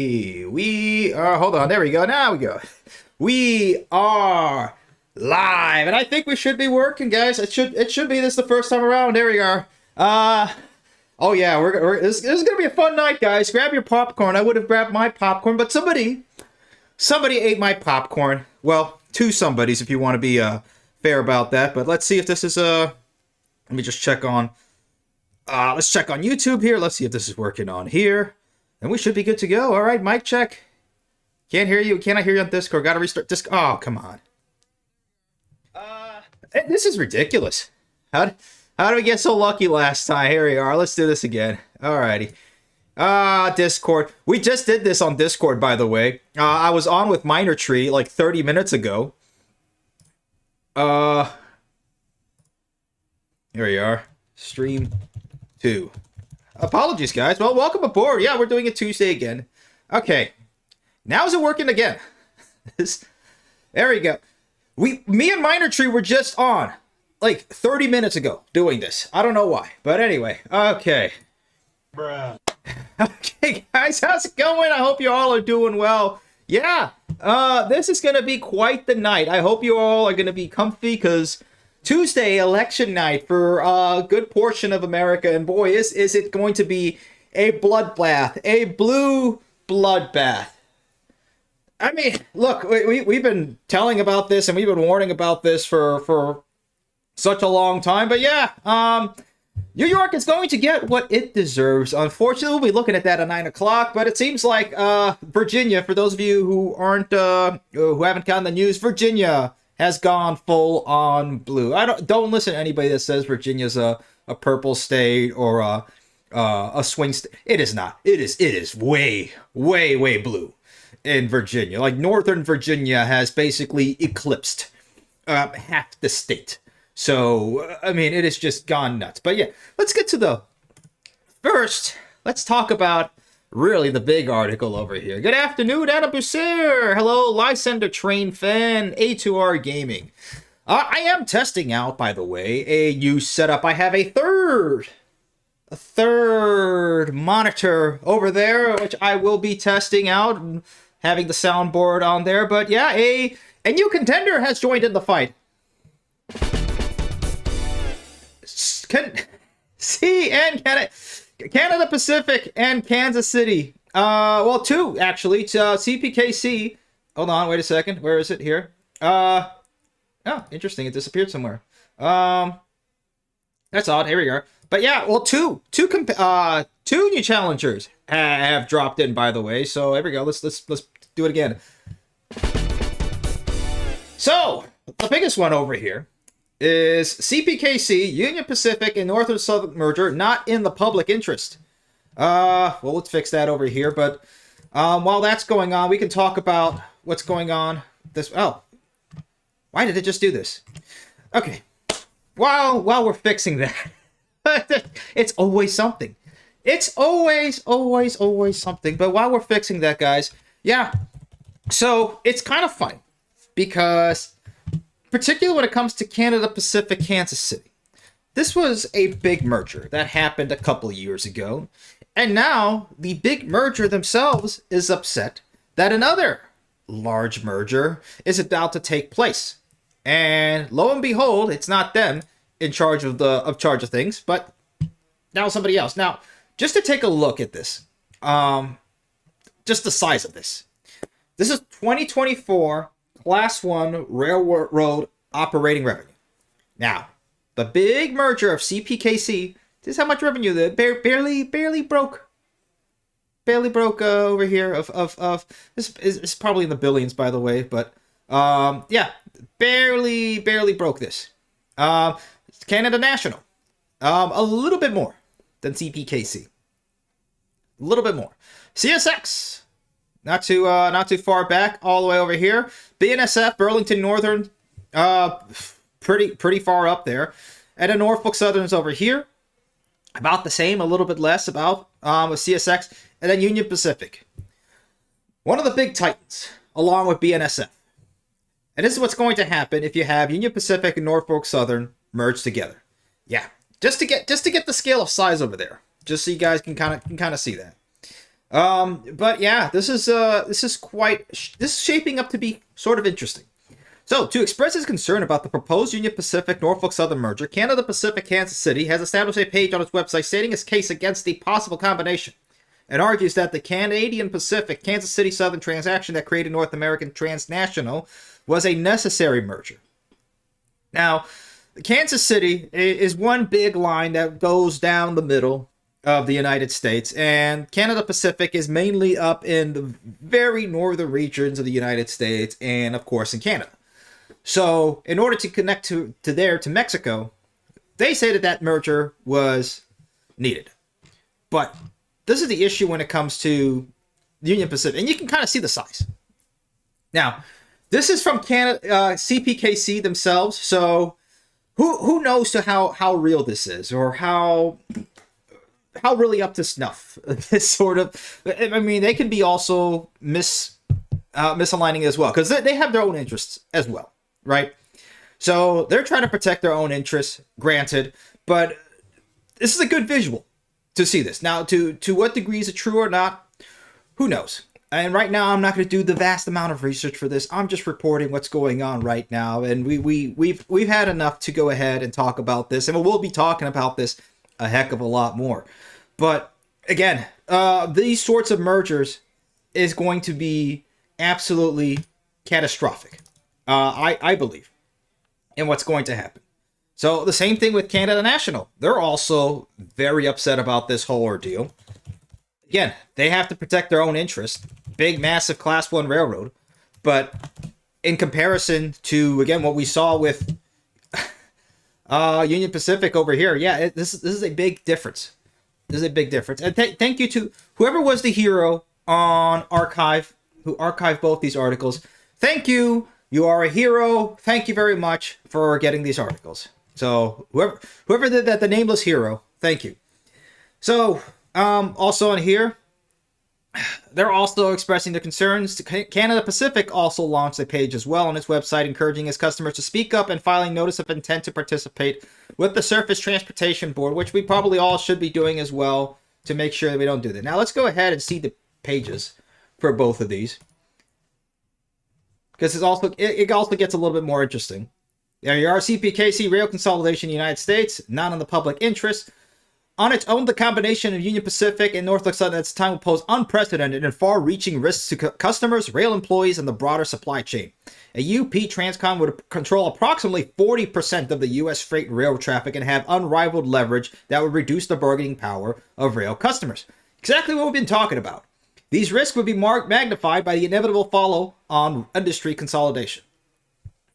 Alrighty, we are, hold on, there we go, now we go. We are live, and I think we should be working, guys. It should be this the first time around. There we are. Oh yeah, this is gonna be a fun night, guys. Grab your popcorn. I would have grabbed my popcorn, but somebody ate my popcorn. Well, two somebodies if you want to be fair about that. But let's see if this is let me just check on let's check on YouTube here. Let's see if this is working on here. And we should be good to go. All right, mic check. Can't hear you. Cannot hear you on Discord. Gotta restart Discord. Oh, come on. This is ridiculous. How did we get so lucky last time? Here we are. Let's do this again. Alrighty. Discord. We just did this on Discord, by the way. I was on with Minor Tree like 30 minutes ago. Here we are. Stream 2. Apologies, guys. Well, welcome aboard. Yeah, we're doing it Tuesday again. Okay. Now is it working again? There we go. Me and Minor Tree were just on like 30 minutes ago doing this. I don't know why. But anyway. Okay. Bruh. Okay, guys. How's it going? I hope you all are doing well. Yeah. This is going to be quite the night. I hope you all are going to be comfy because Tuesday, election night for a good portion of America, and boy, is it going to be a bloodbath, a blue bloodbath. I mean, look, we've been telling about this, and we've been warning about this for such a long time, but yeah, New York is going to get what it deserves. Unfortunately, we'll be looking at that at 9 o'clock, but it seems like Virginia, for those of you who haven't gotten the news, Virginia has gone full on blue. Don't listen to anybody that says Virginia's a purple state or a swing state. It is not. It is way blue in Virginia. Like Northern Virginia has basically eclipsed half the state. So I mean, it has just gone nuts. But yeah, let's get to the first. Let's talk about really the big article over here. Good afternoon, Anna Bussier. Hello, Lysander Train Fan, A2R Gaming. I am testing out, by the way, a new setup. I have a third monitor over there, which I will be testing out and having the soundboard on there. But yeah, a new contender has joined in the fight. Canada Pacific and Kansas City. Well, two, actually. CPKC. Hold on, wait a second. Where is it? Here. Oh, interesting. It disappeared somewhere. That's odd. Here we are. But yeah, well, two new challengers have dropped in, by the way. So here we go. Let's do it again. So the biggest one over here is CPKC, Union Pacific, and Northern Southern merger not in the public interest. Well, let's fix that over here. But while that's going on, we can talk about what's going on. Oh, why did it just do this? Okay, while we're fixing that, it's always something. It's always something. But while we're fixing that, guys, yeah. So it's kind of funny because, particularly when it comes to Canada Pacific, Kansas City, this was a big merger that happened a couple of years ago. And now the big merger themselves is upset that another large merger is about to take place. And lo and behold, it's not them in charge of things, but now somebody else. Now, just to take a look at this, just the size of this. This is 2024 Class 1 railroad operating revenue. Now, the big merger of CPKC, this is how much revenue they barely broke. Barely broke over here of this is probably in the billions, by the way, but yeah, barely broke this. Canada National, a little bit more than CPKC. A little bit more. CSX, not too far back, all the way over here. BNSF, Burlington Northern, pretty far up there. And then Norfolk Southern's over here, about the same, a little bit less about with CSX, and then Union Pacific. One of the big titans, along with BNSF. And this is what's going to happen if you have Union Pacific and Norfolk Southern merged together. Yeah, just to get the scale of size over there, just so you guys can kind of see that. But yeah, this is shaping up to be sort of interesting. So, to express his concern about the proposed Union Pacific Norfolk Southern merger, Canada Pacific Kansas City has established a page on its website stating its case against the possible combination and argues that the Canadian Pacific Kansas City Southern transaction that created North American Transnational was a necessary merger. Now, Kansas City is one big line that goes down the middle of the United States, and Canada Pacific is mainly up in the very northern regions of the United States and, of course, in Canada. So, in order to connect to Mexico, they say that merger was needed. But this is the issue when it comes to Union Pacific, and you can kind of see the size. Now, this is from Canada, CPKC themselves, so who knows to how real this is, or how really up to snuff this sort of. I mean, they can be also misaligning as well, because they have their own interests as well, right? So they're trying to protect their own interests, granted, but this is a good visual to see this. Now, to what degree is it true or not, who knows? And right now, I'm not going to do the vast amount of research for this. I'm just reporting what's going on right now, and we've had enough to go ahead and talk about this, and we'll be talking about this a heck of a lot more. But again, these sorts of mergers is going to be absolutely catastrophic. I believe in what's going to happen. So the same thing with Canada National. They're also very upset about this whole ordeal. Again, they have to protect their own interests. Big, massive Class 1 railroad. But in comparison to, again, what we saw with Union Pacific over here, yeah, this is a big difference. This is a big difference. And thank you to whoever was the hero on Archive, who archived both these articles. Thank you. You are a hero. Thank you very much for getting these articles. So whoever did that, the nameless hero, thank you. So also on here, they're also expressing their concerns. Canada Pacific also launched a page as well on its website encouraging its customers to speak up and filing notice of intent to participate with the Surface Transportation Board, which we probably all should be doing as well to make sure that we don't do that. Now let's go ahead and see the pages for both of these, because it also gets a little bit more interesting. There you are, CPKC Rail Consolidation in the United States, not in the public interest. On its own, the combination of Union Pacific and Norfolk Southern at its time will pose unprecedented and far-reaching risks to customers, rail employees, and the broader supply chain. A UP Transcon would control approximately 40% of the U.S. freight rail traffic and have unrivaled leverage that would reduce the bargaining power of rail customers. Exactly what we've been talking about. These risks would be magnified by the inevitable follow-on industry consolidation.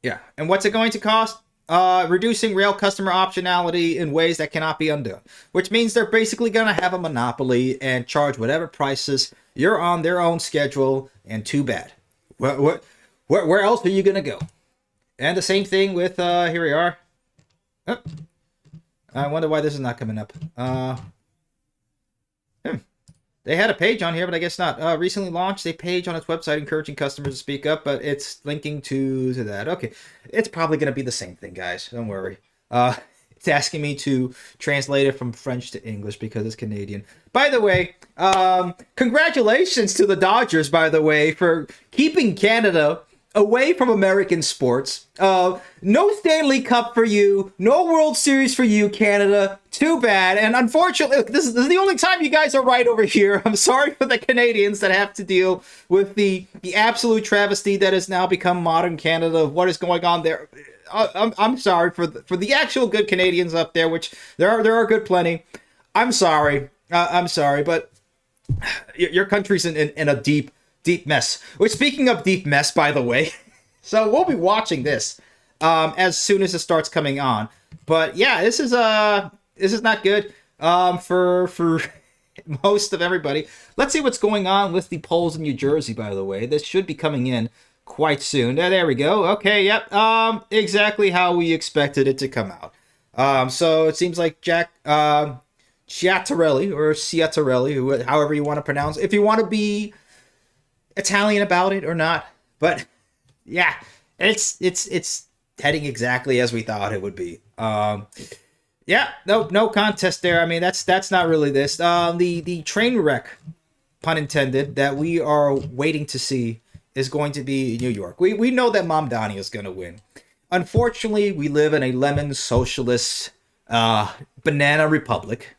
Yeah, and what's it going to cost? Reducing rail customer optionality in ways that cannot be undone, which means they're basically going to have a monopoly and charge whatever prices you're on their own schedule, and too bad. Where else are you going to go? And the same thing with, here we are. Oh, I wonder why this is not coming up. They had a page on here, but I guess not. Recently launched a page on its website encouraging customers to speak up, but it's linking to that. Okay. It's probably going to be the same thing, guys. Don't worry. It's asking me to translate it from French to English because it's Canadian. By the way, congratulations to the Dodgers, by the way, for keeping Canada away from American sports. No Stanley Cup for you. No World Series for you, Canada. Too bad. And unfortunately, look, this is the only time you guys are right over here. I'm sorry for the Canadians that have to deal with the absolute travesty that has now become modern Canada of what is going on there. I'm sorry for the actual good Canadians up there, which there are good plenty. I'm sorry. I'm sorry, but your country's in a deep mess. Which, speaking of deep mess, by the way, so we'll be watching this as soon as it starts coming on. But yeah, this is not good for most of everybody. Let's see what's going on with the polls in New Jersey. By the way, this should be coming in quite soon. There we go. Okay, yep. Exactly how we expected it to come out. So it seems like Jack Ciattarelli or Ciattarelli, however you want to pronounce it, if you want to be Italian about it or not, but yeah, it's heading exactly as we thought it would be. Yeah, no contest there. I mean, that's not really this. The train wreck pun intended, that we are waiting to see is going to be New York. We know that Mamdani is going to win. Unfortunately, we live in a lemon socialist banana republic.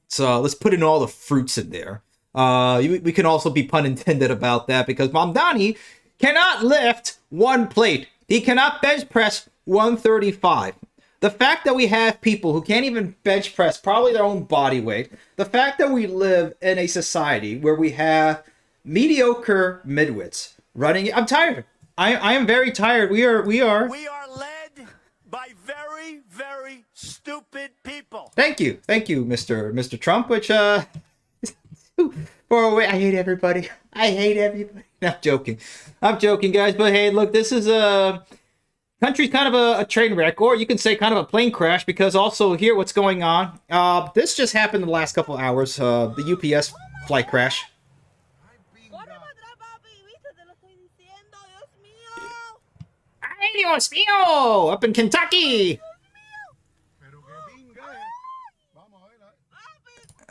So let's put in all the fruits in there. We can also be pun intended about that because Mamdani cannot lift one plate. He cannot bench press 135. The fact that we have people who can't even bench press probably their own body weight, the fact that we live in a society where we have mediocre midwits running. I'm tired. I am very tired. We are led by very, very stupid people. Thank you, Mr. Trump. Which far away. I hate everybody. I'm joking, guys. But hey, look, this is a country's kind of a train wreck, or you can say kind of a plane crash, because also here, what's going on? This just happened in the last couple hours. The UPS flight crash. Ay, Dios mío! Up in Kentucky.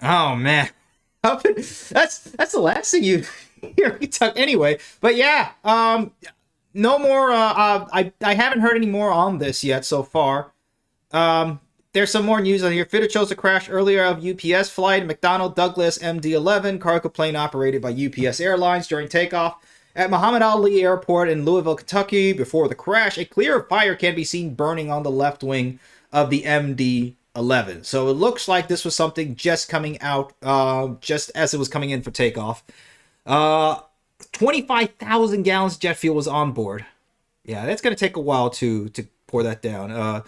Oh man, that's the last thing you hear in Kentucky anyway. But yeah, no more. I haven't heard any more on this yet so far. There's some more news on here. FIDA chose a crash earlier of UPS flight, McDonnell Douglas MD-11 cargo plane operated by UPS Airlines during takeoff at Muhammad Ali Airport in Louisville, Kentucky. Before the crash, a clear fire can be seen burning on the left wing of the MD-11. So it looks like this was something just coming out, just as it was coming in for takeoff. 25,000 gallons of jet fuel was on board. Yeah, that's going to take a while to pour that down.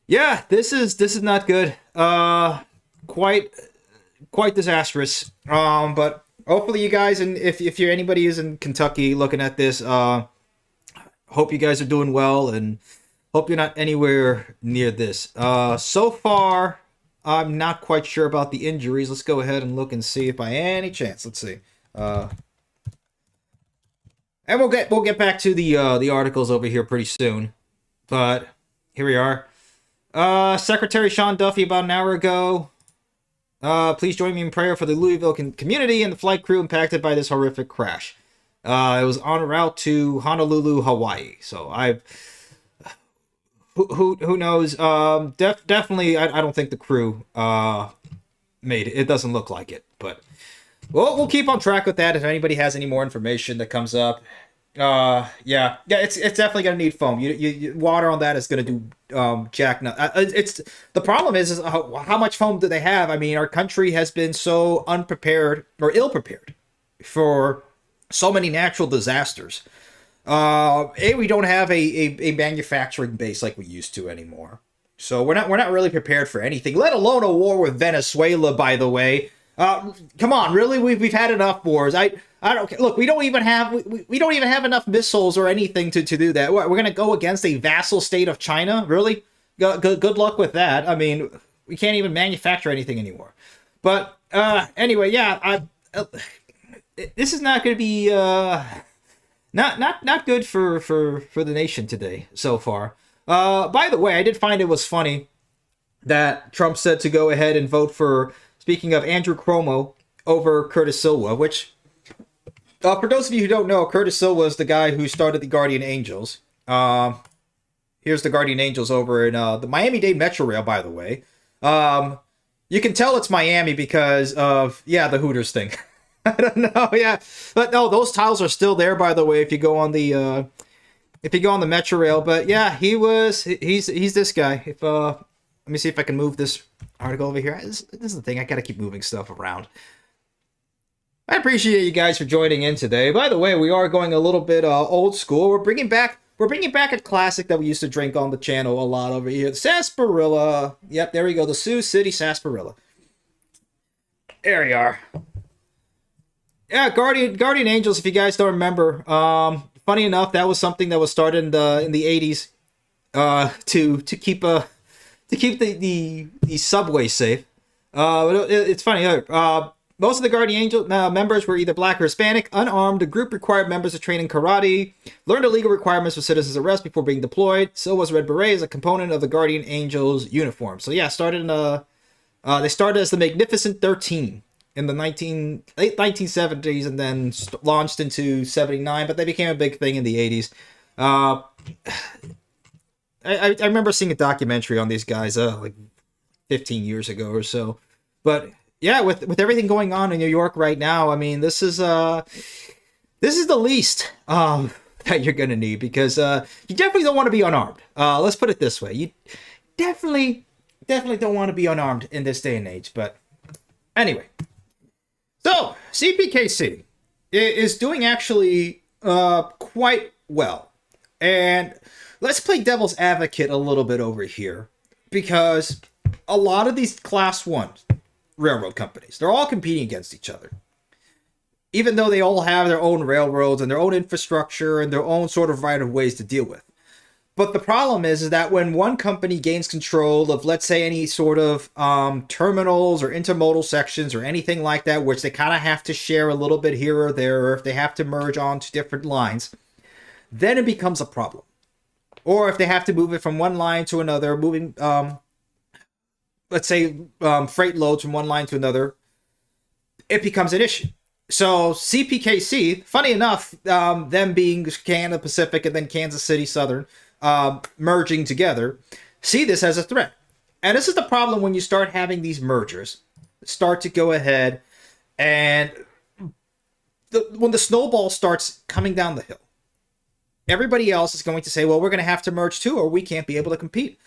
Yeah, this is not good. Quite disastrous. But hopefully you guys, and if you're anybody who's in Kentucky looking at this, hope you guys are doing well and hope you're not anywhere near this. So far, I'm not quite sure about the injuries. Let's go ahead and look and see if by any chance. Let's see. And we'll get back to the articles over here pretty soon. But here we are. Secretary Sean Duffy about an hour ago. Please join me in prayer for the Louisville community and the flight crew impacted by this horrific crash. It was en route to Honolulu, Hawaii. So who knows? Definitely, I don't think the crew made it. It doesn't look like it, but we'll keep on track with that. If anybody has any more information that comes up, yeah, it's definitely gonna need foam. You water on that is gonna do jack. It's the problem is how much foam do they have? I mean, our country has been so unprepared or ill prepared for so many natural disasters. We don't have a manufacturing base like we used to anymore. So we're not really prepared for anything, let alone a war with Venezuela, by the way. Come on, really? We've had enough wars. I don't look. We don't even have enough missiles or anything to do that. We're gonna go against a vassal state of China? Really? Good luck with that. I mean, we can't even manufacture anything anymore. But anyway, yeah. This is not going to be not good for the nation today so far. By the way, I did find it was funny that Trump said to go ahead and vote for, speaking of, Andrew Cuomo over Curtis Silva, which, for those of you who don't know, Curtis Silva is the guy who started the Guardian Angels. Here's the Guardian Angels over in the Miami-Dade Metro Rail, by the way. You can tell it's Miami because of, the Hooters thing. I don't know, yeah. But no, those tiles are still there, by the way, if you go on the Metro Rail. But yeah, he's this guy. If let me see if I can move this article over here. This is the thing, I gotta keep moving stuff around. I appreciate you guys for joining in today. By the way, we are going a little bit old school. We're bringing back a classic that we used to drink on the channel a lot over here. The Sarsaparilla. Yep, there we go. The Sioux City Sarsaparilla. There we are. Yeah, Guardian Angels, if you guys don't remember. Funny enough, that was something that was started in the 80s to keep the subway safe. It's funny. Most of the Guardian Angel members were either black or Hispanic, unarmed. The group required members to train in karate, learn the legal requirements for citizens' arrest before being deployed. Silva's Red Beret is a component of the Guardian Angels uniform. So yeah, they started as the Magnificent 13. in the late 1970s and then launched into 79, but they became a big thing in the 80s. Uh, I remember seeing a documentary on these guys like 15 years ago or so. But yeah, with everything going on in New York right now, I mean, this is the least that you're gonna need, because you definitely don't want to be unarmed. Let's put it this way: you definitely don't want to be unarmed in this day and age. But anyway, so CPKC is doing actually quite well, and let's play devil's advocate a little bit over here, because a lot of these class 1 railroad companies, they're all competing against each other. Even though they all have their own railroads and their own infrastructure and their own sort of right of ways to deal with. But the problem is that when one company gains control of, let's say, any sort of terminals or intermodal sections or anything like that, which they kind of have to share a little bit here or there, or if they have to merge onto different lines, then it becomes a problem. Or if they have to move it from one line to another, moving, let's say, freight loads from one line to another, it becomes an issue. So CPKC, funny enough, them being Canada Pacific and then Kansas City Southern, merging together, see this as a threat. And this is the problem when you start having these mergers start to go ahead, and when the snowball starts coming down the hill, everybody else is going to say, well, we're going to have to merge too, or we can't be able to compete.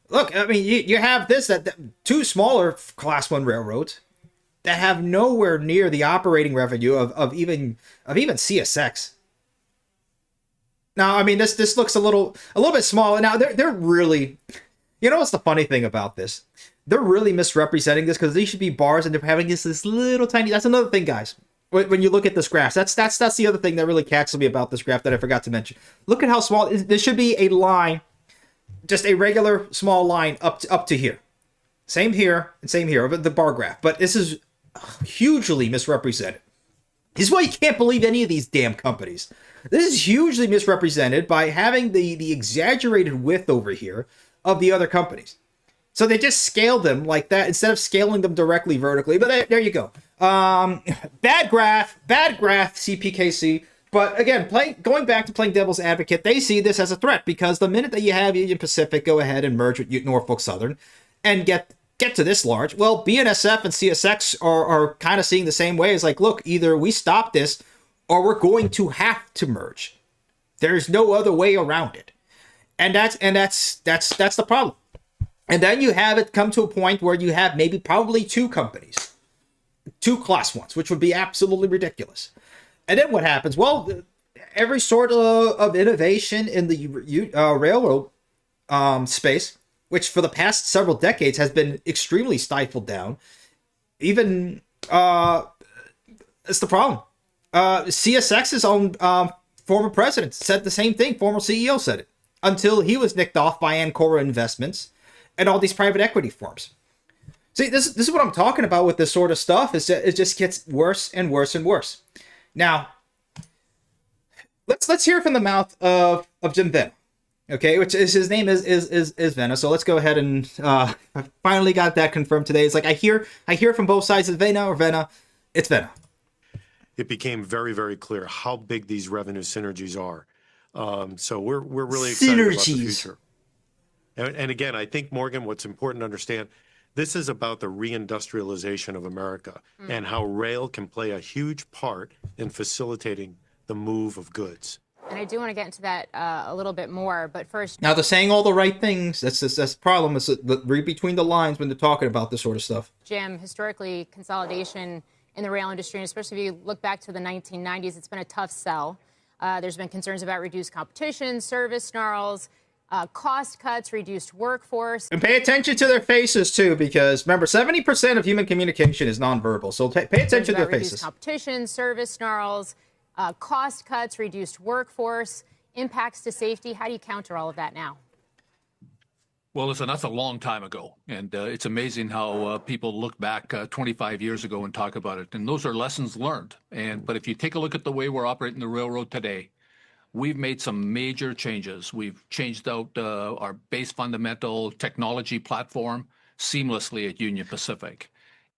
Look, I mean, you have that two smaller class 1 railroads that have nowhere near the operating revenue of even CSX. Now, I mean, this looks a little bit small. Now they're really, what's the funny thing about this? They're really misrepresenting this, because these should be bars and they're having this little tiny. That's another thing, guys. When you look at this graph, that's the other thing that really catches me about this graph that I forgot to mention. Look at how small this should be. A line, just a regular small line up to here. Same here and same here, the bar graph. But this is hugely misrepresented. This is why you can't believe any of these damn companies. This is hugely misrepresented by having the exaggerated width over here of the other companies. So they just scaled them like that instead of scaling them directly vertically. But there you go. Bad graph, CPKC. But again, going back to playing devil's advocate, they see this as a threat, because the minute that you have Union Pacific go ahead and merge with Norfolk Southern and get to this large, well, BNSF and CSX are kind of seeing the same way. It's like, look, either we stop this or we're going to have to merge. There's no other way around it. And that's the problem. And then you have it come to a point where you have maybe probably two companies, two class 1s, which would be absolutely ridiculous. And then what happens? Well, every sort of innovation in the railroad space, which for the past several decades has been extremely stifled down. Even, it's the problem. CSX's own former president said the same thing. Former CEO said it, until he was nicked off by Ancora Investments and all these private equity firms. See, this is what I'm talking about with this sort of stuff. Is that it just gets worse and worse and worse. Now, let's hear from the mouth of Jim Vena. Okay, which is his name is Vena. So let's go ahead and I finally got that confirmed today. It's like I hear from both sides. Is Vena or Vena? It's Vena. It became very, very clear how big these revenue synergies are. So we're really excited about the future. And again, I think, Morgan, what's important to understand, this is about the reindustrialization of America and how rail can play a huge part in facilitating the move of goods. And I do want to get into that a little bit more, but first... Now, they're saying all the right things. That's the problem. Is read between the lines when they're talking about this sort of stuff. Jim, historically, consolidation in the rail industry, and especially if you look back to the 1990s, it's been a tough sell. There's been concerns about reduced competition, service snarls, cost cuts, reduced workforce. And pay attention to their faces, too, because, remember, 70% of human communication is nonverbal, so pay attention to their faces. Reduced competition, service snarls, cost cuts, reduced workforce, impacts to safety. How do you counter all of that now? Well, listen, that's a long time ago, and it's amazing how people look back 25 years ago and talk about it, and those are lessons learned. But if you take a look at the way we're operating the railroad today, we've made some major changes. We've changed out our base fundamental technology platform seamlessly at Union Pacific.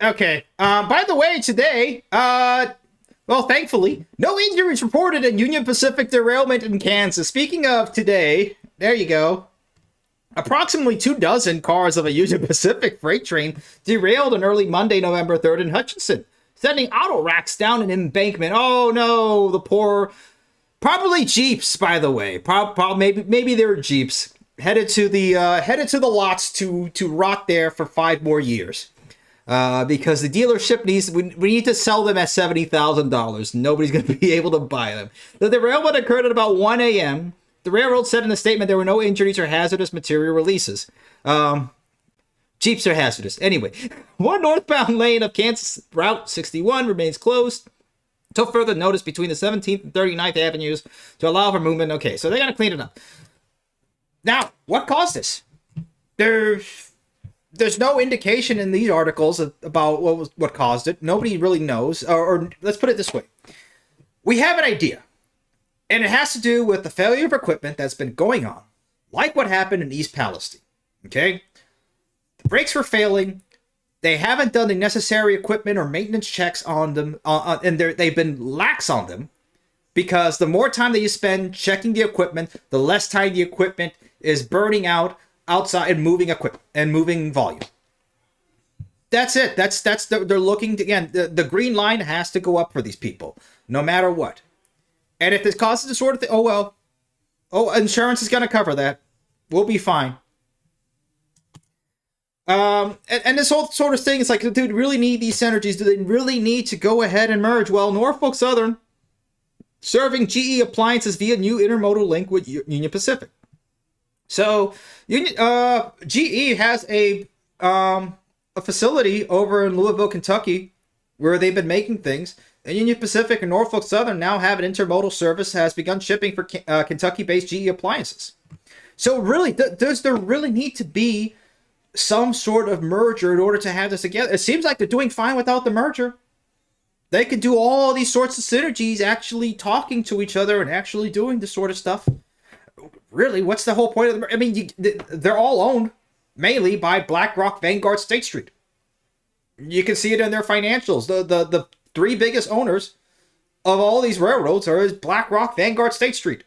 Okay. By the way, today, well, thankfully, no injuries reported in Union Pacific derailment in Kansas. Speaking of today, there you go. Approximately 24 cars of a Union Pacific freight train derailed on early Monday, November 3rd in Hutchinson, sending auto racks down an embankment. Oh no, the poor, probably Jeeps, by the way. Maybe they were Jeeps headed to the lots to rot there for 5 more years. Because the dealership we need to sell them at $70,000. Nobody's going to be able to buy them. The derailment occurred at about 1 a.m. The railroad said in a statement there were no injuries or hazardous material releases. Jeeps are hazardous. Anyway, one northbound lane of Kansas Route 61 remains closed until further notice between the 17th and 39th Avenues to allow for movement. Okay, so they're going to clean it up. Now, what caused this? There's no indication in these articles about what caused it. Nobody really knows. Or let's put it this way. We have an idea. And it has to do with the failure of equipment that's been going on. Like what happened in East Palestine. Okay? The brakes were failing. They haven't done the necessary equipment or maintenance checks on them. And they've been lax on them. Because the more time that you spend checking the equipment, the less time the equipment is burning out outside and moving equipment and moving volume. That's it. They're looking to, again, the green line has to go up for these people, no matter what. And if this causes the sort of thing, oh well. Oh, insurance is going to cover that. We'll be fine. And this whole sort of thing, it's like, do they really need these synergies? Do they really need to go ahead and merge? Well, Norfolk Southern serving GE appliances via new intermodal link with Union Pacific. So, GE has a facility over in Louisville, Kentucky, where they've been making things. And Union Pacific and Norfolk Southern now have an intermodal service has begun shipping for Kentucky-based GE appliances. So, really, does there really need to be some sort of merger in order to have this together? It seems like they're doing fine without the merger. They could do all these sorts of synergies, actually talking to each other and actually doing this sort of stuff. Really, what's the whole point of them? I mean, they're all owned mainly by BlackRock, Vanguard, State Street. You can see it in their financials. The 3 biggest owners of all these railroads are BlackRock, Vanguard, State Street.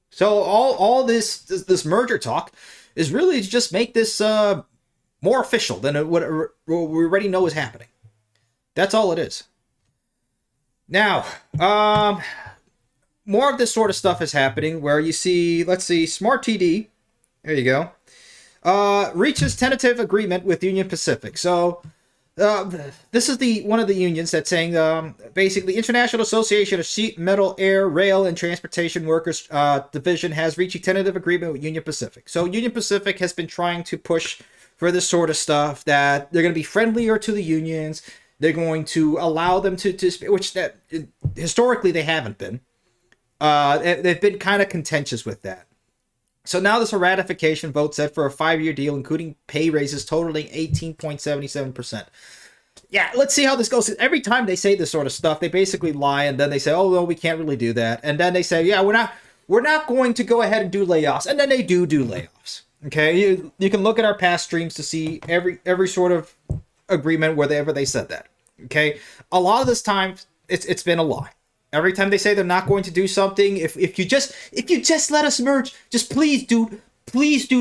So all this merger talk is really to just make this more official than what we already know is happening. That's all it is. Now, more of this sort of stuff is happening where you see, let's see, Smart TD, there you go, reaches tentative agreement with Union Pacific. So, this is one of the unions that's saying, basically, International Association of Sheet, Metal, Air, Rail, and Transportation Workers Division has reached a tentative agreement with Union Pacific. So, Union Pacific has been trying to push for this sort of stuff, that they're going to be friendlier to the unions. They're going to allow them to which that historically they haven't been. They've been kind of contentious with that. So now there's a ratification vote set for a 5-year deal, including pay raises totaling 18.77%. Yeah, let's see how this goes. Every time they say this sort of stuff, they basically lie, and then they say, oh, no, we can't really do that. And then they say, yeah, we're not going to go ahead and do layoffs. And then they do layoffs. Okay, you can look at our past streams to see every sort of agreement wherever they said that. Okay, a lot of this time it's been a lie. Every time they say they're not going to do something, if you just let us merge, just please dude,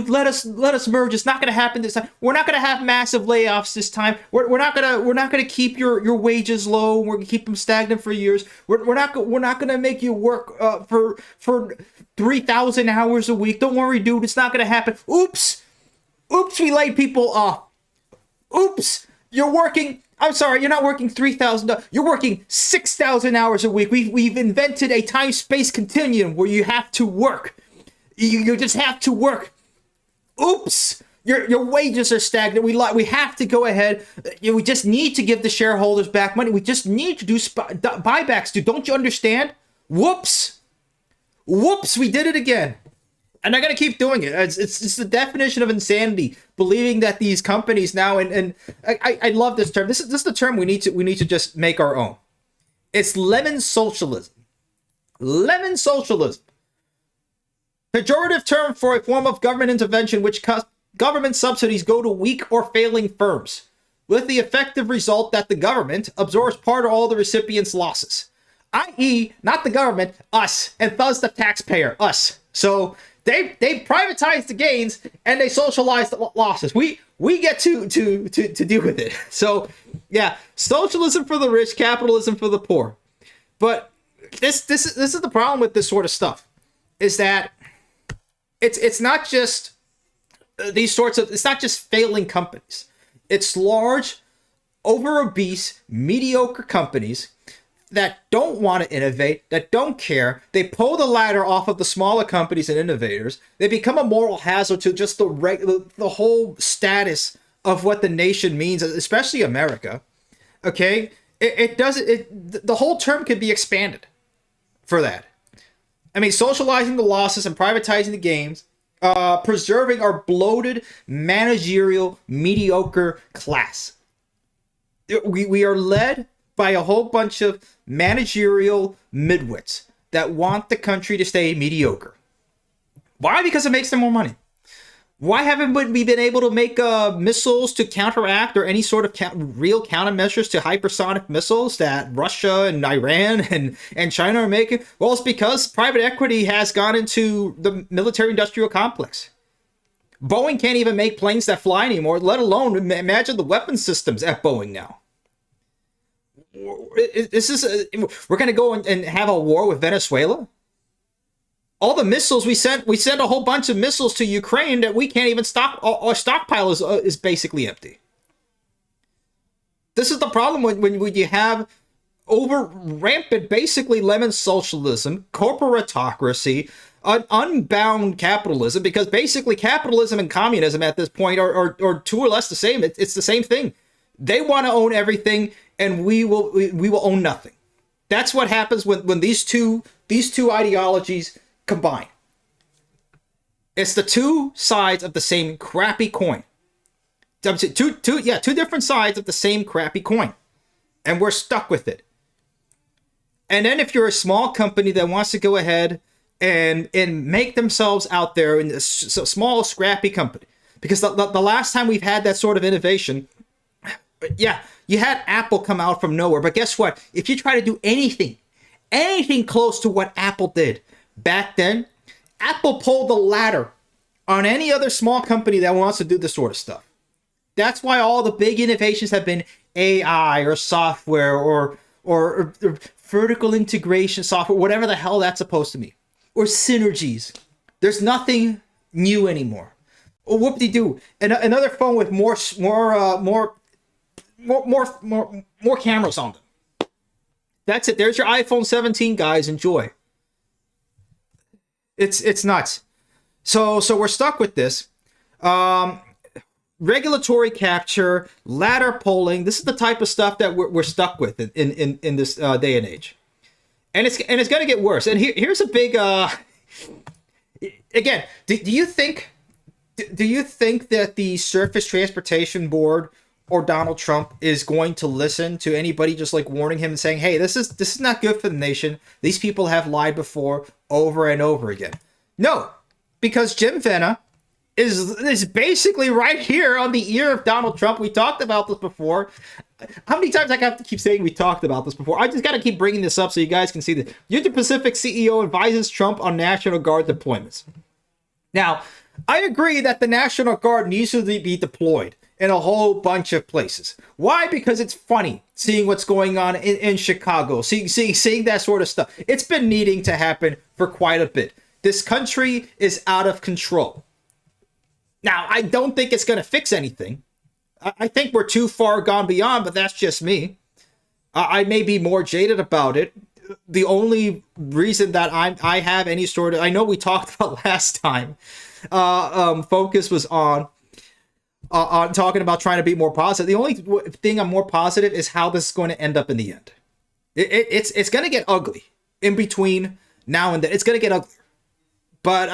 let us merge. It's not going to happen this time. We're not going to have massive layoffs this time. We're not going to keep your wages low. We're going to keep them stagnant for years. We're not going to make you work for 3,000 hours a week. Don't worry, dude. It's not going to happen. Oops, we laid people off. Oops, you're working. I'm sorry, you're not working 3,000. You're working 6,000 hours a week. We've invented a time-space continuum where you have to work. You just have to work. Oops, your wages are stagnant. We have to go ahead. We just need to give the shareholders back money. We just need to do buybacks, dude. Don't you understand? Whoops, we did it again. And they're going to keep doing it. It's the definition of insanity, believing that these companies now, and I love this term. This is the term we need to just make our own. It's lemon socialism. Lemon socialism. Pejorative term for a form of government intervention which government subsidies go to weak or failing firms. with the effective result that the government absorbs part of all the recipient's losses, i.e., not the government, us, and thus the taxpayer, us. So they privatize the gains and they socialize the losses. We get to deal with it. So yeah, socialism for the rich, capitalism for the poor. But this is the problem with this sort of stuff, is that it's not just it's not just failing companies. It's large, over obese, mediocre companies that don't want to innovate, that don't care. They pull the ladder off of the smaller companies and innovators. They become a moral hazard to just the whole status of what the nation means, especially America. Okay, the whole term could be expanded for that. I mean, socializing the losses and privatizing the gains, preserving our bloated, managerial, mediocre class. We are led by a whole bunch of managerial midwits that want the country to stay mediocre. Why? Because it makes them more money. Why haven't we been able to make missiles to counteract, or any sort of real countermeasures to hypersonic missiles that Russia and Iran and China are making? Well, it's because private equity has gone into the military-industrial complex. Boeing can't even make planes that fly anymore, let alone imagine the weapon systems at Boeing now. We're going to go and have a war with Venezuela? All the missiles we sent a whole bunch of missiles to Ukraine that we can't even stock. Our stockpile is basically empty. This is the problem when you have over rampant, basically lemon socialism, corporatocracy, unbound capitalism, because basically capitalism and communism at this point are two or less the same. It's the same thing. They want to own everything, and we will own nothing. That's what happens when these two ideologies combine. It's the two sides of the same crappy coin. Two different sides of the same crappy coin, and we're stuck with it. And then if you're a small company that wants to go ahead and make themselves out there in a small scrappy company, because the last time we've had that sort of innovation, yeah, you had Apple come out from nowhere. But guess what? If you try to do anything close to what Apple did back then, Apple pulled the ladder on any other small company that wants to do this sort of stuff. That's why all the big innovations have been AI or software or vertical integration software, whatever the hell that's supposed to mean, or synergies. There's nothing new anymore. Or whoop-de-doo, another phone with more cameras on them. That's it. There's your iPhone 17, guys. Enjoy. It's nuts. So we're stuck with this. Regulatory capture, ladder pulling. This is the type of stuff that we're stuck with in this day and age, and it's going to get worse. And here's a big again. Do you think that the Surface Transportation Board or Donald Trump is going to listen to anybody just like warning him and saying, "Hey, this is not good for the nation. These people have lied before, over and over again"? No, because Jim Venna is basically right here on the ear of Donald Trump. We talked about this before. How many times I have to keep saying we talked about this before? I just got to keep bringing this up so you guys can see this. Union Pacific CEO advises Trump on National Guard deployments. Now, I agree that the National Guard needs to be deployed in a whole bunch of places. Why? Because it's funny seeing what's going on in Chicago, seeing that sort of stuff. It's been needing to happen for quite a bit. This country is out of control. Now, I don't think it's going to fix anything. I think we're too far gone beyond, but that's just me. I may be more jaded about it. The only reason that I have any sort of... I know we talked about last time. Focus was on talking about trying to be more positive. The only thing I'm more positive is how this is going to end up in the end. It's going to get ugly in between now and then. It's going to get ugly. But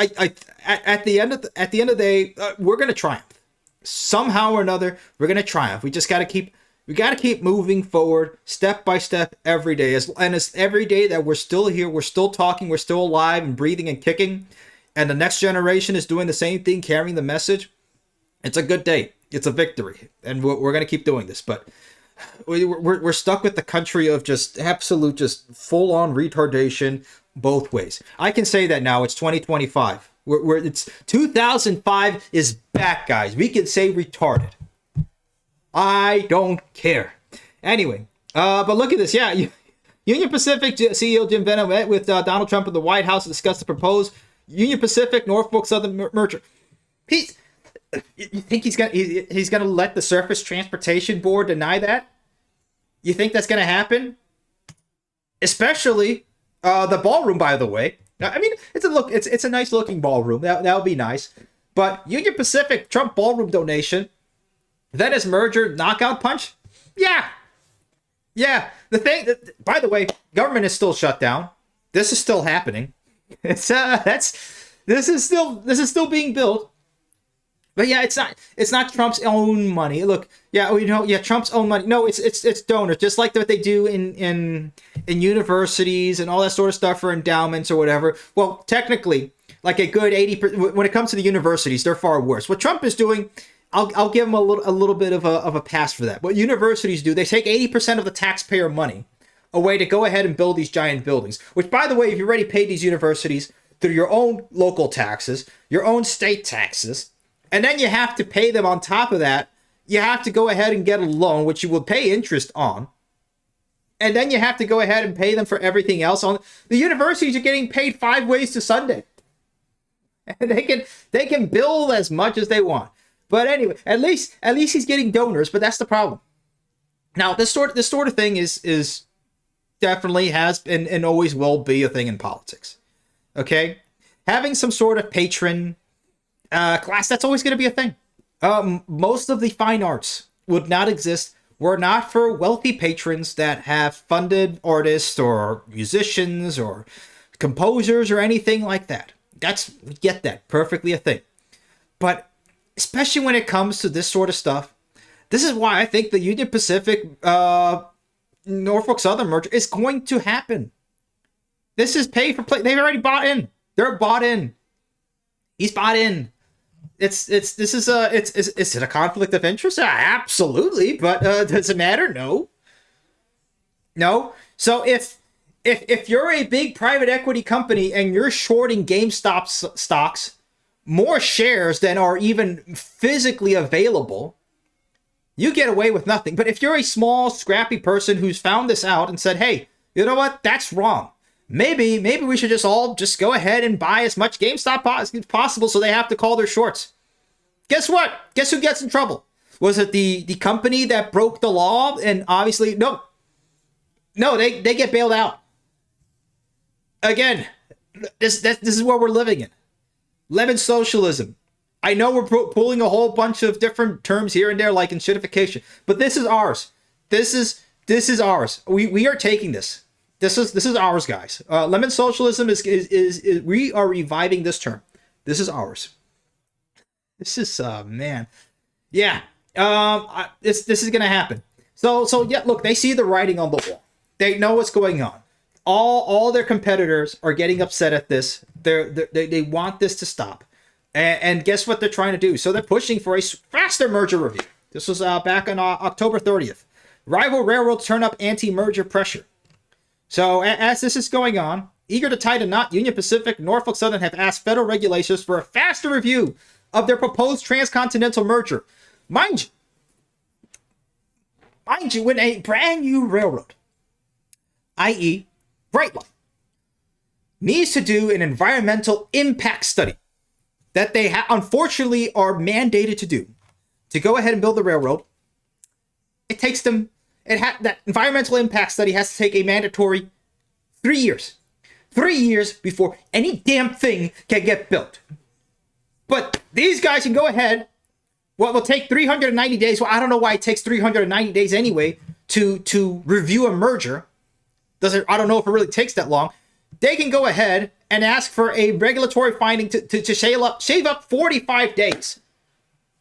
at the end of the day, we're going to triumph. Somehow or another, we're going to triumph. We just got to keep moving forward, step by step, every day. And it's every day that we're still here, we're still talking, we're still alive and breathing and kicking, and the next generation is doing the same thing, carrying the message. It's a good day. It's a victory. And we're going to keep doing this. But we're stuck with the country of just absolute, just full-on retardation both ways. I can say that now. It's 2025. It's 2005 is back, guys. We can say retarded. I don't care. Anyway, but look at this. Yeah, Union Pacific CEO Jim Vena met with Donald Trump at the White House to discuss the proposed Union Pacific Norfolk Southern merger. You think he's gonna let the Surface Transportation Board deny that? You think that's gonna happen? Especially the ballroom, by the way. I mean, it's a nice looking ballroom. That would be nice. But Union Pacific Trump ballroom donation, Vena's merger knockout punch. Yeah. The thing that, by the way, government is still shut down. This is still happening. This is still being built. But yeah, it's not Trump's own money. Look, Trump's own money. No, it's donors, just like what they do in universities and all that sort of stuff for endowments or whatever. Well, technically, like a good 80%, when it comes to the universities, they're far worse. What Trump is doing, I'll give him a little bit of a pass for that. What universities do, they take 80% of the taxpayer money away to go ahead and build these giant buildings. Which, by the way, if you already paid these universities through your own local taxes, your own state taxes, and then you have to pay them on top of that, you have to go ahead and get a loan, which you will pay interest on. And then you have to go ahead and pay them for everything else. The universities are getting paid 5 ways to Sunday. And they can bill as much as they want. But anyway, at least he's getting donors, but that's the problem. Now, this sort of thing is definitely has and always will be a thing in politics. Okay? Having some sort of patron class, that's always going to be a thing. Most of the fine arts would not exist were not for wealthy patrons that have funded artists or musicians or composers or anything like that. Get that, perfectly a thing. But especially when it comes to this sort of stuff, this is why I think the Union Pacific Norfolk Southern merger is going to happen. This is pay for play. They've already bought in. They're bought in. He's bought in. Is it a conflict of interest? Absolutely, but does it matter? No. So if you're a big private equity company and you're shorting GameStop stocks more shares than are even physically available, you get away with nothing. But if you're a small, scrappy person who's found this out and said, hey, you know what? That's wrong. Maybe we should all go ahead and buy as much GameStop as possible so they have to call their shorts. Guess what? Guess who gets in trouble? Was it the company that broke the law? And obviously, no, they get bailed out. Again, this is what we're living in. Lemon socialism. I know we're pulling a whole bunch of different terms here and there, like enshittification, but this is ours. This is ours. We are taking this. This is ours, guys. Lemon socialism is we are reviving this term. This is ours. This is man, yeah. This is gonna happen. So yeah. Look, they see the writing on the wall. They know what's going on. All their competitors are getting upset at this. They want this to stop. And guess what they're trying to do? So they're pushing for a faster merger review. This was back on October 30th. Rival railroads turn up anti-merger pressure. So as this is going on, eager to tie the knot, Union Pacific, Norfolk Southern have asked federal regulators for a faster review of their proposed transcontinental merger. Mind you, when a brand new railroad, i.e. Brightline, needs to do an environmental impact study that they unfortunately are mandated to do to go ahead and build the railroad, it takes them, that environmental impact study has to take a mandatory 3 years. 3 years before any damn thing can get built. But these guys can go ahead. Well, it'll take 390 days. Well, I don't know why it takes 390 days anyway to review a merger. I don't know if it really takes that long. They can go ahead and ask for a regulatory finding to shave up 45 days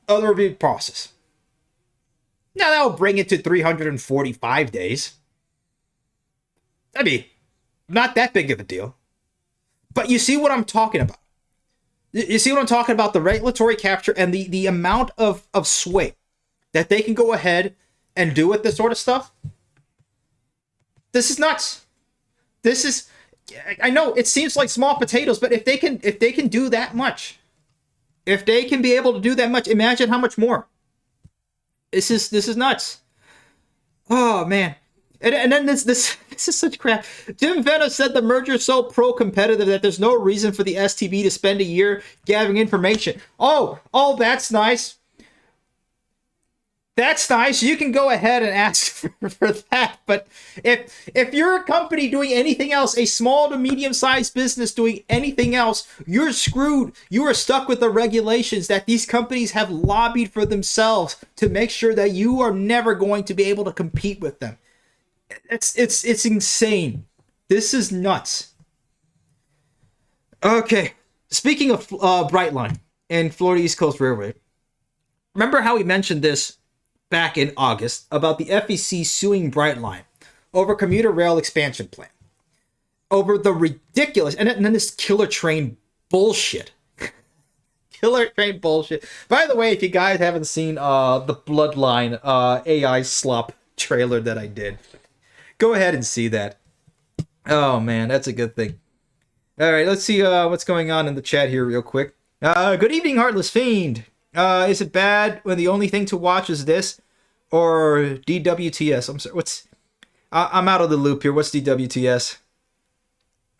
of the review process. Now, that'll bring it to 345 days. I mean, not that big of a deal. But you see what I'm talking about. You see what I'm talking about? The regulatory capture and the amount of sway that they can go ahead and do with this sort of stuff. This is nuts. This is, I know it seems like small potatoes, but if they can do that much, if they can be able to do that much, imagine how much more. This is nuts. Oh man. And then this is such crap. Jim Venna said the merger is so pro-competitive that there's no reason for the STB to spend a year gathering information. Oh, that's nice. That's nice. You can go ahead and ask for that. But if you're a company doing anything else, a small to medium-sized business doing anything else, you're screwed. You are stuck with the regulations that these companies have lobbied for themselves to make sure that you are never going to be able to compete with them. It's insane. This is nuts. Okay. Speaking of Brightline and Florida East Coast Railway, remember how we mentioned this back in August about the FEC suing Brightline over commuter rail expansion plan, over the ridiculous, and then this killer train bullshit. Killer train bullshit. By the way, if you guys haven't seen the Bloodline AI slop trailer that I did, go ahead and see that. Oh man, that's a good thing. All right, let's see what's going on in the chat here real quick. Good evening, Heartless Fiend. Is it bad when the only thing to watch is this or DWTS? I'm sorry, I'm out of the loop here. What's DWTS?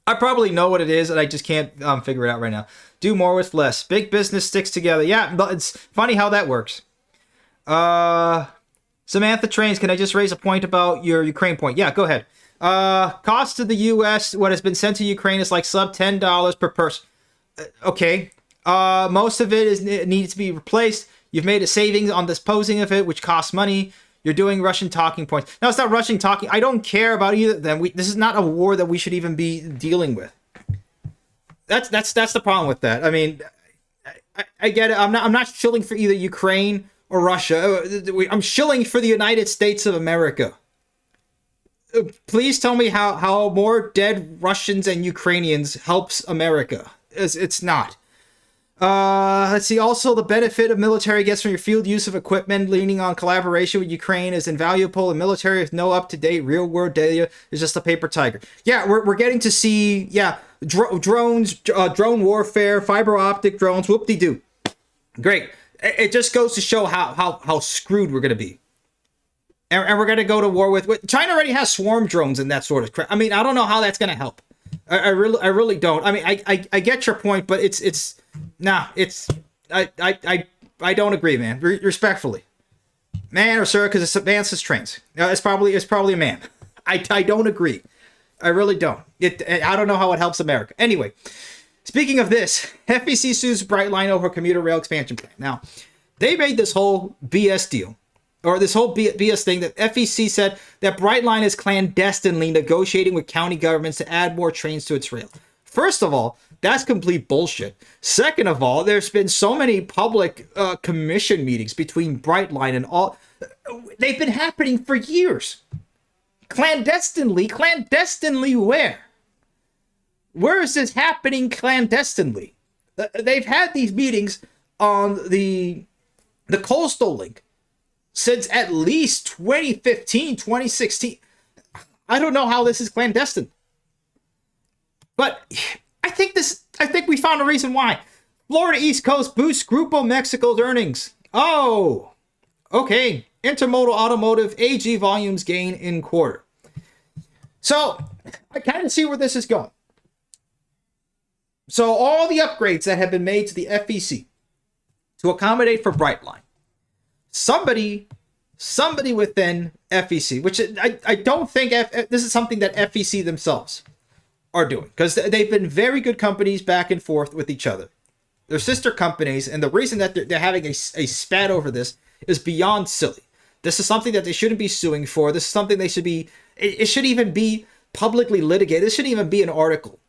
I probably know what it is, and I just can't figure it out right now. Do more with less. Big business sticks together. Yeah, but it's funny how that works. Samantha Trains, can I just raise a point about your Ukraine point? Yeah, go ahead. Cost to the U.S., what has been sent to Ukraine is like sub $10 per person. Okay. Most of it needs to be replaced. You've made a savings on disposing of it, which costs money. You're doing Russian talking points. No, it's not Russian talking. I don't care about either of them. This is not a war that we should even be dealing with. That's the problem with that. I mean, I get it. I'm not shilling for either Ukraine or Russia. I'm shilling for the United States of America. Please tell me how more dead Russians and Ukrainians helps America. It's not. Let's see. Also, the benefit of military gets from your field use of equipment, leaning on collaboration with Ukraine is invaluable. And military with no up-to-date real-world data is just a paper tiger. Yeah, we're getting to see drones, drone warfare, fiber optic drones. Whoop-de-doo. Great. It just goes to show how screwed we're going to be. And we're going to go to war with China already has swarm drones and that sort of crap. I mean, I don't know how that's going to help. I really don't. I mean, I get your point, but I don't agree, man. Respectfully, man or sir, because it's advances trains. It's probably a man. I don't agree. I really don't. I don't know how it helps America. Anyway, speaking of this, FEC sues Brightline over commuter rail expansion plan. Now, they made this whole BS deal. Or this whole BS thing that FEC said that Brightline is clandestinely negotiating with county governments to add more trains to its rail. First of all, that's complete bullshit. Second of all, there's been so many public commission meetings between Brightline and all. They've been happening for years. Clandestinely where? Where is this happening clandestinely? They've had these meetings on the Coastal Link since at least 2015, 2016. I don't know how this is clandestine. But I think we found a reason why. Florida East Coast boosts Grupo Mexico's earnings. Oh, okay. Intermodal automotive AG volumes gain in quarter. So I kind of see where this is going. So all the upgrades that have been made to the FEC to accommodate for Brightline. Somebody within FEC, which I don't think this is something that FEC themselves are doing, because they've been very good companies back and forth with each other. They're sister companies, and the reason that they're having a spat over this is beyond silly. This is something that they shouldn't be suing for. This is something they should be. It should even be publicly litigated. This shouldn't even be an article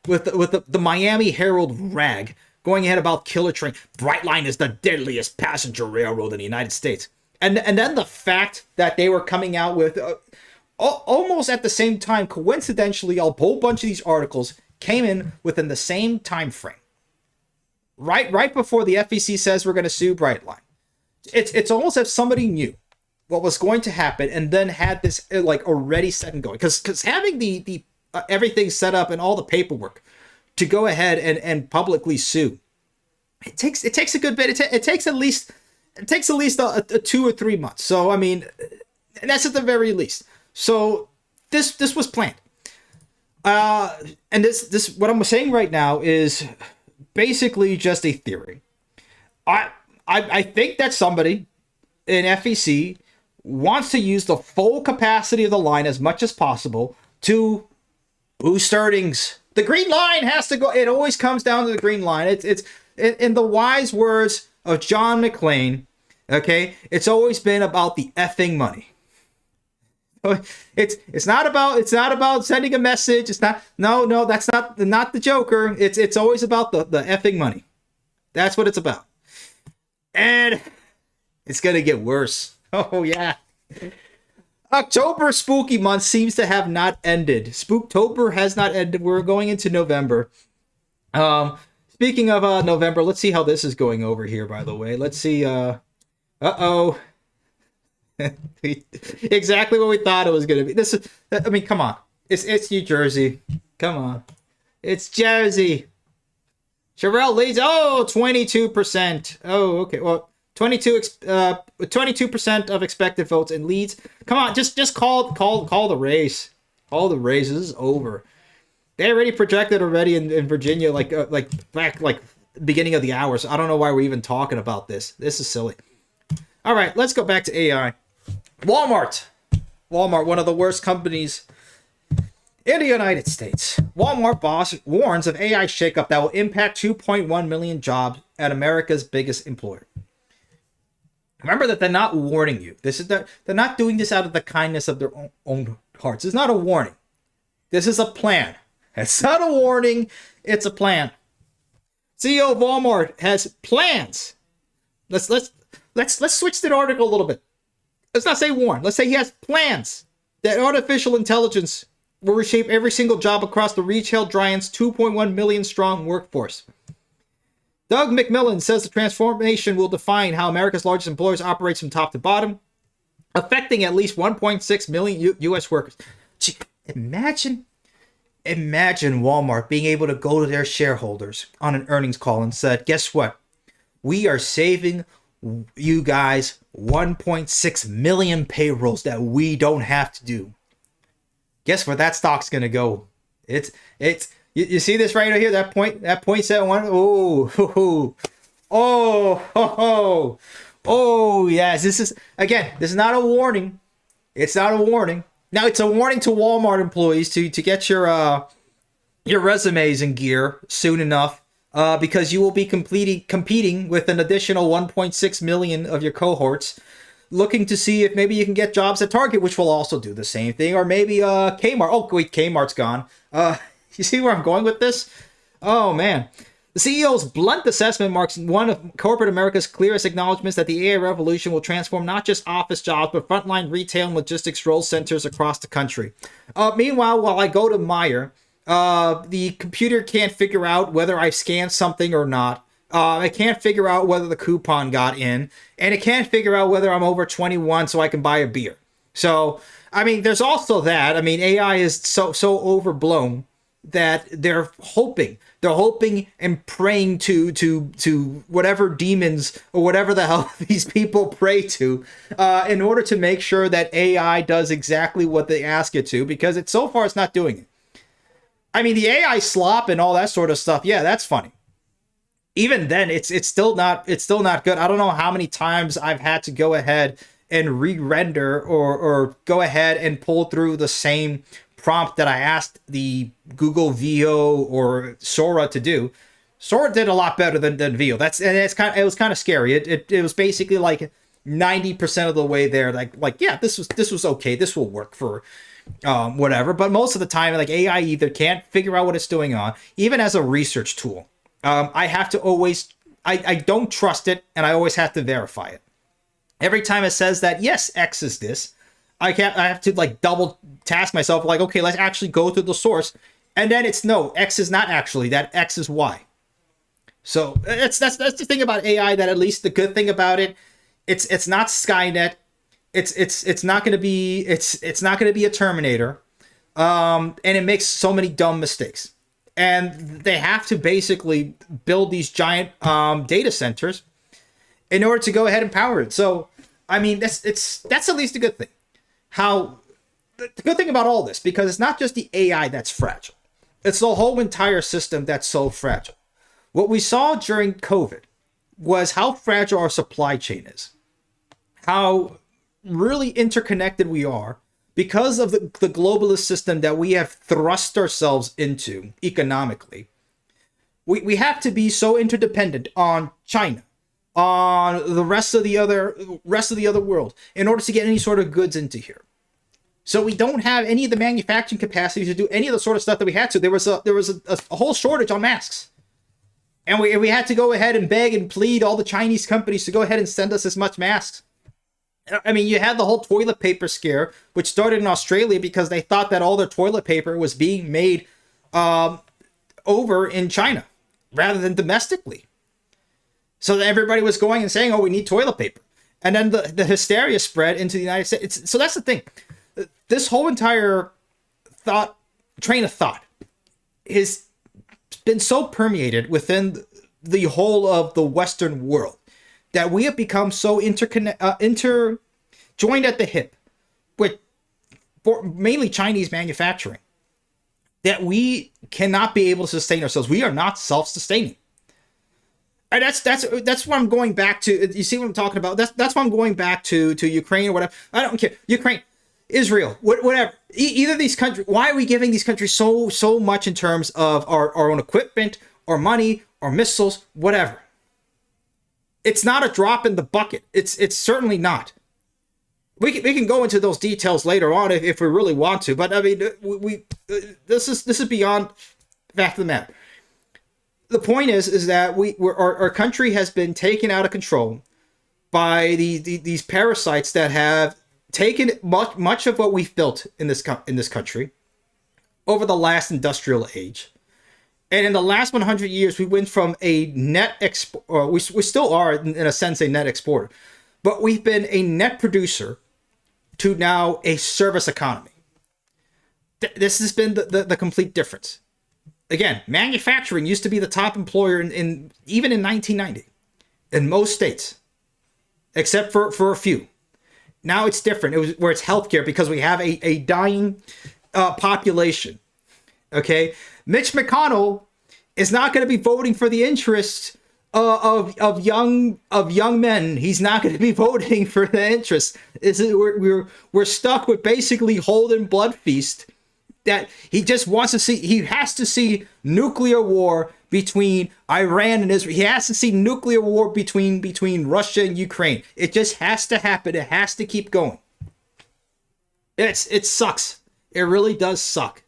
with the Miami Herald rag going ahead about killer train. Brightline is the deadliest passenger railroad in the United States. And then the fact that they were coming out with almost at the same time, coincidentally, a whole bunch of these articles came in within the same time frame. right before the FEC says we're going to sue Brightline. It's almost as if somebody knew what was going to happen and then had this like already set and going. Because having the everything set up and all the paperwork to go ahead and publicly sue, it takes a good bit. It takes at least a 2 or 3 months. So I mean, and that's at the very least. So this was planned. And this what I'm saying right now is basically just a theory. I think that somebody in FEC wants to use the full capacity of the line as much as possible to boost earnings. The green line has to go. It always comes down to the green line. It's in the wise words of John McClane. Okay, it's always been about the effing money. It's not about sending a message. It's not. No, that's not the Joker. It's always about the effing money. That's what it's about. And it's gonna get worse. Oh yeah. October spooky month seems to have not ended. Spooktober has not ended. We're going into November. Speaking of November, let's see how this is going over here, by the way. Let's see. Uh-oh. Exactly what we thought it was gonna be. This is, I mean, come on. It's New Jersey. Come on. It's Jersey. Sherelle leads. Oh, 22%. Oh, okay. Well, 22% of expected votes and leads. Come on, just call the race. All the races is over. They already projected in Virginia, like back beginning of the hour. So I don't know why we're even talking about this. This is silly. All right, let's go back to AI. Walmart, one of the worst companies in the United States. Walmart boss warns of AI shakeup that will impact 2.1 million jobs at America's biggest employer. Remember that they're not warning you. They're not doing this out of the kindness of their own hearts. It's not a warning. This is a plan. It's not a warning. It's a plan. CEO of Walmart has plans. Let's switch the article a little bit. Let's not say warn. Let's say he has plans that artificial intelligence will reshape every single job across the retail giant's 2.1 million strong workforce. Doug McMillan says the transformation will define how America's largest employers operate from top to bottom, affecting at least 1.6 million U.S. workers. Gee, imagine Walmart being able to go to their shareholders on an earnings call and said, guess what? We are saving you guys 1.6 million payrolls that we don't have to do. Guess where that stock's going to go? You see this right here? That 0.71. Oh, yes. This is not a warning. It's not a warning. Now it's a warning to Walmart employees to get your resumes in gear soon enough, because you will be competing with an additional 1.6 million of your cohorts, looking to see if maybe you can get jobs at Target, which will also do the same thing, or maybe Kmart. Oh wait, Kmart's gone. You see where I'm going with this? Oh, man. The CEO's blunt assessment marks one of corporate America's clearest acknowledgments that the AI revolution will transform not just office jobs, but frontline retail and logistics role centers across the country. Meanwhile, while I go to Meijer, the computer can't figure out whether I scanned something or not. It can't figure out whether the coupon got in, and it can't figure out whether I'm over 21 so I can buy a beer. So, I mean, there's also that. I mean, AI is so overblown that they're hoping and praying to whatever demons or whatever the hell these people pray to, in order to make sure that AI does exactly what they ask it to, because so far it's not doing it. I mean, the AI slop and all that sort of stuff, yeah, that's funny. Even then, it's still not good. I don't know how many times I've had to go ahead and re-render or go ahead and pull through the same prompt that I asked the Google VO or Sora to do. Sora did a lot better than VO. It was kind of scary. It was basically like 90% of the way there. Like yeah, this was okay. This will work for whatever. But most of the time, like, AI either can't figure out what it's doing on, even as a research tool. I have to always, I don't trust it, and I always have to verify it. Every time it says that, yes, X is this, I have to like double task myself, like, okay, let's actually go to the source. And then it's no, X is not actually that, X is Y. So that's the thing about AI, that at least the good thing about it, it's not Skynet. It's not going to be it's not going to be a Terminator. And it makes so many dumb mistakes. And they have to basically build these giant data centers in order to go ahead and power it. So, I mean, that's at least a good thing. The good thing about all this, because it's not just the AI that's fragile. It's the whole entire system that's so fragile. What we saw during COVID was how fragile our supply chain is. How really interconnected we are because of the globalist system that we have thrust ourselves into economically. We have to be so interdependent on China, on the rest of the other world, in order to get any sort of goods into here. So we don't have any of the manufacturing capacity to do any of the sort of stuff that we had to. There was a whole shortage on masks. And we had to go ahead and beg and plead all the Chinese companies to go ahead and send us as much masks. I mean, you had the whole toilet paper scare, which started in Australia because they thought that all their toilet paper was being made over in China rather than domestically. So that everybody was going and saying, oh, we need toilet paper. And then the hysteria spread into the United States. So that's the thing. This whole entire train of thought has been so permeated within the whole of the Western world that we have become so joined at the hip with mainly Chinese manufacturing that we cannot be able to sustain ourselves. We are not self-sustaining. And that's what I'm going back to. You see what I'm talking about? That's what I'm going back to Ukraine or whatever. I don't care. Ukraine, Israel, whatever. Either of these countries. Why are we giving these countries so much in terms of our own equipment, our money, our missiles, whatever? It's not a drop in the bucket. It's certainly not. We can go into those details later on if we really want to. But I mean, this is beyond the fact of the matter. The point is that our country has been taken out of control by these parasites that have taken much of what we've built in this country over the last industrial age. And in the last 100 years, we went from a net export. We still are, in a sense, a net exporter, but we've been a net producer to now a service economy. This has been the complete difference. Again, manufacturing used to be the top employer in even in 1990 in most states, except for a few. Now it's different. Where it's healthcare because we have a dying population. Okay, Mitch McConnell is not going to be voting for the interests of young men. He's not going to be voting for the interests. We're stuck with basically Holden blood feast. That he just wants to see. He has to see nuclear war between Iran and Israel. He has to see nuclear war between Russia and Ukraine. It just has to happen. It has to keep going. It sucks. It really does suck.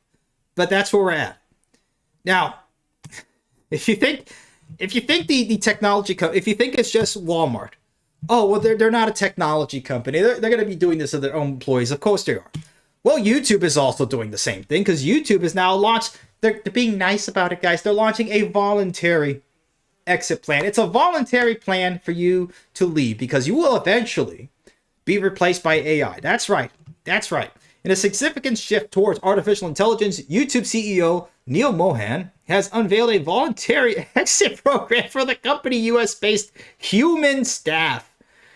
But that's where we're at. Now, if you think the technology if you think it's just Walmart, oh well, they're not a technology company. They're going to be doing this to their own employees. Of course they are. Well, YouTube is also doing the same thing because YouTube is now launched. They're being nice about it, guys. They're launching a voluntary exit plan. It's a voluntary plan for you to leave because you will eventually be replaced by AI. That's right. That's right. In a significant shift towards artificial intelligence, YouTube CEO Neil Mohan has unveiled a voluntary exit program for the company US-based human staff.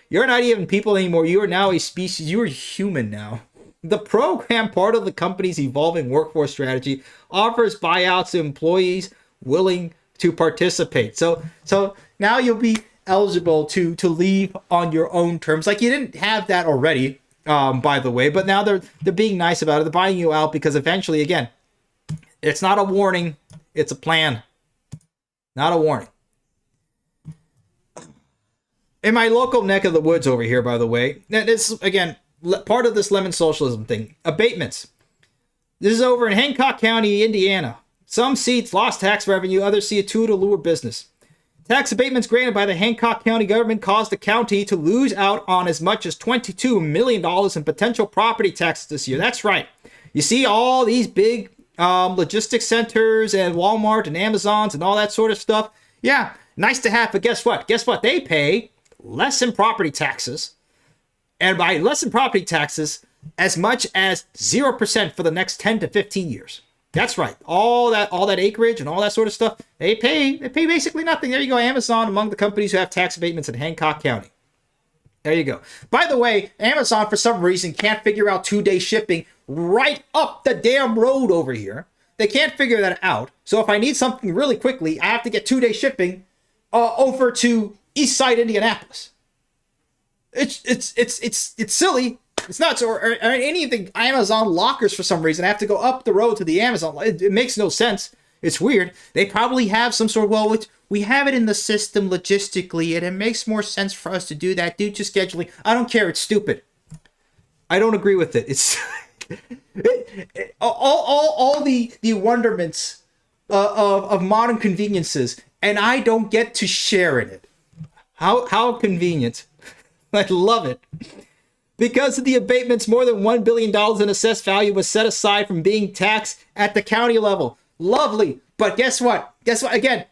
You're not even people anymore. You are now a species. You are human now. The program, part of the company's evolving workforce strategy, offers buyouts to employees willing to participate. So now you'll be eligible to leave on your own terms. Like you didn't have that already, by the way, but now they're being nice about it. They're buying you out because eventually, again, it's not a warning, it's a plan. Not a warning. In my local neck of the woods over here, by the way, it's again part of this lemon socialism thing. Abatements. This is over in Hancock County, Indiana. Some seats lost tax revenue, others see a tool to lure business. Tax abatements granted by the Hancock County government caused the county to lose out on as much as $22 million in potential property taxes this year. That's right. You see all these big logistics centers and Walmart and Amazons and all that sort of stuff. Yeah, Nice to have, but guess what? Guess what? They pay less in property taxes. And by less in property taxes, as much as 0% for the next 10 to 15 years. That's right. All that acreage and all that sort of stuff, they pay basically nothing. There you go. Amazon among the companies who have tax abatements in Hancock County. There you go. By the way, Amazon for some reason can't figure out 2-day shipping right up the damn road over here. They can't figure that out. So if I need something really quickly, I have to get 2-day shipping over to East Side Indianapolis. It's silly. It's nuts. Or any of the Amazon lockers for some reason I have to go up the road to the Amazon. It makes no sense. It's weird. They probably have some sort of, we have it in the system logistically, and it makes more sense for us to do that due to scheduling. I don't care. It's stupid. I don't agree with it. It's all the wonderments of modern conveniences, and I don't get to share in it. How convenient. I love it. Because of the abatements, more than $1 billion in assessed value was set aside from being taxed at the county level. Lovely. But guess what? Again,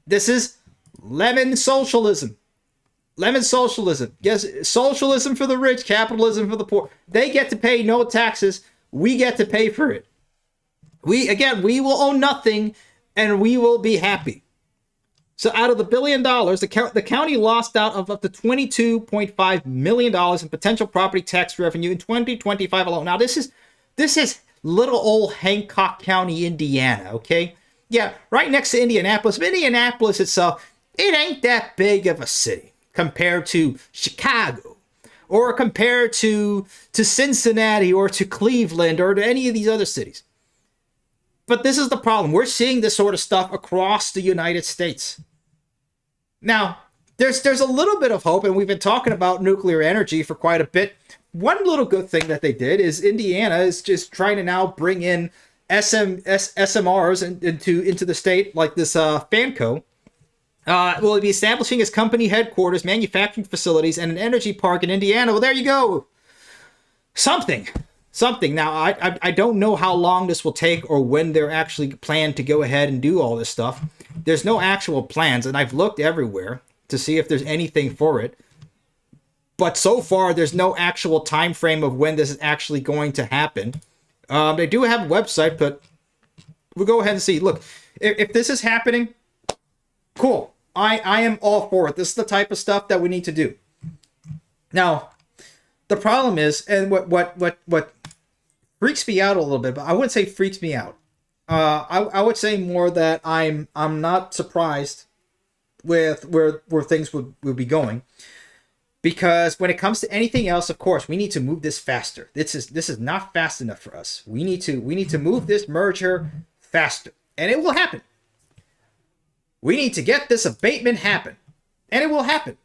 this is lemon socialism. Lemon socialism. Yes, socialism for the rich, capitalism for the poor. They get to pay no taxes. We get to pay for it. We will own nothing, and we will be happy. So out of the $1 billion, the county lost out of up to $22.5 million in potential property tax revenue in 2025 alone. Now, this is little old Hancock County, Indiana, okay? Yeah, right next to Indianapolis. But Indianapolis itself, it ain't that big of a city compared to Chicago or compared to Cincinnati or to Cleveland or to any of these other cities. But this is the problem. We're seeing this sort of stuff across the United States. Now, there's a little bit of hope, and we've been talking about nuclear energy for quite a bit. One little good thing that they did is Indiana is just trying to now bring in SMRs into the state, like this Fanco. Will be establishing its company headquarters, manufacturing facilities, and an energy park in Indiana. Well, there you go. Something. Now, I don't know how long this will take or when they're actually planned to go ahead and do all this stuff. There's no actual plans, and I've looked everywhere to see if there's anything for it. But so far, there's no actual time frame of when this is actually going to happen. They do have a website, but we'll go ahead and see. Look, if this is happening, cool. I am all for it. This is the type of stuff that we need to do. Now, the problem is, and what freaks me out a little bit, but I wouldn't say freaks me out. I would say more that I'm not surprised with where things would be going, because when it comes to anything else, of course, we need to move this faster. This is not fast enough for us. We need to move this merger faster, and it will happen. We need to get this abatement happen, and it will happen.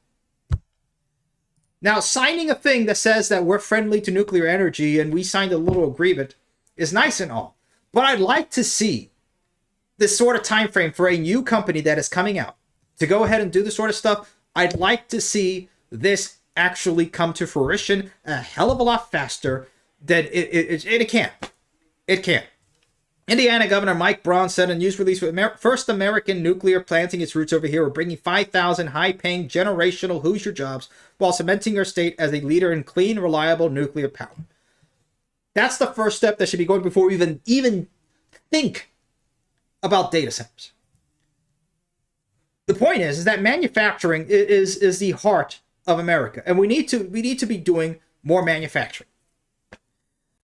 Now, signing a thing that says that we're friendly to nuclear energy and we signed a little agreement is nice and all. But I'd like to see this sort of time frame for a new company that is coming out to go ahead and do this sort of stuff. I'd like to see this actually come to fruition a hell of a lot faster than it can. It can. Indiana Governor Mike Braun said in a news release, first American nuclear planting its roots over here. We're bringing 5,000 high-paying generational Hoosier jobs while cementing our state as a leader in clean, reliable nuclear power. That's the first step that should be going before we even think about data centers. The point is that manufacturing is the heart of America, and we need to be doing more manufacturing.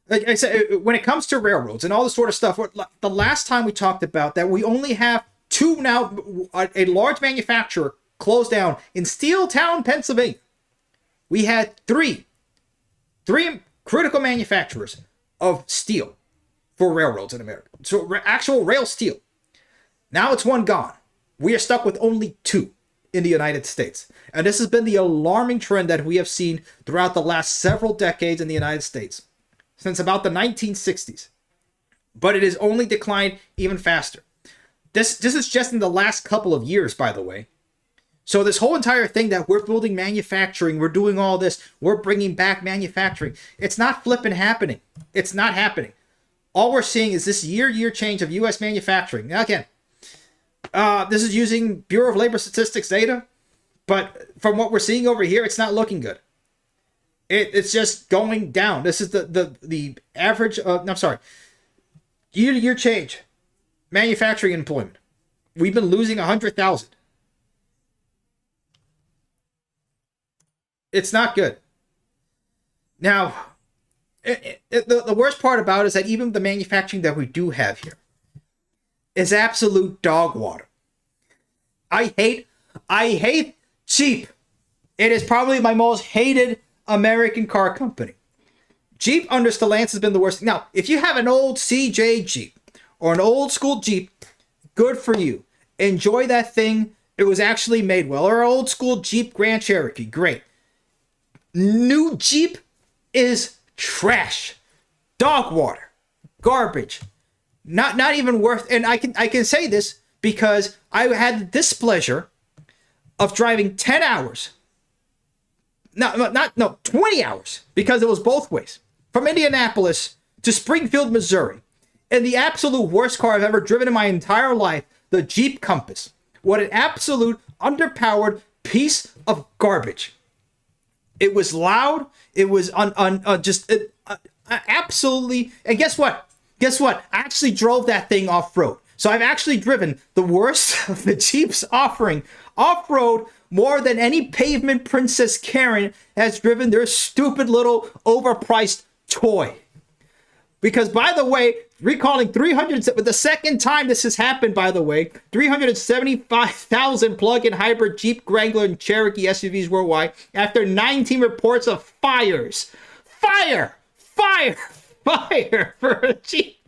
Like I said, when it comes to railroads and all this sort of stuff, the last time we talked about that, we only have two now. A large manufacturer closed down in Steeltown, Pennsylvania. We had three critical manufacturers of steel for railroads in America. So actual rail steel. Now it's one gone. We are stuck with only two in the United States. And this has been the alarming trend that we have seen throughout the last several decades in the United States, since about the 1960s. But it has only declined even faster. This is just in the last couple of years, by the way. So this whole entire thing that we're building manufacturing, we're doing all this, we're bringing back manufacturing, it's not flipping happening. It's not happening. All we're seeing is this year change of U.S. manufacturing. Now again, This is using Bureau of Labor Statistics data, but from what we're seeing over here, it's not looking good. It's just going down. This is the average. I'm sorry, year-to-year change, manufacturing employment. We've been losing 100,000. It's not good. Now, the worst part about it is that even the manufacturing that we do have here is absolute dog water. I hate Jeep. It is probably my most hated American car company. Jeep under Stellantis has been the worst. Now, if you have an old CJ Jeep or an old school Jeep, good for you. Enjoy that thing. It was actually made well. Or old school Jeep Grand Cherokee, great. New Jeep is trash, dog water, garbage, not even worth. And I can say this because I had the displeasure of driving 10 hours. No, 20 hours, because it was both ways, from Indianapolis to Springfield, Missouri, in the absolute worst car I've ever driven in my entire life, the Jeep Compass. What an absolute underpowered piece of garbage. It was loud. It was absolutely. And guess what? I actually drove that thing off-road. So I've actually driven the worst of the Jeeps offering off-road more than any pavement Princess Karen has driven their stupid little overpriced toy. Because, by the way, recalling 300, with the second time this has happened, by the way, 375,000 plug-in hybrid Jeep Wrangler and Cherokee SUVs worldwide after 19 reports of fires. Fire for a Jeep.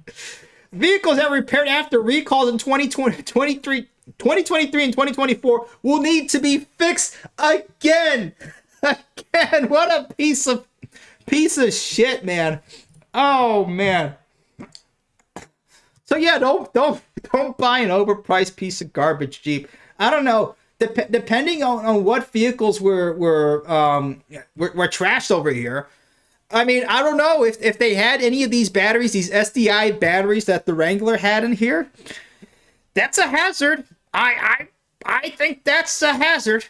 Vehicles that were repaired after recalls in 2023 and 2024 will need to be fixed again. What a piece of shit, man. Oh man. So yeah, don't buy an overpriced piece of garbage Jeep. I don't know. Depending on what vehicles were trashed over here. I mean, I don't know if they had any of these batteries, these SDI batteries that the Wrangler had in here. That's a hazard. I think that's a hazard.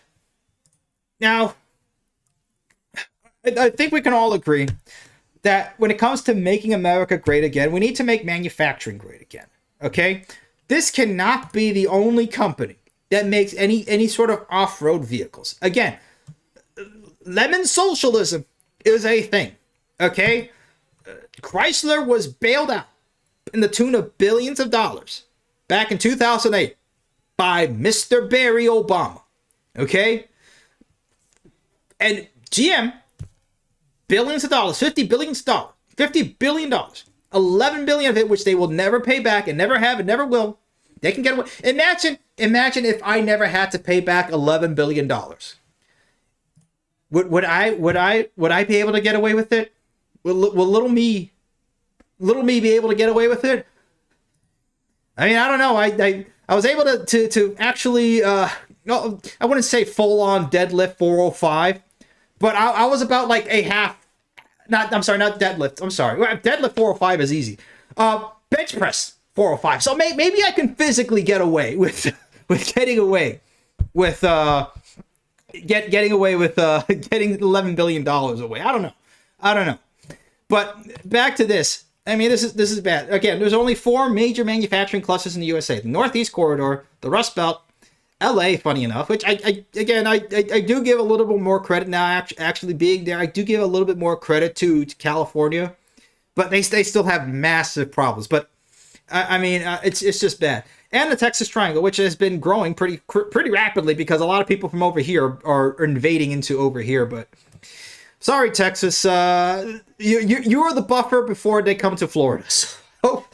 Now, I think we can all agree that when it comes to making America great again, we need to make manufacturing great again. Okay? This cannot be the only company that makes any sort of off-road vehicles. Again, lemon socialism is a thing. Okay? Chrysler was bailed out in the tune of billions of dollars back in 2008 by Mr. Barry Obama. Okay? And GM, billions of dollars, $50 billion, $11 billion of it, which they will never pay back and never have and never will. They can get away. Imagine if I never had to pay back $11 billion. Would I be able to get away with it? Will little me be able to get away with it? I mean, I don't know. I was able to actually, no, I wouldn't say full on deadlift 405, but I was about like a half. Not deadlift. I'm sorry. Deadlift 405 is easy. Bench press 405. So maybe I can physically get away with getting away with getting away with getting $11 billion away. I don't know. But back to this. I mean, this is bad. Again, there's only 4 major manufacturing clusters in the USA: the Northeast Corridor, the Rust Belt, LA. Funny enough, which I do give a little bit more credit now. Actually being there, I do give a little bit more credit to California, but they still have massive problems. But I mean, it's just bad. And the Texas Triangle, which has been growing pretty rapidly because a lot of people from over here are invading into over here. But sorry, Texas, you are the buffer before they come to Florida. So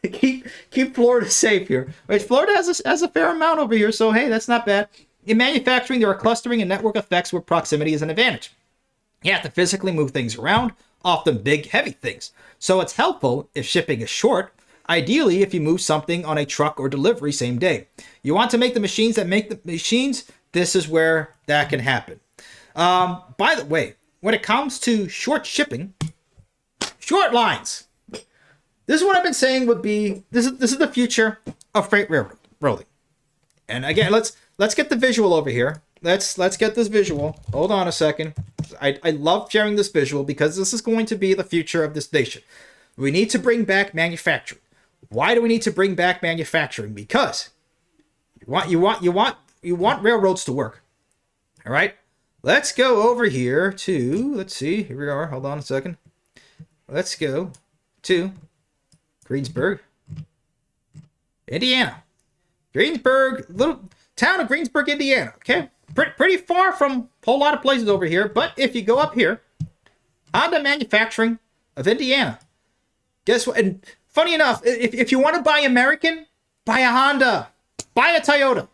keep Florida safe here. Which Florida has a fair amount over here, so hey, that's not bad. In manufacturing, there are clustering and network effects where proximity is an advantage. You have to physically move things around, often big, heavy things. So it's helpful if shipping is short. Ideally, if you move something on a truck or delivery same day. You want to make the machines that make the machines, this is where that can happen. By the way, when it comes to short shipping, short lines, this is what I've been saying would be, this is the future of freight railroading. And again, let's get the visual over here. Let's get this visual. Hold on a second. I love sharing this visual because this is going to be the future of this nation. We need to bring back manufacturing. Why do we need to bring back manufacturing? Because you want railroads to work. All right? Let's go over here to, let's see, here we are. Hold on a second. Let's go to Greensburg, Indiana. Greensburg, little town of Greensburg, Indiana. Okay? Pretty far from a whole lot of places over here. But if you go up here, Honda Manufacturing of Indiana. Guess what? And funny enough, if you want to buy American, buy a Honda. Buy a Toyota.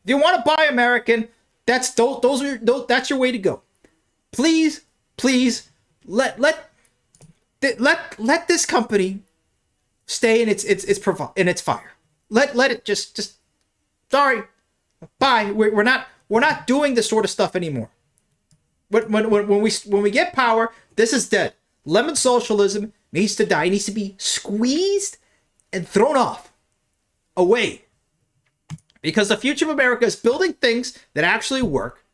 If you want to buy American, that's your way to go. Please let this company stay in its fire. Let it just sorry. Bye. We're not doing this sort of stuff anymore. When we get power, this is dead. Lemon socialism needs to die. It needs to be squeezed and thrown off away. Because the future of America is building things that actually work,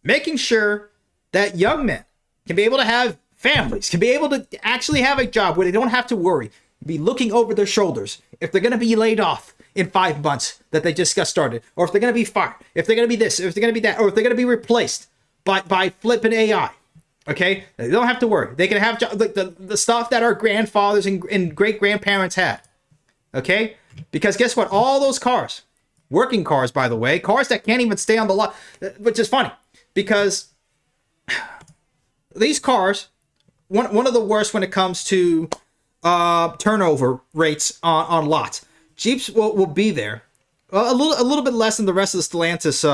making sure that young men can be able to have families, can be able to actually have a job where they don't have to worry, be looking over their shoulders if they're going to be laid off in 5 months that they just got started, or if they're going to be fired, if they're going to be this, if they're going to be that, or if they're going to be replaced by flipping AI. Okay? They don't have to worry. They can have the stuff that our grandfathers and great-grandparents had. Okay? Because guess what? All those cars, working cars, by the way, cars that can't even stay on the lot, which is funny because these cars, one of the worst when it comes to turnover rates on lots. Jeeps will be there a little bit less than the rest of the Stellantis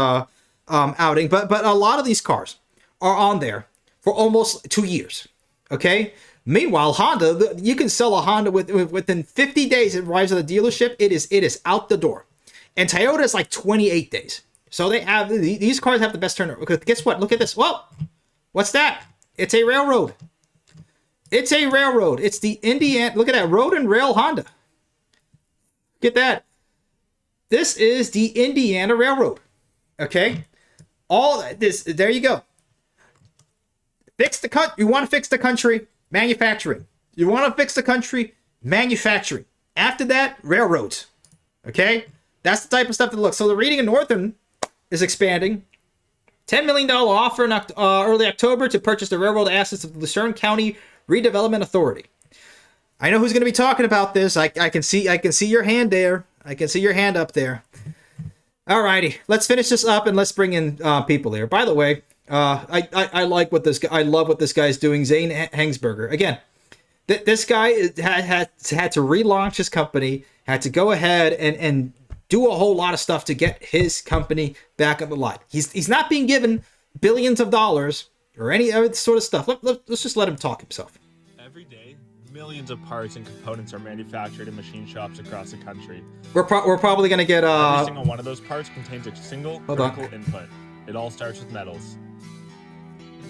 outing, but a lot of these cars are on there for almost 2 years. Okay. Meanwhile, Honda, you can sell a Honda within 50 days. It arrives at the dealership. It is out the door. And Toyota is like 28 days. So these cars have the best turnover. Guess what? Look at this. Well, what's that? It's a railroad. It's a railroad. It's the Indiana. Look at that. Road and rail Honda. Get that. This is the Indiana Railroad. Okay. All this. There you go. Fix the country. You want to fix the country? Manufacturing. You want to fix the country? Manufacturing. After that, railroads. Okay. That's the type of stuff that looks. So the reading in Northern is expanding. $10 million offer in early October to purchase the railroad assets of the Lucerne County Redevelopment Authority. I know who's going to be talking about this. I can see your hand there. I can see your hand up there. Alrighty, let's finish this up and let's bring in people here. By the way, I like what this guy. I love what this guy's doing. Zane Hengsberger. Again, this guy had to relaunch his company. Had to go ahead and do a whole lot of stuff to get his company back on the line. He's not being given billions of dollars or any other sort of stuff. Let's just let him talk himself. Every day, millions of parts and components are manufactured in machine shops across the country. We're probably gonna get Every single one of those parts contains a single critical input. It all starts with metals.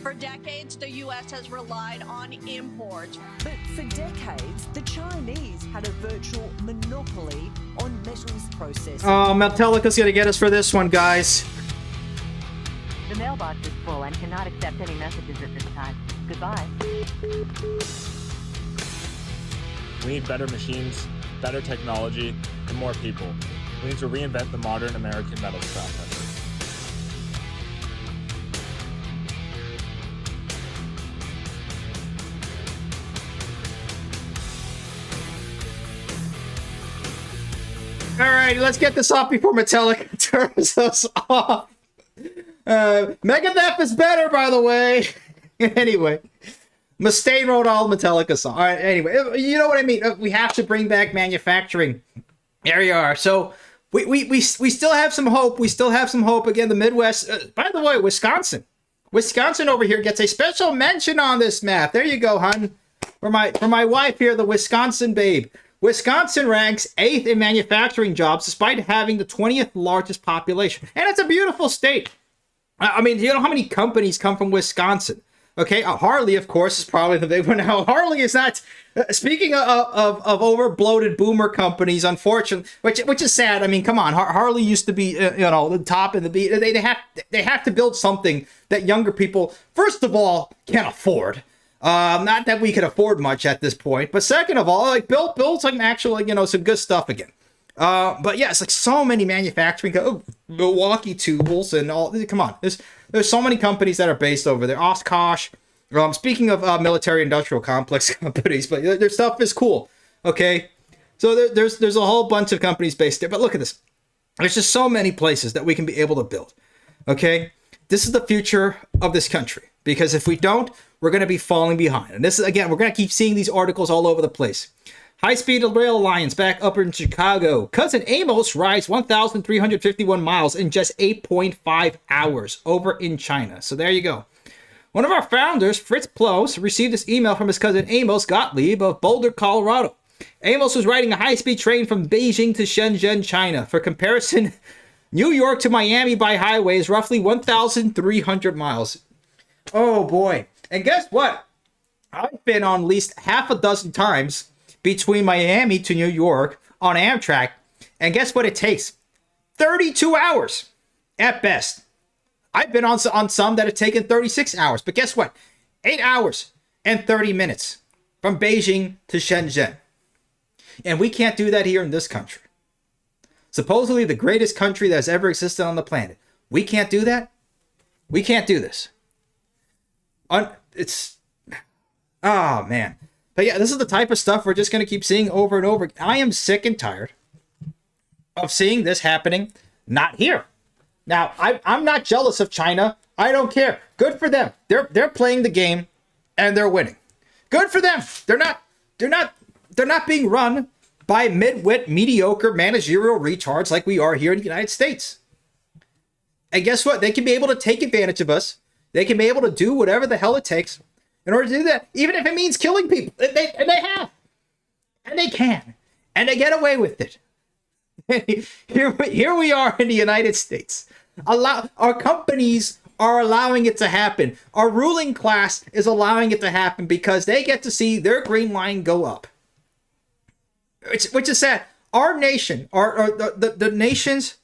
For decades, the U.S. has relied on imports. But for decades, the Chinese had a virtual monopoly on metals processing. Oh, Metallica's gonna get us for this one, guys. The mailbox is full and cannot accept any messages at this time. Goodbye. We need better machines, better technology, and more people. We need to reinvent the modern American metals processor. All right, let's get this off before Metallica turns us off. Megadeth is better, by the way. Anyway, Mustaine wrote all Metallica songs. All right, anyway, you know what I mean. We have to bring back manufacturing. There you are. So we still have some hope. We still have some hope. Again, the Midwest. By the way, Wisconsin over here gets a special mention on this map. There you go, hon. For my wife here, the Wisconsin babe. Wisconsin ranks 8th in manufacturing jobs despite having the 20th largest population. And it's a beautiful state. I mean, you know how many companies come from Wisconsin? Okay, Harley, of course, is probably the big one. Now, Harley is not. Speaking of over bloated boomer companies, unfortunately, which is sad. I mean, come on, Harley used to be the top in the beat. They have to build something that younger people, first of all, can afford. Not that we can afford much at this point, but second of all, like build some actual some good stuff again. But yeah, it's like so many manufacturing, Milwaukee Tools and all. Come on, there's so many companies that are based over there. Oshkosh. Speaking of military-industrial complex companies, but their stuff is cool. Okay, so there's a whole bunch of companies based there. But look at this. There's just so many places that we can be able to build. Okay, this is the future of this country, because if we don't, we're going to be falling behind. And this is, again, we're going to keep seeing these articles all over the place. High-Speed Rail Alliance back up in Chicago. Cousin Amos rides 1,351 miles in just 8.5 hours over in China. So there you go. One of our founders, Fritz Plows, received this email from his cousin Amos Gottlieb of Boulder, Colorado. Amos was riding a high-speed train from Beijing to Shenzhen, China. For comparison, New York to Miami by highway is roughly 1,300 miles. Oh boy. And guess what? I've been on at least half a dozen times between Miami to New York on Amtrak. And guess what it takes? 32 hours at best. I've been on some that have taken 36 hours. But guess what? 8 hours and 30 minutes from Beijing to Shenzhen. And we can't do that here in this country. Supposedly the greatest country that has ever existed on the planet. We can't do that? We can't do this. It's... Oh, man. But yeah, this is the type of stuff we're just going to keep seeing over and over. I am sick and tired of seeing this happening, not here. Now, I'm not jealous of China. I don't care. Good for them. They're playing the game and they're winning. Good for them. They're not being run by mid-wit, mediocre managerial retards like we are here in the United States. And guess what? They can be able to take advantage of us. They can be able to do whatever the hell it takes in order to do that, even if it means killing people. And they have. And they can. And they get away with it. Here we are in the United States. Our companies are allowing it to happen. Our ruling class is allowing it to happen because they get to see their green line go up. Which is sad. Our nation, the nation's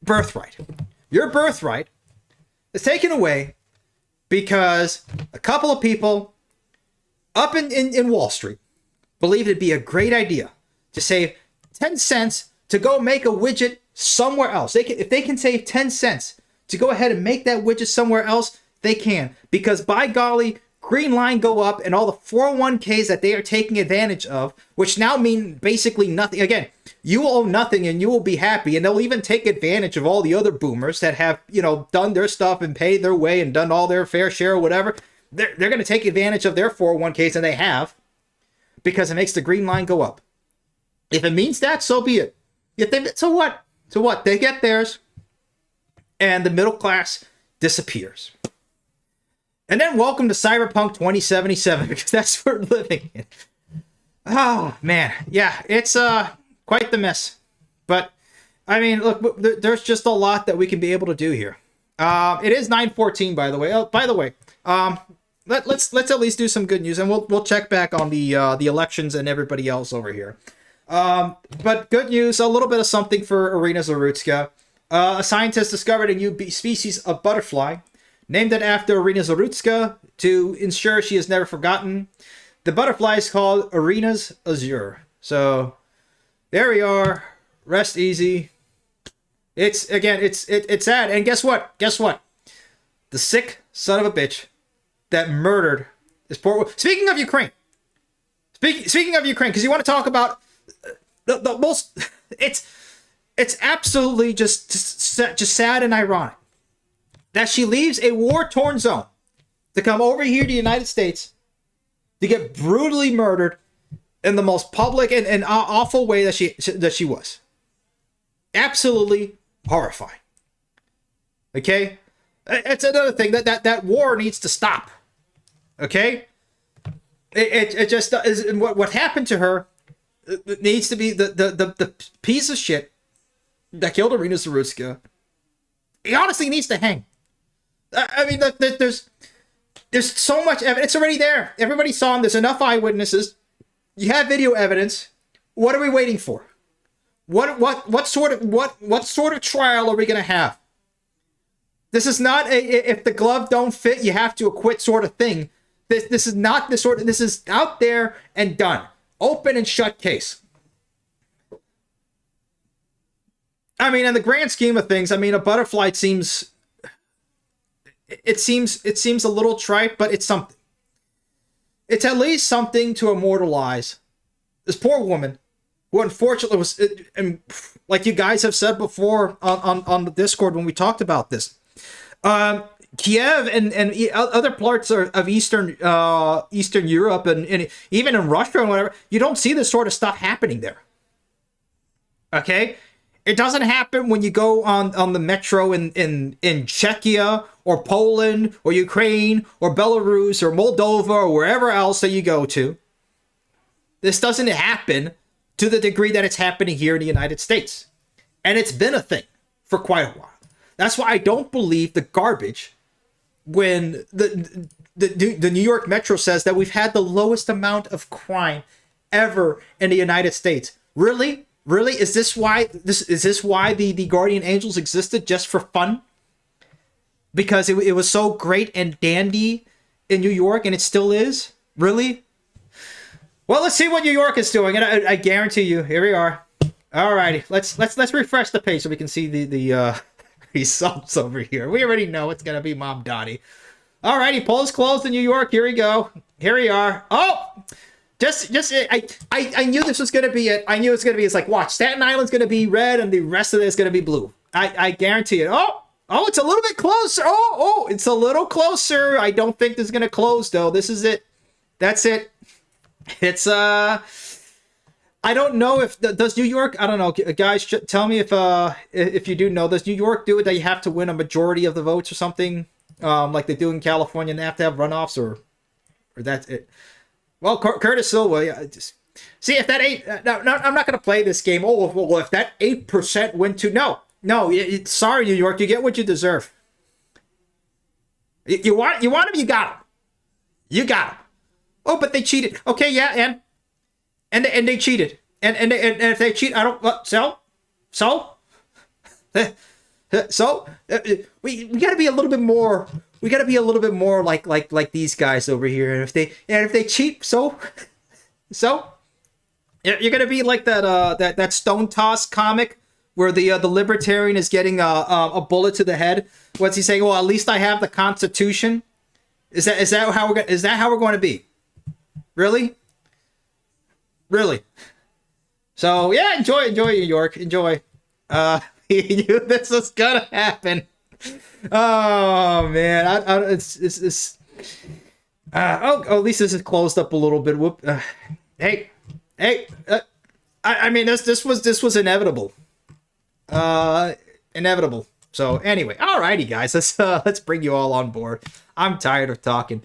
birthright, your birthright, is taken away because a couple of people up in Wall Street believed it'd be a great idea to save 10 cents to go make a widget somewhere else. If they can save 10 cents to go ahead and make that widget somewhere else, they can. Because by golly, green line go up and all the 401ks that they are taking advantage of, which now mean basically nothing. Again, you will owe nothing and you will be happy. And they'll even take advantage of all the other boomers that have, done their stuff and paid their way and done all their fair share or whatever. They're going to take advantage of their 401ks, and they have, because it makes the green line go up. If it means that, so be it. So what? So what? They get theirs, and the middle class disappears. And then welcome to Cyberpunk 2077, because that's what we're living in. Oh, man. Yeah, it's quite the mess. But, I mean, look, there's just a lot that we can be able to do here. It is 9:14, by the way. Oh, by the way, let's at least do some good news, and we'll check back on the elections and everybody else over here. But good news, a little bit of something for Irina Zarutska. A scientist discovered a new species of butterfly, named it after Irina Zarutska to ensure she is never forgotten. The butterfly is called Irina's Azure. So there we are. Rest easy. It's sad. And guess what? The sick son of a bitch that murdered this poor. Speaking of Ukraine, because you want to talk about the most. It's absolutely just sad and ironic that she leaves a war-torn zone to come over here to the United States to get brutally murdered in the most public and awful way that she was. Absolutely horrifying. Okay? It's another thing that war needs to stop. Okay? It just is what happened to her. It needs to be the piece of shit that killed Irina Zarutska. He honestly needs to hang. I mean, There's so much evidence. It's already there. Everybody saw him. There's enough eyewitnesses. You have video evidence. What are we waiting for? What sort of trial are we going to have? This is not a if the glove don't fit, you have to acquit sort of thing. This is not the sort of, this is out there and done. Open and shut case. I mean, in the grand scheme of things, I mean, a butterfly seems a little trite, but it's something. It's at least something to immortalize this poor woman who unfortunately was, and like you guys have said before on the Discord when we talked about this, Kiev and other parts of Eastern Europe and even in Russia and whatever, you don't see this sort of stuff happening there. Okay? It doesn't happen when you go on the metro in Czechia or Poland or Ukraine or Belarus or Moldova or wherever else that you go to. This doesn't happen to the degree that it's happening here in the United States. And it's been a thing for quite a while. That's why I don't believe the garbage when the New York Metro says that we've had the lowest amount of crime ever in the United States. Really? Really? Is this why the Guardian Angels existed, just for fun? Because it was so great and dandy in New York, and it still is? Really? Well, let's see what New York is doing, and I guarantee you, here we are. Alrighty, let's refresh the page so we can see the results over here. We already know it's gonna be Mom Dottie. Alrighty, polls closed in New York. Here we go. Here we are. Oh, I knew this was gonna be it. I knew it's gonna be. It's like, watch, Staten Island's gonna be red, and the rest of it is gonna be blue. I guarantee it. Oh, it's a little bit closer. Oh, it's a little closer. I don't think this is gonna close though. This is it. That's it. It's I don't know if does New York. I don't know, guys. Tell me if you do know. Does New York do it that you have to win a majority of the votes or something, like they do in California, and they have to have runoffs, or that's it? Well, Curtis Silva. Yeah, see if that no, I'm not gonna play this game. Oh, well, if that 8% went to no. Sorry, New York. You get what you deserve. You want him. You got him. You got him. Oh, but they cheated. Okay, yeah, and they cheated. And if they cheat, I don't. We got to be a little bit more. We got to be a little bit more like these guys over here. And if they cheat, so you're gonna be like that Stone Toss comic where the libertarian is getting a bullet to the head. What's he saying? Well, at least I have the Constitution. Is that how we're going to be? Really? So yeah, enjoy New York. Enjoy. You knew this was gonna happen. Oh man, it's at least this is closed up a little bit. Whoop. Hey. I mean, this was inevitable. Inevitable. So anyway, alrighty guys, let's bring you all on board. I'm tired of talking.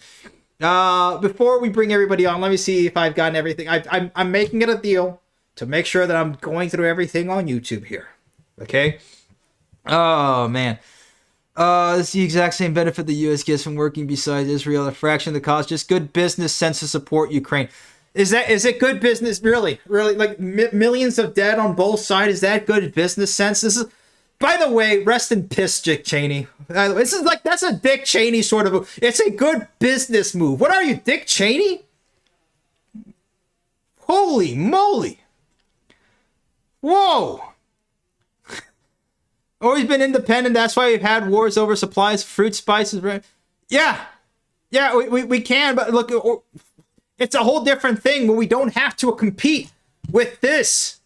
Before we bring everybody on, let me see if I've gotten everything. I'm making it a deal to make sure that I'm going through everything on YouTube here. Okay? Oh, man. It's the exact same benefit the U.S. gets from working beside Israel, a fraction of the cost, just good business sense to support Ukraine. Is it good business? Really? Like millions of dead on both sides? Is that good business sense? This is... By the way, rest in piss, Dick Cheney. This is like, that's a Dick Cheney sort of, it's a good business move. What are you, Dick Cheney? Holy moly. Whoa. Always been independent. That's why we've had wars over supplies, fruit, spices. Right? Yeah, we can, but look, it's a whole different thing when we don't have to compete with this.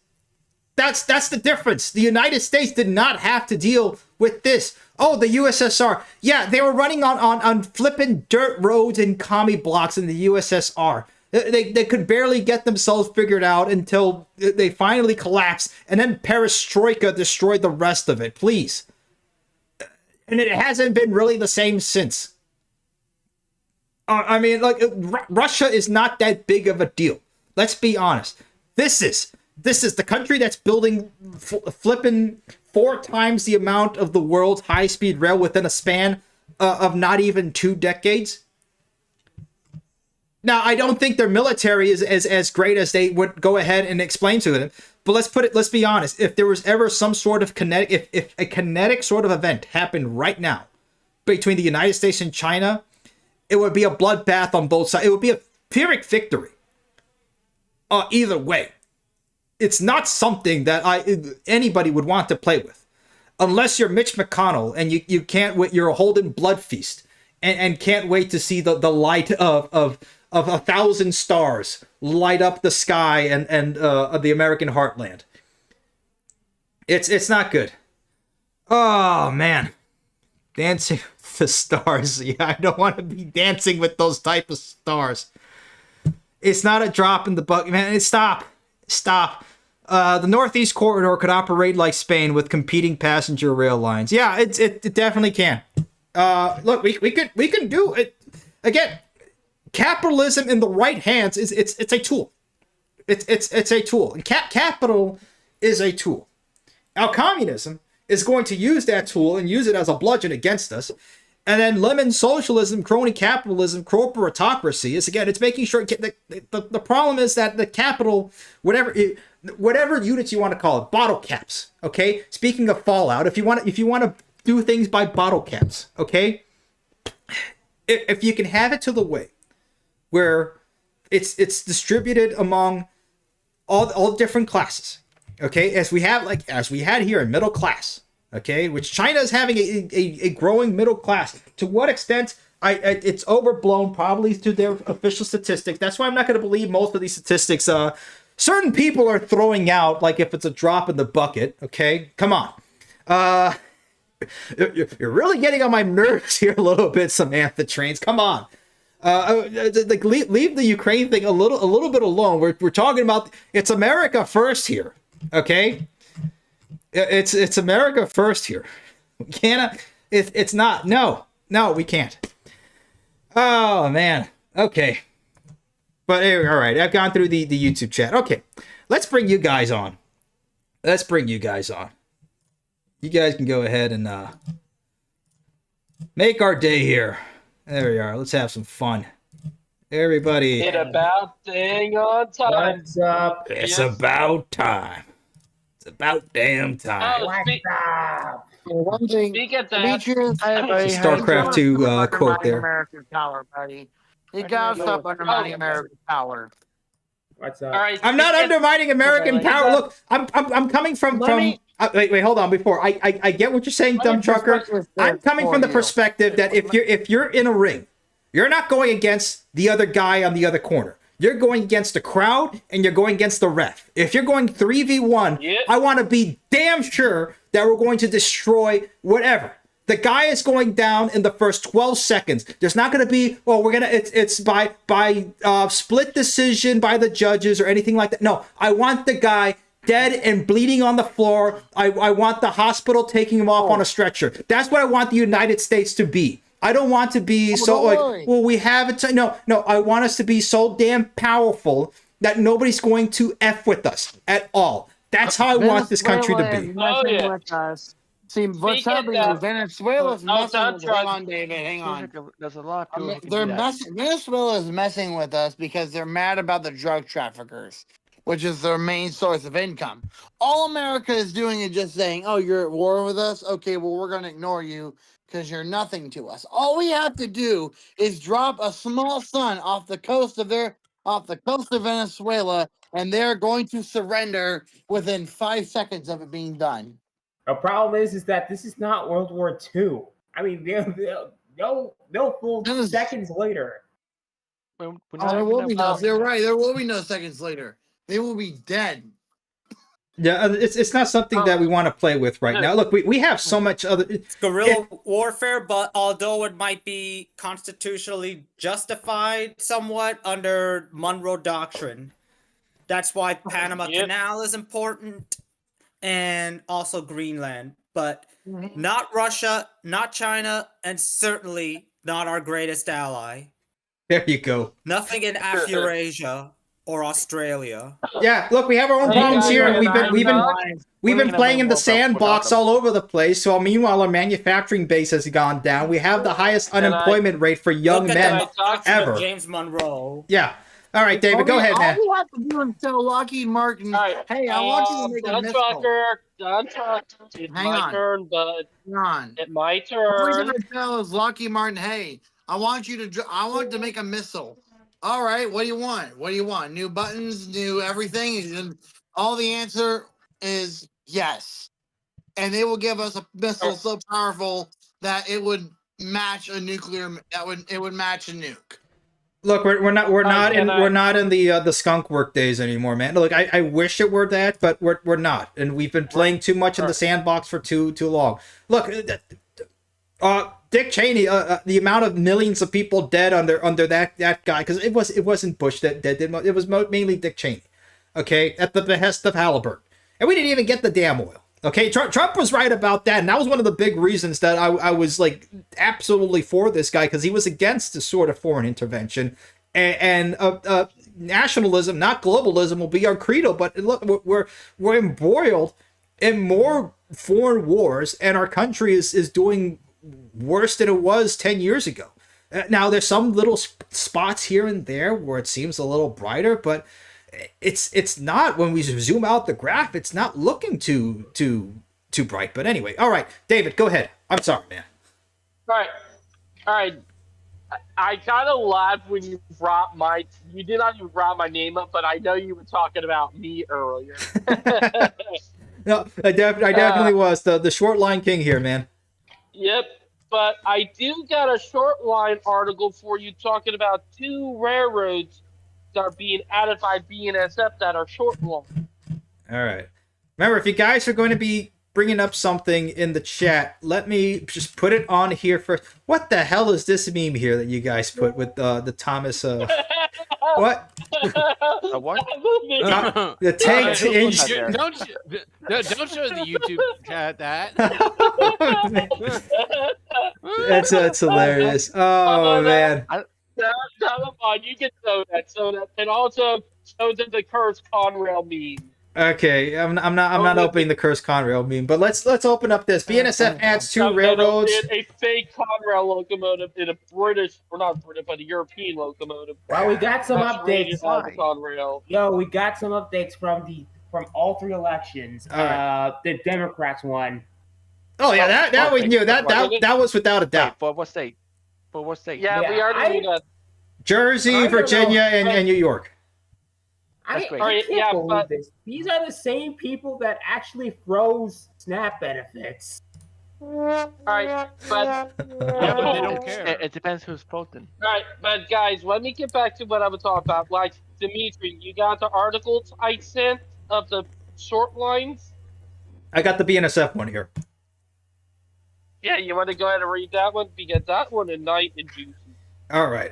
That's the difference. The United States did not have to deal with this. Oh, the USSR. Yeah, they were running on flipping dirt roads and commie blocks in the USSR. They could barely get themselves figured out until they finally collapsed, and then perestroika destroyed the rest of it. Please. And it hasn't been really the same since. I mean, like, Russia is not that big of a deal. Let's be honest. This is the country that's building flipping 4 times the amount of the world's high-speed rail within a span of not even 2 decades. Now, I don't think their military is as great as they would go ahead and explain to them. But let's be honest. If there was ever some sort of kinetic, if a kinetic sort of event happened right now between the United States and China, it would be a bloodbath on both sides. It would be a Pyrrhic victory. Either way. It's not something that anybody would want to play with. Unless you're Mitch McConnell and you can't wait, you're holding Blood Feast and can't wait to see the light of 1,000 stars light up the sky and the American heartland. It's not good. Oh man, dancing with the stars. Yeah, I don't want to be dancing with those type of stars. It's not a drop in the bucket, man. Stop. The Northeast Corridor could operate like Spain with competing passenger rail lines. Yeah, it definitely can. Look, we can do it again. Capitalism in the right hands it's a tool. It's a tool. And capital is a tool. Now communism is going to use that tool and use it as a bludgeon against us. And then lemon socialism, crony capitalism, corporatocracy is again. It's making sure the problem is that the capital, whatever units you want to call it, bottle caps. Okay. Speaking of Fallout, if you want to do things by bottle caps, okay. If you can have it to the way where it's distributed among all different classes, okay, as we had here in middle class. Okay, which China is having a growing middle class. To what extent? It's overblown, probably through their official statistics. That's why I'm not going to believe most of these statistics. Certain people are throwing out like if it's a drop in the bucket. Okay, come on. You're really getting on my nerves here a little bit, Samantha Trains. Come on. Like leave the Ukraine thing a little bit alone. We're talking about it's America first here. Okay. It's America first here. We cannot. It's not. No, we can't. Oh man. Okay. But anyway, all right. I've gone through the YouTube chat. Okay, let's bring you guys on. You guys can go ahead and make our day here. There we are. Let's have some fun. Everybody. It's about dang on time. What's up? It's about time. About damn time. Oh, One thing, speak at that. features. It's a StarCraft 2 quote there. American power, buddy. You gotta stop undermining American power. What's up? All right, I'm not undermining American power. Look, I'm coming from wait, hold on. Before I get what you're saying, dumb trucker. I'm coming from the perspective that if you're in a ring, you're not going against the other guy on the other corner. You're going against the crowd and you're going against the ref. If you're going 3v1, I want to be damn sure that we're going to destroy whatever. The guy is going down in the first 12 seconds. There's not going to be, it's by split decision by the judges or anything like that. No, I want the guy dead and bleeding on the floor. I want the hospital taking him off on a stretcher. That's what I want the United States to be. I don't want to be we have it. No, I want us to be so damn powerful that nobody's going to F with us at all. That's how I want this country to be. See, what's happening is Venezuela's messing with us. Hang on, David, hang on. There's a lot to Venezuela is messing with us because they're mad about the drug traffickers, which is their main source of income. All America is doing is just saying, oh, you're at war with us? Okay, well, we're going to ignore you because you're nothing to us. All we have to do is drop a small sun off the coast of Venezuela, and they're going to surrender within 5 seconds of it being done. The problem is that this is not World War II. I mean, they'll fool seconds later. There will be no. They're right. There will be no seconds later. They will be dead. Yeah, it's not something that we want to play with right now. Look, we have so much other guerrilla warfare, but although it might be constitutionally justified somewhat under Monroe Doctrine, that's why Panama Canal is important, and also Greenland, but not Russia, not China, and certainly not our greatest ally. There you go. Nothing in Afurasia. or Australia. Yeah, look, we have our own problems here, and we've been playing in the sandbox all over the place. So meanwhile, our manufacturing base has gone down. We have the highest unemployment rate for young men ever. James Monroe. Yeah. All right, David, go ahead, man. All we have to do is tell Lockheed Martin, hey, I want you to make a missile. John Tucker, it's Hang my on. turn, bud. Hang on. It's my All we turn. gotta tell is Lockheed Martin, hey, I want to make a missile. All right, what do you want? What do you want? New buttons, new everything? And all the answer is yes. And they will give us a missile so powerful that it would match a nuclear. It would match a nuke. Look, we're not in the skunk work days anymore, man. Look, I wish it were that, but we're not, and we've been playing too much in the sandbox for too long. Look, Dick Cheney, the amount of millions of people dead under that guy, because it wasn't Bush that did it. It was mainly Dick Cheney, okay, at the behest of Halliburton, and we didn't even get the damn oil. Okay, Trump was right about that, and that was one of the big reasons that I was like absolutely for this guy, because he was against this sort of foreign intervention, and nationalism, not globalism, will be our credo. But look, we're embroiled in more foreign wars, and our country is doing worse than it was 10 years ago. Now, there's some little spots here and there where it seems a little brighter, but it's not, when we zoom out the graph, it's not looking too bright. But anyway, all right, David, go ahead. I'm sorry, man. All right. I kind of laughed when you did not even brought my name up, but I know you were talking about me earlier. No, I definitely was the short line king here, man. Yep, but I do got a short line article for you talking about 2 railroads that are being added by BNSF that are short line. All right. Remember, if you guys are going to be bringing up something in the chat, let me just put it on here first. What the hell is this meme here that you guys put with the Thomas? What? What? The tank. Don't show the YouTube chat that. That's hilarious. Oh man. Come on, you can show that, and also show them the Curse Conrail meme. Okay, I'm not opening the Curse Conrail meme, but let's open up this. BNSF adds 2 railroads. A fake Conrail locomotive in a British, or not British, but a European locomotive. Well, we got some updates. Conrail. Yo, we got some updates from all 3 elections. Right. The Democrats won. Oh yeah, that we knew. That was without a doubt. For what state? Yeah, we already knew that. Jersey, Virginia, and New York. I can't believe this. These are the same people that actually froze SNAP benefits. All right, but but they don't care. It depends who's voting. All right, but guys, let me get back to what I was talking about. Like, Dimitri, you got the articles I sent of the short lines? I got the BNSF one here. Yeah, you want to go ahead and read that one? Because that one is nice and juicy. All right.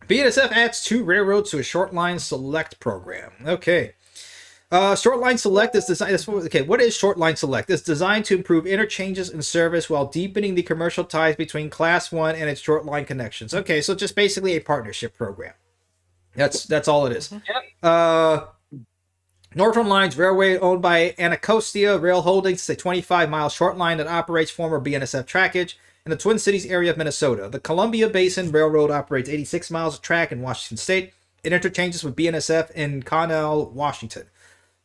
BNSF adds 2 railroads to a short line select program. Okay. Short line select is designed. Okay, what is short line select? It's designed to improve interchanges in service while deepening the commercial ties between Class 1 and its short line connections. Okay, so just basically a partnership program. That's all it is. Yep. Northern Lines Railway, owned by Anacostia Rail Holdings, is a 25-mile short line that operates former BNSF trackage in the Twin Cities area of Minnesota. The Columbia Basin Railroad operates 86 miles of track in Washington State. It interchanges with BNSF in Connell, Washington.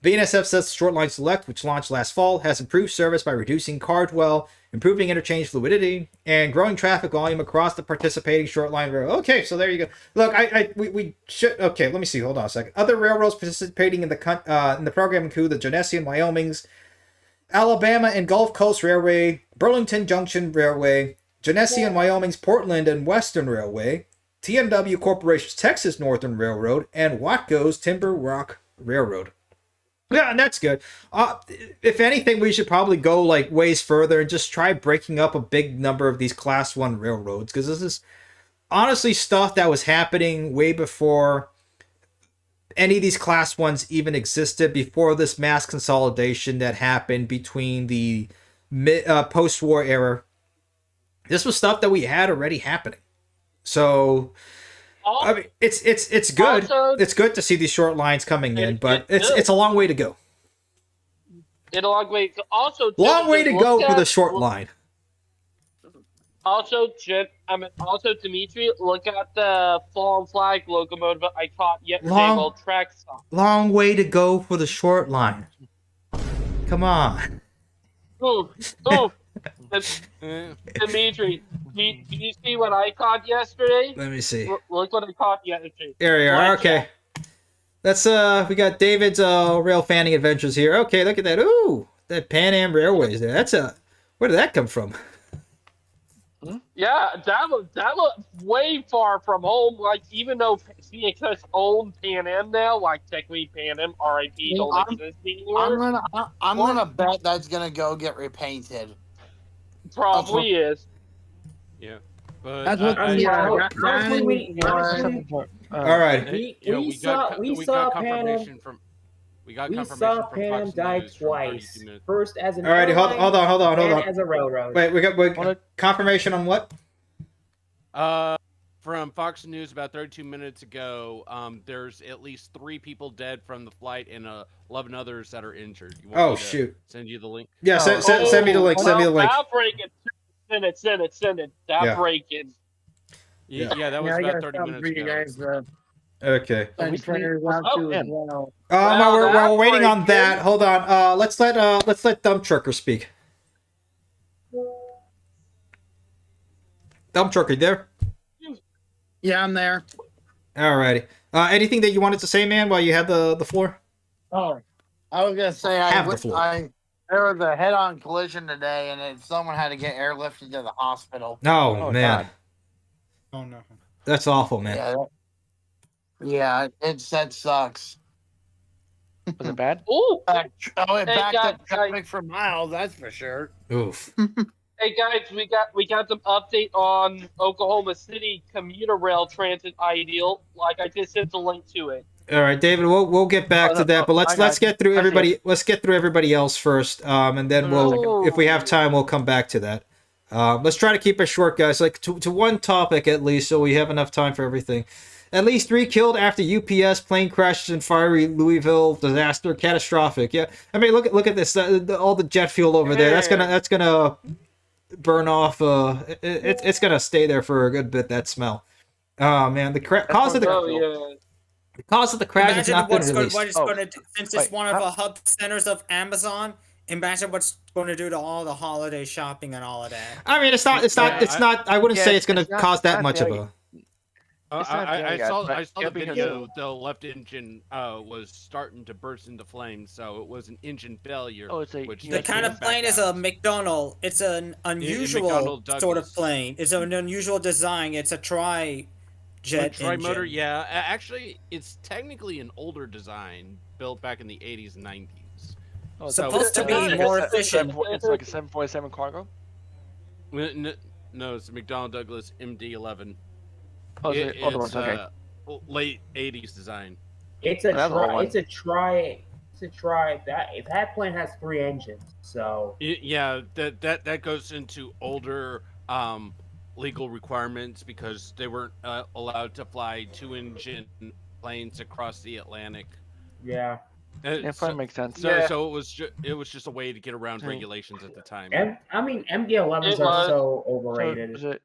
BNSF says Short Line Select, which launched last fall, has improved service by reducing car dwell, improving interchange fluidity, and growing traffic volume across the participating short line railroad. Okay, so there you go. Look, we should. Okay, let me see. Hold on a second. Other railroads participating in the program include the Genesee and Wyoming's Alabama and Gulf Coast Railway, Burlington Junction Railway, Genesee and Wyoming's Portland and Western Railway, TNW Corporation's Texas Northern Railroad, and Watco's Timber Rock Railroad. Yeah, and that's good. If anything, we should probably go like ways further and just try breaking up a big number of these Class 1 railroads, because this is honestly stuff that was happening way before any of these Class 1s even existed, before this mass consolidation that happened between the post-war era. This was stuff that we had already happening. So I mean, it's good. Also, It's good to see these short lines coming in, but it's a long way to go. In a long way. Also, Long way to go for the at- short line. Also, also Dimitri, look at the fallen flag locomotive I caught yesterday while track stop. Long way to go for the short line. Come on. Ooh. Dimitri, do you see what I caught yesterday? Let me see. Look what I caught yesterday. Here you are. Okay. That's we got David's rail fanning adventures here. Okay, look at that. Ooh, that Pan Am Railways there. That's where did that come from? Yeah, that was way far from home. Like, even though CXS owns Pan Am now, like technically Pan Am RIP don't exist anymore. I'm gonna bet that's gonna go get repainted. Probably is. Yeah, but That's what all right. We saw Pan Am. We got We confirmation saw from Pan Am Fox die News from twice. 32 minutes. First as an Alrighty, hold on. and as a railroad. Wait, we got confirmation on what? From Fox News about 32 minutes ago, there's at least 3 people dead from the flight and 11 others that are injured. You want me to shoot. Send you the link? Yeah, send me the link. Send me the link. I'll break it. Send it. Yeah. Breaking. Yeah, that was about 30 minutes ago. Okay. We're waiting on that. Hold on. Let's let Dump Trucker speak. Dump Trucker, you there? Yeah, I'm there. Alrighty. Anything that you wanted to say, man, while you had the floor? Oh, I was gonna say there was a head-on collision today, and someone had to get airlifted to the hospital. Oh man. God. Oh no. That's awful, man. Yeah, that sucks. Was it bad? Ooh. It backed up traffic for miles. That's for sure. Oof. Hey guys, we got some update on Oklahoma City commuter rail transit ideal. Like, I just sent the link to it. All right, David. We'll get back to that, but let's get through everybody. Let's get through everybody else first, and then if we have time, we'll come back to that. Let's try to keep it short, guys. Like to one topic at least, so we have enough time for everything. At least 3 killed after UPS plane crashes in fiery Louisville disaster. Catastrophic. Yeah, I mean look at this. All the jet fuel over there. That's gonna burn off. It's gonna stay there for a good bit. That smell. Oh man, the cause of the crash has not been released. What it's going to do, since it's one of the hub centers of Amazon. Imagine what's going to do to all the holiday shopping and all of that. I mean, it's not. I wouldn't say it's going to cause that much of a. I saw the video. The left engine was starting to burst into flames, so it was an engine failure. The kind of plane is a McDonnell. It's an unusual sort of plane. It's an unusual design. It's a tri-jet tri-motor, engine. yeah. Actually, it's technically an older design built back in the 80s and 90s. Oh, supposed to be more efficient. It's like a 747 cargo? No, it's a McDonnell Douglas MD-11. Oh, it's okay. Late 80s design. It's a try. That plane has 3 engines, so yeah, that goes into older legal requirements because they weren't allowed to fly 2-engine planes across the Atlantic. Yeah. That makes sense. So it was just a way to get around regulations at the time. MD-11s are so overrated.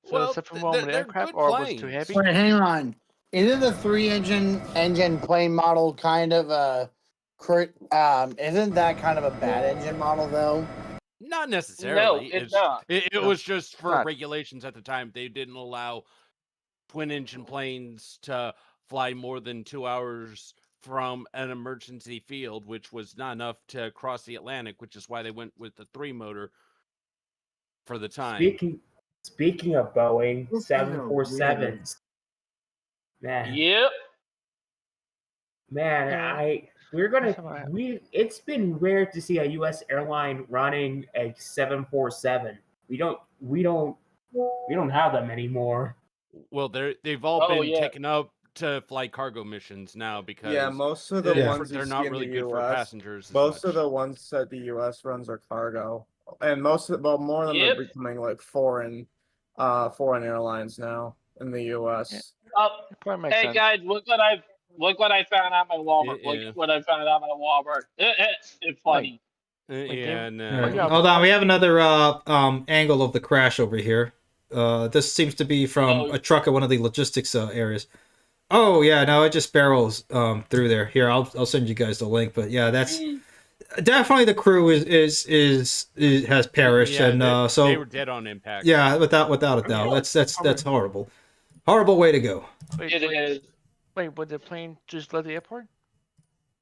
So it's from the aircraft, or was it too heavy? Wait, hang on. Isn't the 3-engine plane model kind of isn't that kind of a bad engine model though? Not necessarily. No, it's not. It was just for regulations at the time. They didn't allow twin-engine planes to fly more than 2 hours from an emergency field, which was not enough to cross the Atlantic, which is why they went with the 3-motor for the time. Speaking of Boeing 747s, man. Yep. Man, it's been rare to see a U.S. airline running a 747. We don't have them anymore. Well, they've all been taken up to fly cargo missions now because most of the ones they're not really good for passengers. Most of the ones that the U.S. runs are cargo, and more of them are becoming like foreign airlines now in the U.S. makes Hey sense. guys, look what I found out my Walmart. Yeah. Look what I found out my Walmart. It's funny. Yeah, Alright, no. hold on, we have another angle of the crash over here. This seems to be from a truck at one of the logistics areas. Oh yeah, no, it just barrels through there. Here, I'll send you guys the link. But yeah, that's definitely the crew is has perished, Yeah, and so they were dead on impact. yeah, without a doubt, that's horrible, horrible way to go. Wait, would the plane just left the airport?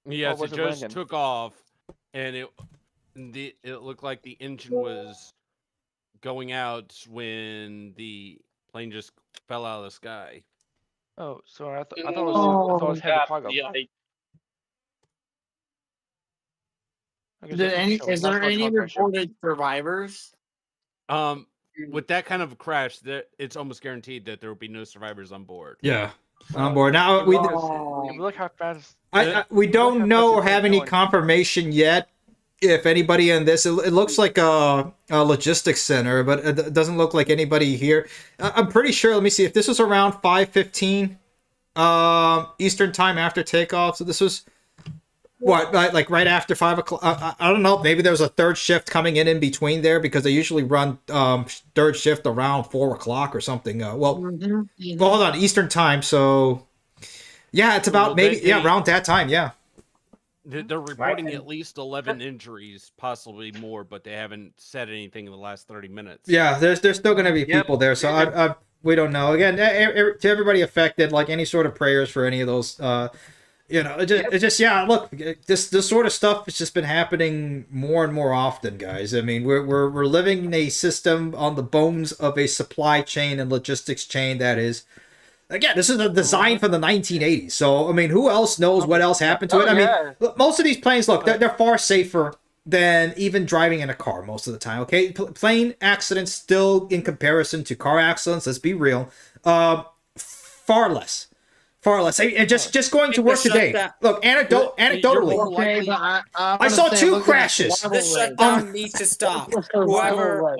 Yes, was it it just landing? took off, and it looked like the engine was going out when the plane just fell out of the sky. Oh, so I thought it was heavy cargo. Is there any reported survivors? With that kind of a crash, it's almost guaranteed that there will be no survivors on board. Yeah, on board now. Look how fast. We don't know or have any confirmation yet if anybody in this. It looks like a logistics center, but it doesn't look like anybody here. I'm pretty sure. Let me see if this was around 5:15 Eastern time after takeoff. So this was what, like right after 5 o'clock. I don't know. Maybe there's a third shift coming in between there because they usually run third shift around 4 o'clock or something. Well, hold on, Eastern time. So yeah, it's about around that time. Yeah. They're reporting at least 11 injuries, possibly more, but they haven't said anything in the last 30 minutes. Yeah, there's still going to be people there, so we don't know. Again, to everybody affected, like any sort of prayers for any of those. It's just look, this sort of stuff has just been happening more and more often, guys. I mean, we're living in a system on the bones of a supply chain and logistics chain that is. Again, this is a design from the 1980s. So, I mean, who else knows what else happened to it? I mean, look, most of these planes, look, they're far safer than even driving in a car most of the time, okay? Plane accidents still, in comparison to car accidents, let's be real, far less. Far less. Just going to work today. Look, anecdotally, I saw 2 crashes. The shutdown needs to stop. Whoever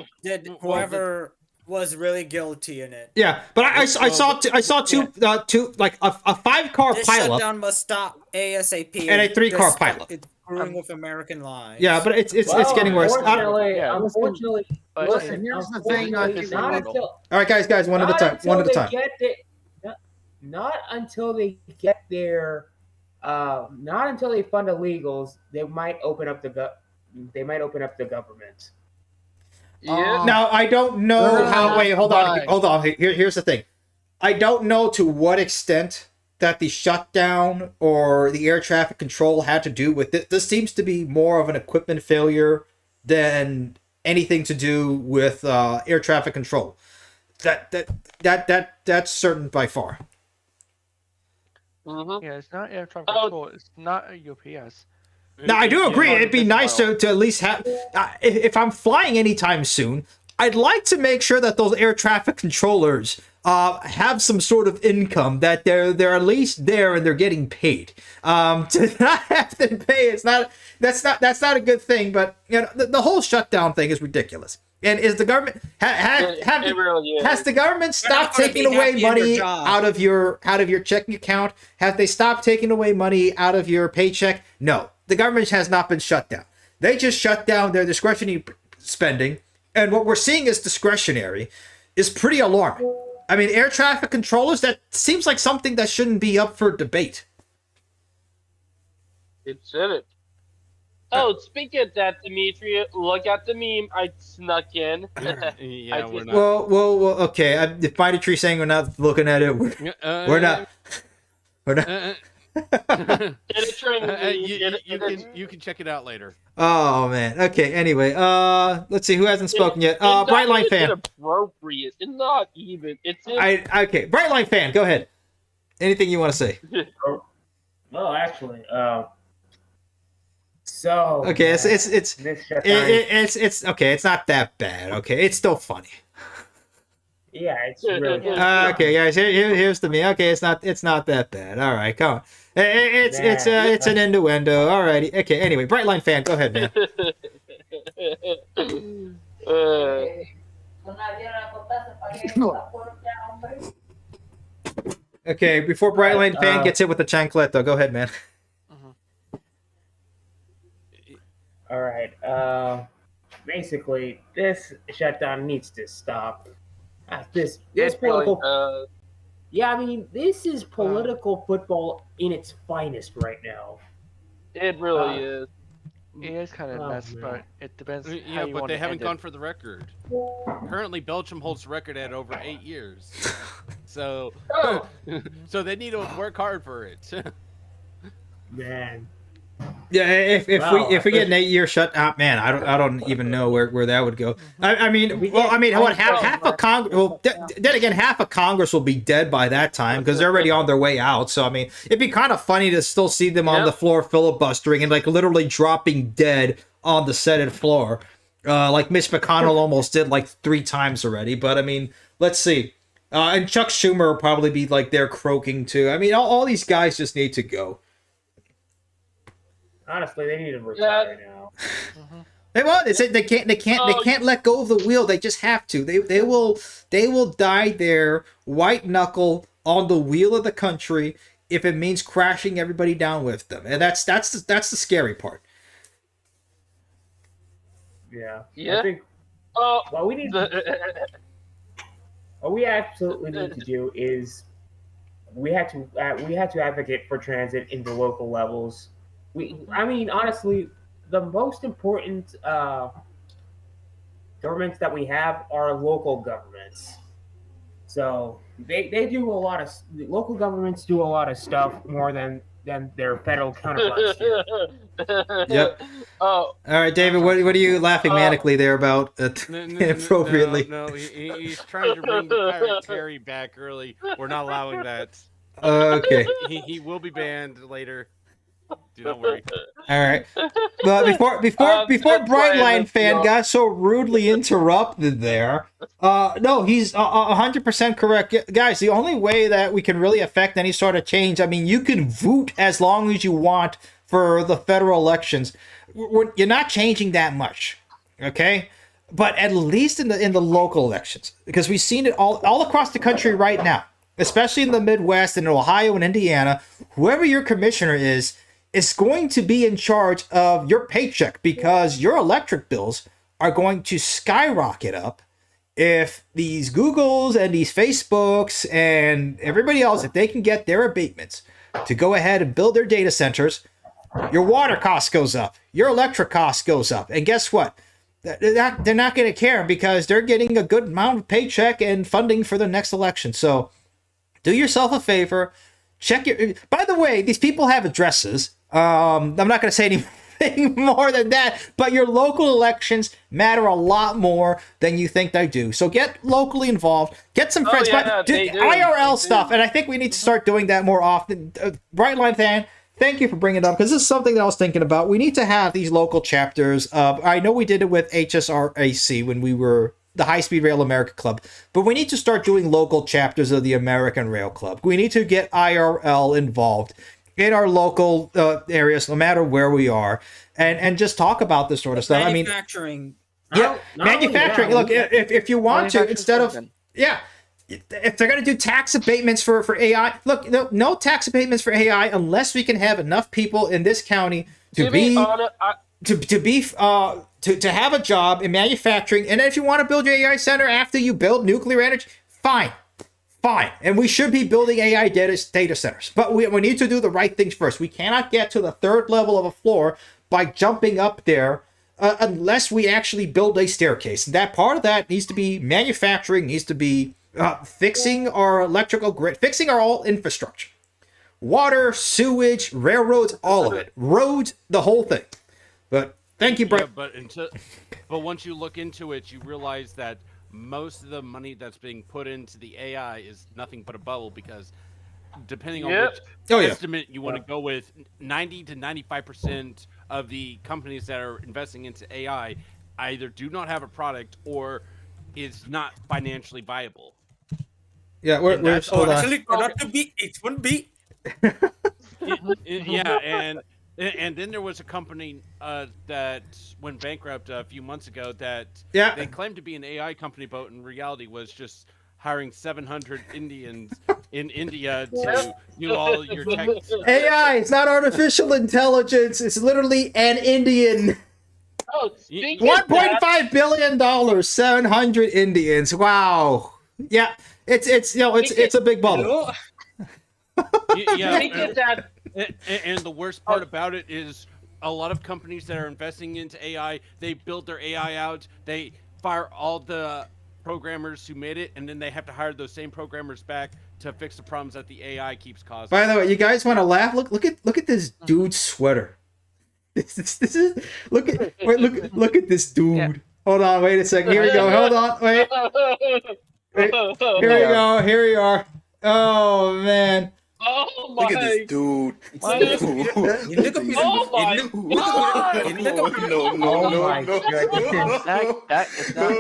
was really guilty in it. Yeah, but I saw two like a 5-car this pileup. Shutdown must stop ASAP. And a 3-car pileup. It's screwing with American lives. Yeah, but it's getting worse. Unfortunately, listen, here's the thing. All right, guys, one at a time. One at a time. Not until they get their, not until they fund illegals, they might open up the government. Yeah. Now I don't know how. Wait, hold on. Here's the thing. I don't know to what extent that the shutdown or the air traffic control had to do with it. This seems to be more of an equipment failure than anything to do with air traffic control. That's certain by far. Yeah, it's not air traffic control. It's not a UPS. Now, I do agree. It'd be nice to at least have... if I'm flying anytime soon, I'd like to make sure that those air traffic controllers have some sort of income, that they're at least there and they're getting paid. To not have them pay, that's not a good thing. But the whole shutdown thing is ridiculous. And is the government has the government stopped taking away money out of your checking account? Have they stopped taking away money out of your paycheck? No. The government has not been shut down. They just shut down their discretionary spending, and what we're seeing as discretionary is pretty alarming. I mean, air traffic controllers, that seems like something that shouldn't be up for debate. It's in it. Oh, speaking of that, Dimitri, look at the meme I snuck in. Yeah, we're not. Well, okay. If Mighty Tree saying we're not looking at it, we're not. You can check it out later. Oh man. Okay. Anyway, let's see who hasn't spoken yet. Brightline fan. Inappropriate. It's not even. Okay. Brightline fan. Go ahead. Anything you want to say? Well, actually, so okay. It's okay. It's not that bad. Okay. It's still funny. Yeah, it's really good. Okay, guys. Here's the me. Okay, it's not that bad. All right, come on. It's an innuendo. All righty. Okay. Anyway, Brightline fan, go ahead, man. Okay, before Brightline fan gets hit with the chanclet, though, go ahead, man. All right. Basically, this shutdown needs to stop. This political. Yeah, I mean, this is political football in its finest right now. It really is. It is kind of nuts, but it depends how Yeah, you but want they to haven't end gone it. for the record. Currently, Belgium holds the record at over 8 years. So, so they need to work hard for it. Man. Yeah, if we get an 8-year shutdown, man, I don't even know where that would go. I mean, what half of Congress? Well, then again, half of Congress will be dead by that time because they're already on their way out. So I mean, it'd be kind of funny to still see them on the floor filibustering and like literally dropping dead on the Senate floor, like Mitch McConnell almost did like 3 times already. But I mean, let's see. And Chuck Schumer will probably be like there croaking too. I mean, all these guys just need to go. Honestly, they need to retire now. They won't. They can't let go of the wheel. They just have to. They will die there, white knuckle on the wheel of the country if it means crashing everybody down with them. And that's the scary part. Yeah. Yeah. I think. What we need. What we absolutely need to do is we had to advocate for transit in the local levels. I mean, honestly, the most important governments that we have are local governments. So they do a lot of local governments do a lot of stuff more than their federal counterparts do. Yep. All right, David. What are you laughing manically there about inappropriately? No, he's trying to bring the pirate Terry back early. We're not allowing that. Okay. He will be banned later. Do not worry. All right. But before Brightline fan got so rudely interrupted there, no, he's 100% correct, guys. The only way that we can really affect any sort of change, I mean, you can vote as long as you want for the federal elections. You're not changing that much, okay? But at least in the local elections, because we've seen it all across the country right now, especially in the Midwest and Ohio and Indiana. Whoever your commissioner is going to be in charge of your paycheck because your electric bills are going to skyrocket up if these Googles and these Facebooks and everybody else, if they can get their abatements to go ahead and build their data centers, your water cost goes up, your electric cost goes up. And guess what? They're not going to care because they're getting a good amount of paycheck and funding for the next election. So do yourself a favor. Check your. By the way, these people have addresses. I'm not going to say anything more than that, but your local elections matter a lot more than you think they do. So get locally involved. Get some friends. Do IRL stuff, and I think we need to start doing that more often. Brightline fan, thank you for bringing it up because this is something that I was thinking about. We need to have these local chapters. I know we did it with HSRAC when we were the High Speed Rail America Club, but we need to start doing local chapters of the American Rail Club. We need to get IRL involved in our local areas, no matter where we are, and just talk about this sort of stuff. Manufacturing. Manufacturing. Look, if you want to, instead of if they're going to do tax abatements for AI, look, no tax abatements for AI unless we can have enough people in this county to have a job in manufacturing. And if you want to build your AI center after you build nuclear energy, fine. And we should be building AI data centers. But we need to do the right things first. We cannot get to the 3rd level of a floor by jumping up there unless we actually build a staircase. And that part of that needs to be manufacturing, needs to be fixing our electrical grid, fixing our all infrastructure. Water, sewage, railroads, all of it. Roads, the whole thing. But thank you, Brett. Yeah, but once you look into it, you realize that most of the money that's being put into the AI is nothing but a bubble because depending on which estimate you want to go with, 90 to 95% of the companies that are investing into AI either do not have a product or is not financially viable. Yeah, actually not to be. It wouldn't be. And then there was a company that went bankrupt a few months ago that they claimed to be an AI company, but in reality was just hiring 700 Indians in India to do all your tech. AI, it's not artificial intelligence. It's literally an Indian. Oh, $1.5 billion, 700 Indians. Wow. Yeah, it's a big bubble. Yeah, and the worst part about it is a lot of companies that are investing into AI, they build their AI out, they fire all the programmers who made it, and then they have to hire those same programmers back to fix the problems that the AI keeps causing. By the way, you guys want to laugh? Look at this dude's sweater. This is look at this dude. Yeah. Hold on, wait a second. Here we go. Hold on, wait. Here we go. Here we are. Oh man. Oh my! Look at this dude. Oh my! That is not.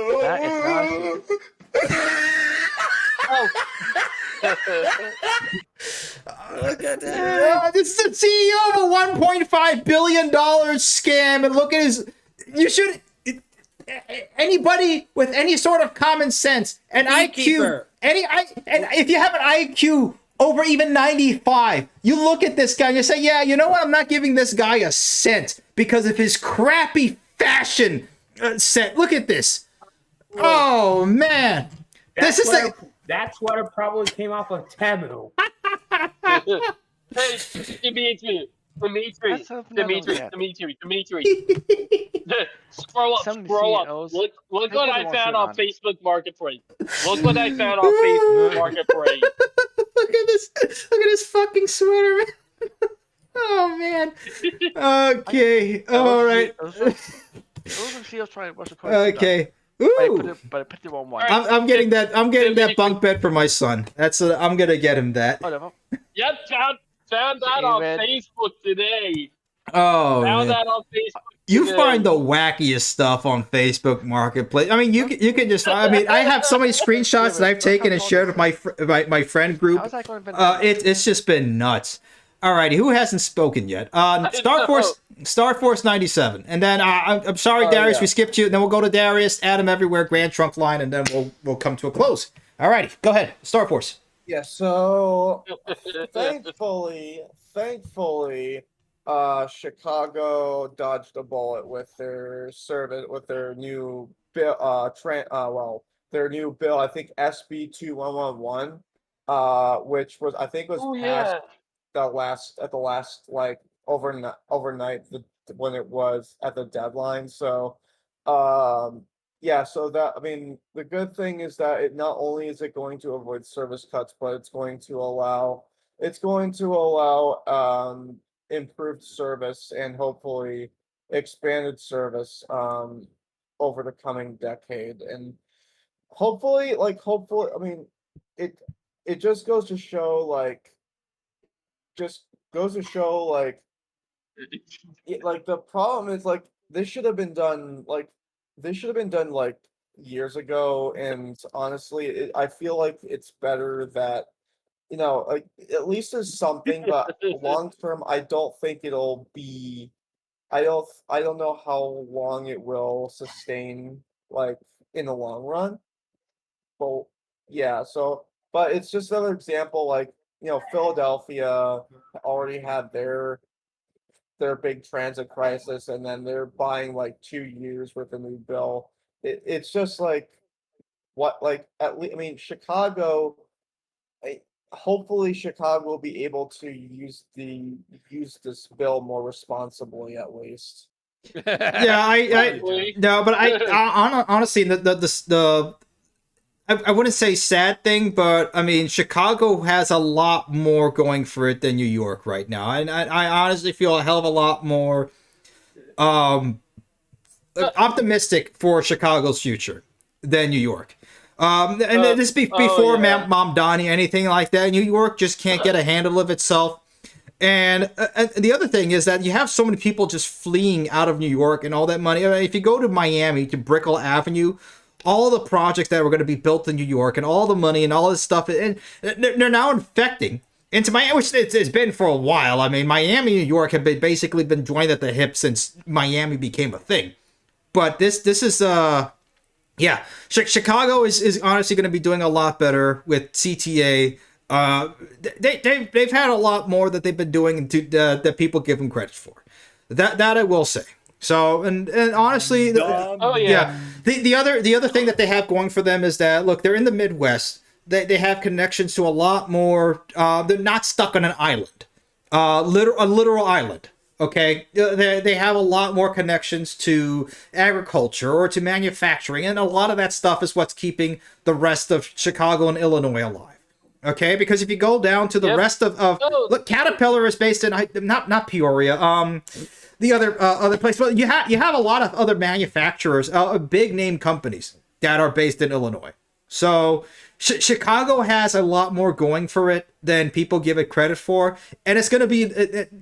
Look at that. This is the CEO of a $1.5 billion scam, and look at his. You should. Anybody with any sort of common sense and IQ, and if you have an IQ over even 95, you look at this guy and you say, yeah, you know what? I'm not giving this guy a cent because of his crappy fashion set. Look at this. Oh man, this is like. That sweater probably came off of Temu. Hey, Dimitri. Scroll up. Look what I found on Facebook Marketplace. Look what I found on Facebook Marketplace. Look at this fucking sweater, man. Oh man. Okay. All right. Okay. Ooh. But I put the wrong one. I'm getting that bunk bed for my son. I'm gonna get him that. Whatever. Yep, found that on Facebook today. Oh, found man. that on Facebook. You find the wackiest stuff on Facebook Marketplace. I mean, you can just. I mean, I have so many screenshots that I've taken and shared with my friend group. It's just been nuts. Alrighty, who hasn't spoken yet? Star Force 97, and then I'm sorry, Darius, we skipped you. And then we'll go to Darius, Adam everywhere, Grand Trunk Line, and then we'll come to a close. Alrighty, go ahead, Star Force. Yeah. So thankfully, Chicago dodged a bullet with their new bill. Their new bill. I think SB 2111, which was passed. At the last like overnight when it was at the deadline. So so that, I mean, the good thing is that it not only is it going to avoid service cuts, but it's going to allow improved service and hopefully expanded service over the coming decade. And hopefully I mean, it just goes to show the problem is this should have been done years ago. And honestly, I feel like it's better that at least there's something, but long term I don't think it'll be. I don't know how long it will sustain in the long run. But yeah, but it's just another example. Philadelphia already had their big transit crisis, and then they're buying 2 years with a new bill. It's just at least, I mean, Chicago. Hopefully, Chicago will be able to use this bill more responsibly, at least. Yeah, no, but honestly, I wouldn't say sad thing, but I mean, Chicago has a lot more going for it than New York right now. And I honestly feel a hell of a lot more optimistic for Chicago's future than New York. And this before Mom Donnie, anything like that. New York just can't get a handle of itself. And the other thing is that you have so many people just fleeing out of New York and all that money. I mean, if you go to Miami, to Brickell Avenue, all the projects that were going to be built in New York and all the money and all this stuff, and they're now infecting into Miami, which it's been for a while. I mean, Miami and New York have basically been joined at the hip since Miami became a thing. But this is Yeah, Chicago is honestly going to be doing a lot better with CTA. They've had a lot more that they've been doing that people give them credit for. That I will say. So and honestly, yeah. The other thing that they have going for them is that look, they're in the Midwest. They have connections to a lot more. They're not stuck on an island, a literal island. Okay, they have a lot more connections to agriculture or to manufacturing, and a lot of that stuff is what's keeping the rest of Chicago and Illinois alive. Okay, because if you go down to the rest of look, Caterpillar is based in not Peoria, the other place, but you have a lot of other manufacturers, big name companies that are based in Illinois. So Chicago has a lot more going for it than people give it credit for, and it's going to be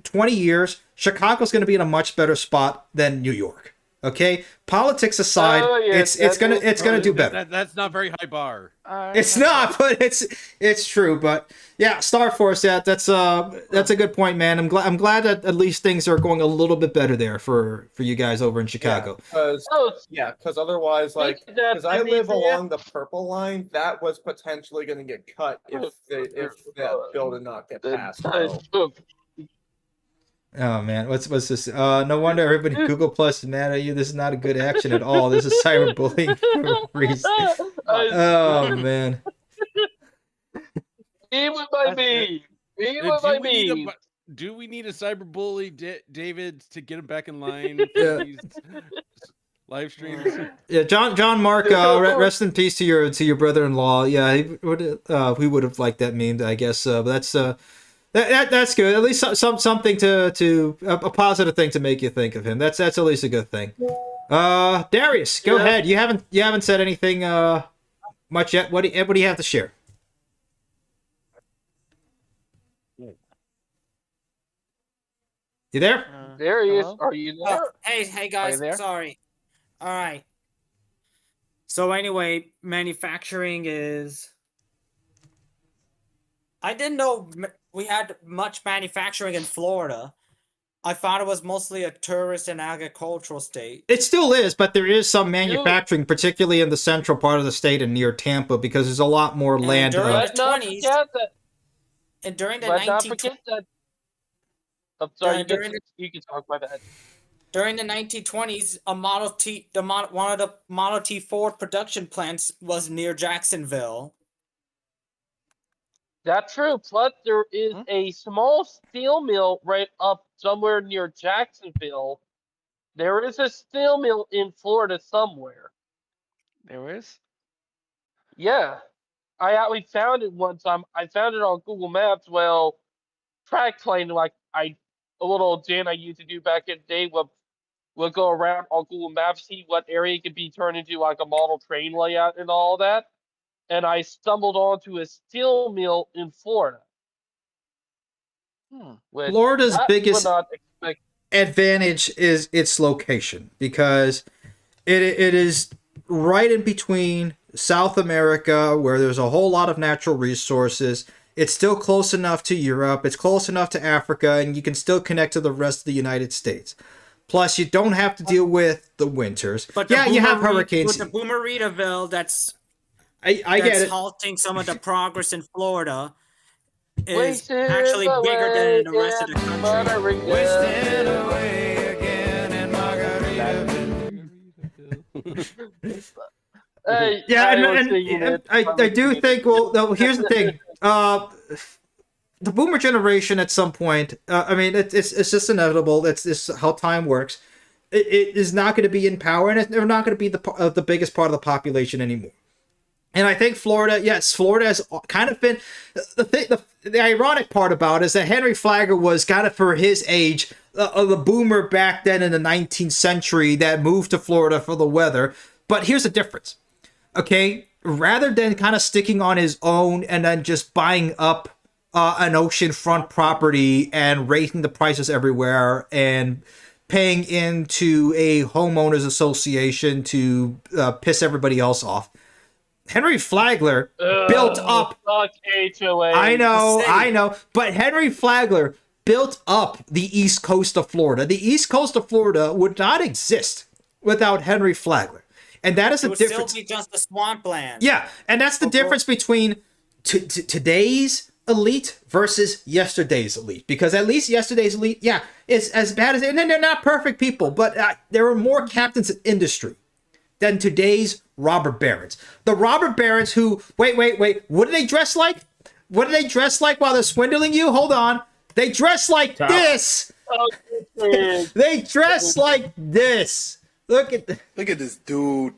20 years. Chicago's going to be in a much better spot than New York. Okay, politics aside, it's gonna do better. That's not very high bar. It's not, but it's true. But yeah, Star Force. Yeah, that's a good point, man. I'm glad that at least things are going a little bit better there for you guys over in Chicago. Because otherwise, because I live along the purple line, that was potentially going to get cut if that bill did not get passed. So. Oh man, what's this? No wonder everybody Google Plus is mad at you. This is not a good action at all. This is cyberbullying for Reese. Oh man. Me with my meme. Me with my meme. Do we need a cyberbully, David, to get him back in line for Yeah. these live streams? Yeah, John Mark, rest in peace to your brother-in-law. Yeah, we would have liked that meme, I guess. But that's good. At least something to a positive thing to make you think of him. That's at least a good thing. Darius, go ahead. You haven't said anything much yet. What do you have to share? You there? Darius, are you there? Hey guys, sorry. All right. So anyway, manufacturing is. I didn't know we had much manufacturing in Florida. I thought it was mostly a tourist and agricultural state. It still is, but there is some manufacturing, particularly in the central part of the state and near Tampa, because there's a lot more land. During the 20s, and during the 1920s, I'm sorry, you can talk about that. During the 1920s, one of the Model T Ford production plants was near Jacksonville. That's true. Plus, there is a small steel mill right up somewhere near Jacksonville. There is a steel mill in Florida somewhere. There is? Yeah. I actually found it one time. I found it on Google Maps. Well, track plane, like a little jam I used to do back in the day would go around on Google Maps, see what area could be turned into like a model train layout and all that. And I stumbled onto a steel mill in Florida. Florida's biggest advantage is its location, because it is right in between South America, where there's a whole lot of natural resources. It's still close enough to Europe. It's close enough to Africa, and you can still connect to the rest of the United States. Plus, you don't have to deal with the winters. But yeah, you have hurricanes. With the Boomeritaville, I get it. Halting some of the progress in Florida is actually bigger than the rest of the country. Wasting away again in Hey, yeah, I do think. Well, here's the thing. The boomer generation at some point. I mean, it's just inevitable. That's how time works. It is not going to be in power, and they're not going to be the biggest part of the population anymore. And I think Florida has kind of been the ironic part about it is that Henry Flagler was kind of, for his age, the boomer back then in the 19th century that moved to Florida for the weather. But here's the difference. Okay, rather than kind of sticking on his own and then just buying up an oceanfront property and raising the prices everywhere and paying into a homeowners association to piss everybody else off, Henry Flagler built up. Fuck HOA. I know, but Henry Flagler built up the east coast of Florida. The east coast of Florida would not exist without Henry Flagler. And that is It the would difference. still be just a swampland. Yeah, and that's the difference between today's elite versus yesterday's elite. Because at least yesterday's elite, yeah, is as bad as and they're not perfect people, but there are more captains in industry than today's robber barons. The robber barons who wait, what do they dress like? What do they dress like while they're swindling you? Hold on, they dress like this. They dress like this. Look at this dude.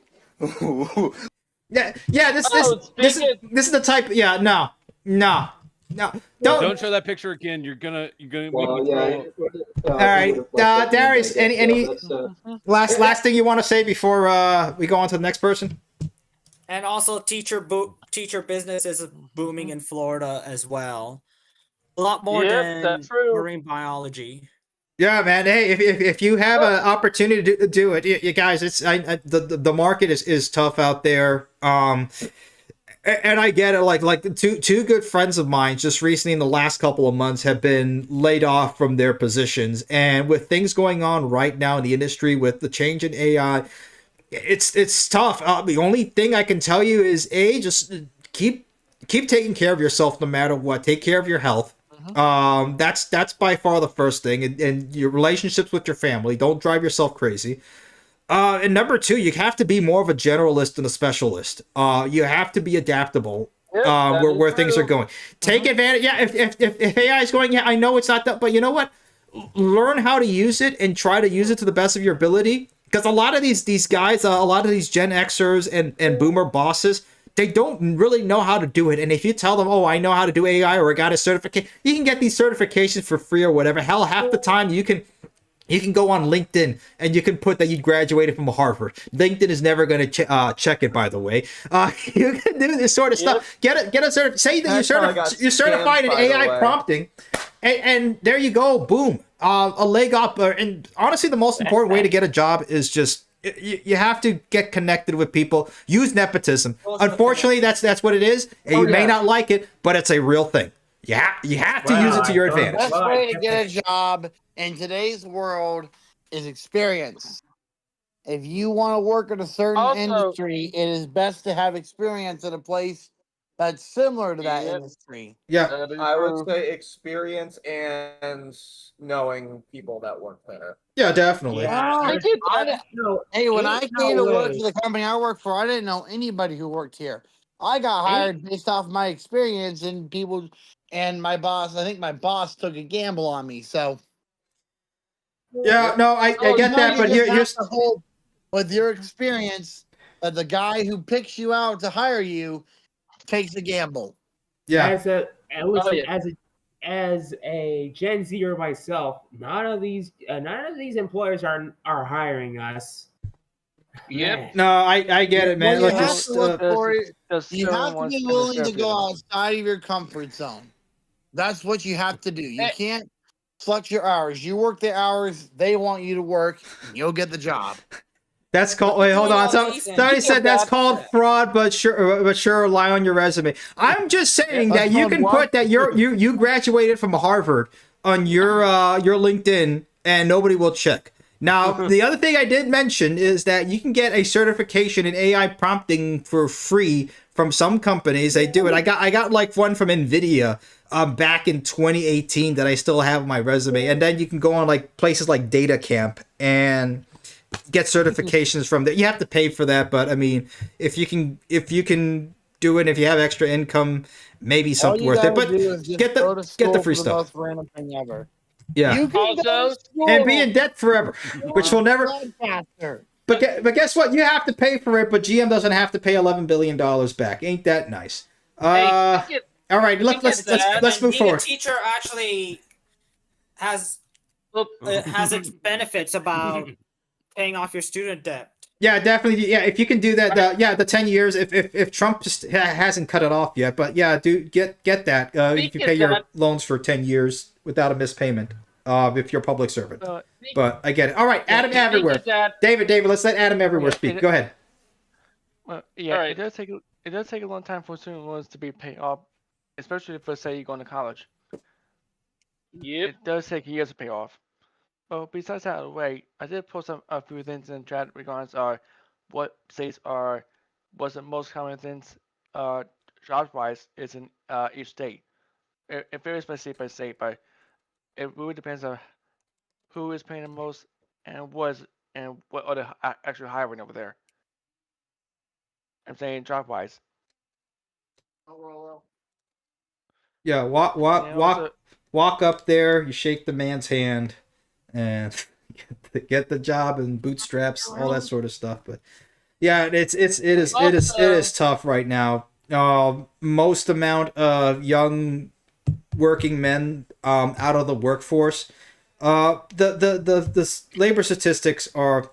Yeah. This is the type. Yeah, no. Don't show that picture again. You're gonna make me throw up. All right, Darius. Any last thing you want to say before we go on to the next person? And also, teacher business is booming in Florida as well. A lot more than marine biology. Yeah, man. Hey, if you have an opportunity to do it, you guys, it's the market is tough out there. And I get it. Like two good friends of mine just recently in the last couple of months have been laid off from their positions, and with things going on right now in the industry with the change in AI, it's tough. The only thing I can tell you is just keep taking care of yourself no matter what. Take care of your health. That's by far the first thing, and your relationships with your family. Don't drive yourself crazy. And number two, you have to be more of a generalist than a specialist. You have to be adaptable. Where things are going. Take advantage. Yeah, if AI is going, yeah, I know it's not that, but you know what? Learn how to use it and try to use it to the best of your ability. Because a lot of these guys, a lot of these Gen Xers and Boomer bosses, they don't really know how to do it. And if you tell them, oh, I know how to do AI or I got a certification, you can get these certifications for free or whatever. Hell, half the time you can go on LinkedIn and you can put that you graduated from Harvard. LinkedIn is never going to check it, by the way. You can do this sort of stuff. Get a say that you're certified in AI prompting, and there you go. Boom, a leg up. And honestly, the most important way to get a job is just you have to get connected with people. Use nepotism. Unfortunately, that's what it is, and you may not like it, but it's a real thing. You have to use it to your advantage. The best way to get a job in today's world is experience. If you want to work in a certain industry, it is best to have experience in a place that's similar to that industry. Yeah, I would say experience and knowing people that work there. Yeah, definitely. Hey, when I came to work for the company I work for, I didn't know anybody who worked here. I got hired based off my experience and people, and my boss. I think my boss took a gamble on me. So. Yeah, no, I get that, but here's the whole with your experience that the guy who picks you out to hire you takes a gamble. Yeah. As a Gen Zer myself, none of these employers are hiring us. Yep. No, I get it, man. Well, Look, just you have to be willing to go outside of your comfort zone. That's what you have to do. You can't flex your hours. You work the hours they want you to work, and you'll get the job. That's called. Wait, hold on. Somebody said that's called fraud, but sure, rely on your resume. I'm just saying that you can put that you graduated from Harvard on your LinkedIn, and nobody will check. Now, the other thing I did mention is that you can get a certification in AI prompting for free from some companies. They do it. I got like one from NVIDIA back in 2018 that I still have on my resume. And then you can go on like places like Data Camp and get certifications from that. You have to pay for that, but I mean, if you can do it, if you have extra income, maybe something worth it. But get the free stuff. Most random thing ever. Yeah. You can go to school. And be in debt forever, which will never. But guess what? You have to pay for it, but GM doesn't have to pay $11 billion back. Ain't that nice? All right, let's move forward. A teacher actually has its benefits about paying off your student debt. Yeah, definitely. Yeah, if you can do that, the 10 years. If Trump just hasn't cut it off yet, but yeah, get that. You can pay your loans for 10 years without a missed payment. If you're a public servant. But I get it. All right, Adam Everywhere. David, let's let Adam Everywhere speak. Go ahead. Well, yeah, it does take a long time for student loans to be paid off, especially if, let's say, you're going to college. Yep. It does take years to pay off. Well, besides that, I did post a few things in chat regarding what states are what's the most common things jobs wise is in each state. It varies by state, but it really depends on who is paying the most and what are they actually hiring over there. I'm saying job wise. Yeah, walk up there. You shake the man's hand, and get the job and bootstraps, all that sort of stuff. But yeah, it is tough right now. Most amount of young working men out of the workforce. The labor statistics are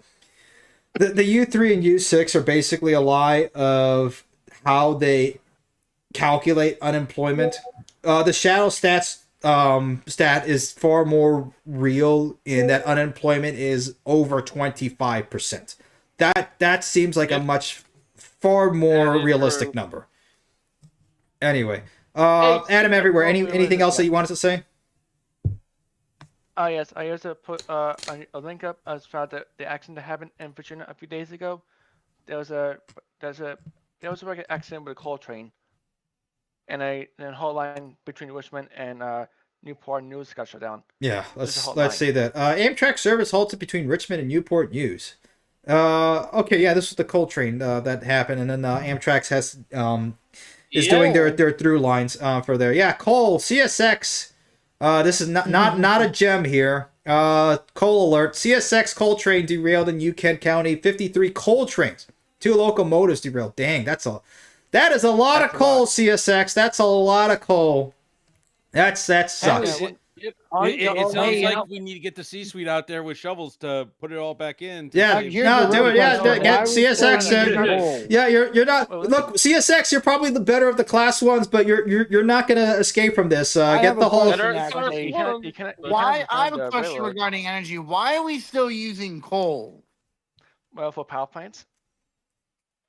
the U3 and U6 are basically a lie of how they calculate unemployment. The shadow stat is far more real in that unemployment is over 25%. That seems like a much far more realistic number. Anyway, Adam everywhere. Anything else that you wanted to say? Yes, I also put a link up as far as the accident that happened in Virginia a few days ago. There was a like an accident with a coal train, and a whole line between Richmond and Newport News got shut down. Yeah, let's say that. Amtrak service halted between Richmond and Newport News. Okay, yeah, this was the coal train that happened, and then Amtrak is doing their through lines for there. Yeah, coal CSX. This is not a gem here. Coal alert. CSX coal train derailed in Kent County. 53 coal trains. 2 locomotives derailed. Dang, that is a lot of coal, CSX. That's a lot of coal. That sucks. It sounds like we need to get the C-suite out there with shovels to put it all back in. Yeah, no, do it. Yeah, get CSX. Yeah, you're not. Look, CSX. You're probably the better of the class ones, but you're not gonna escape from this. Get the whole. Why? I have a question regarding energy. Why are we still using coal? Well, for power plants.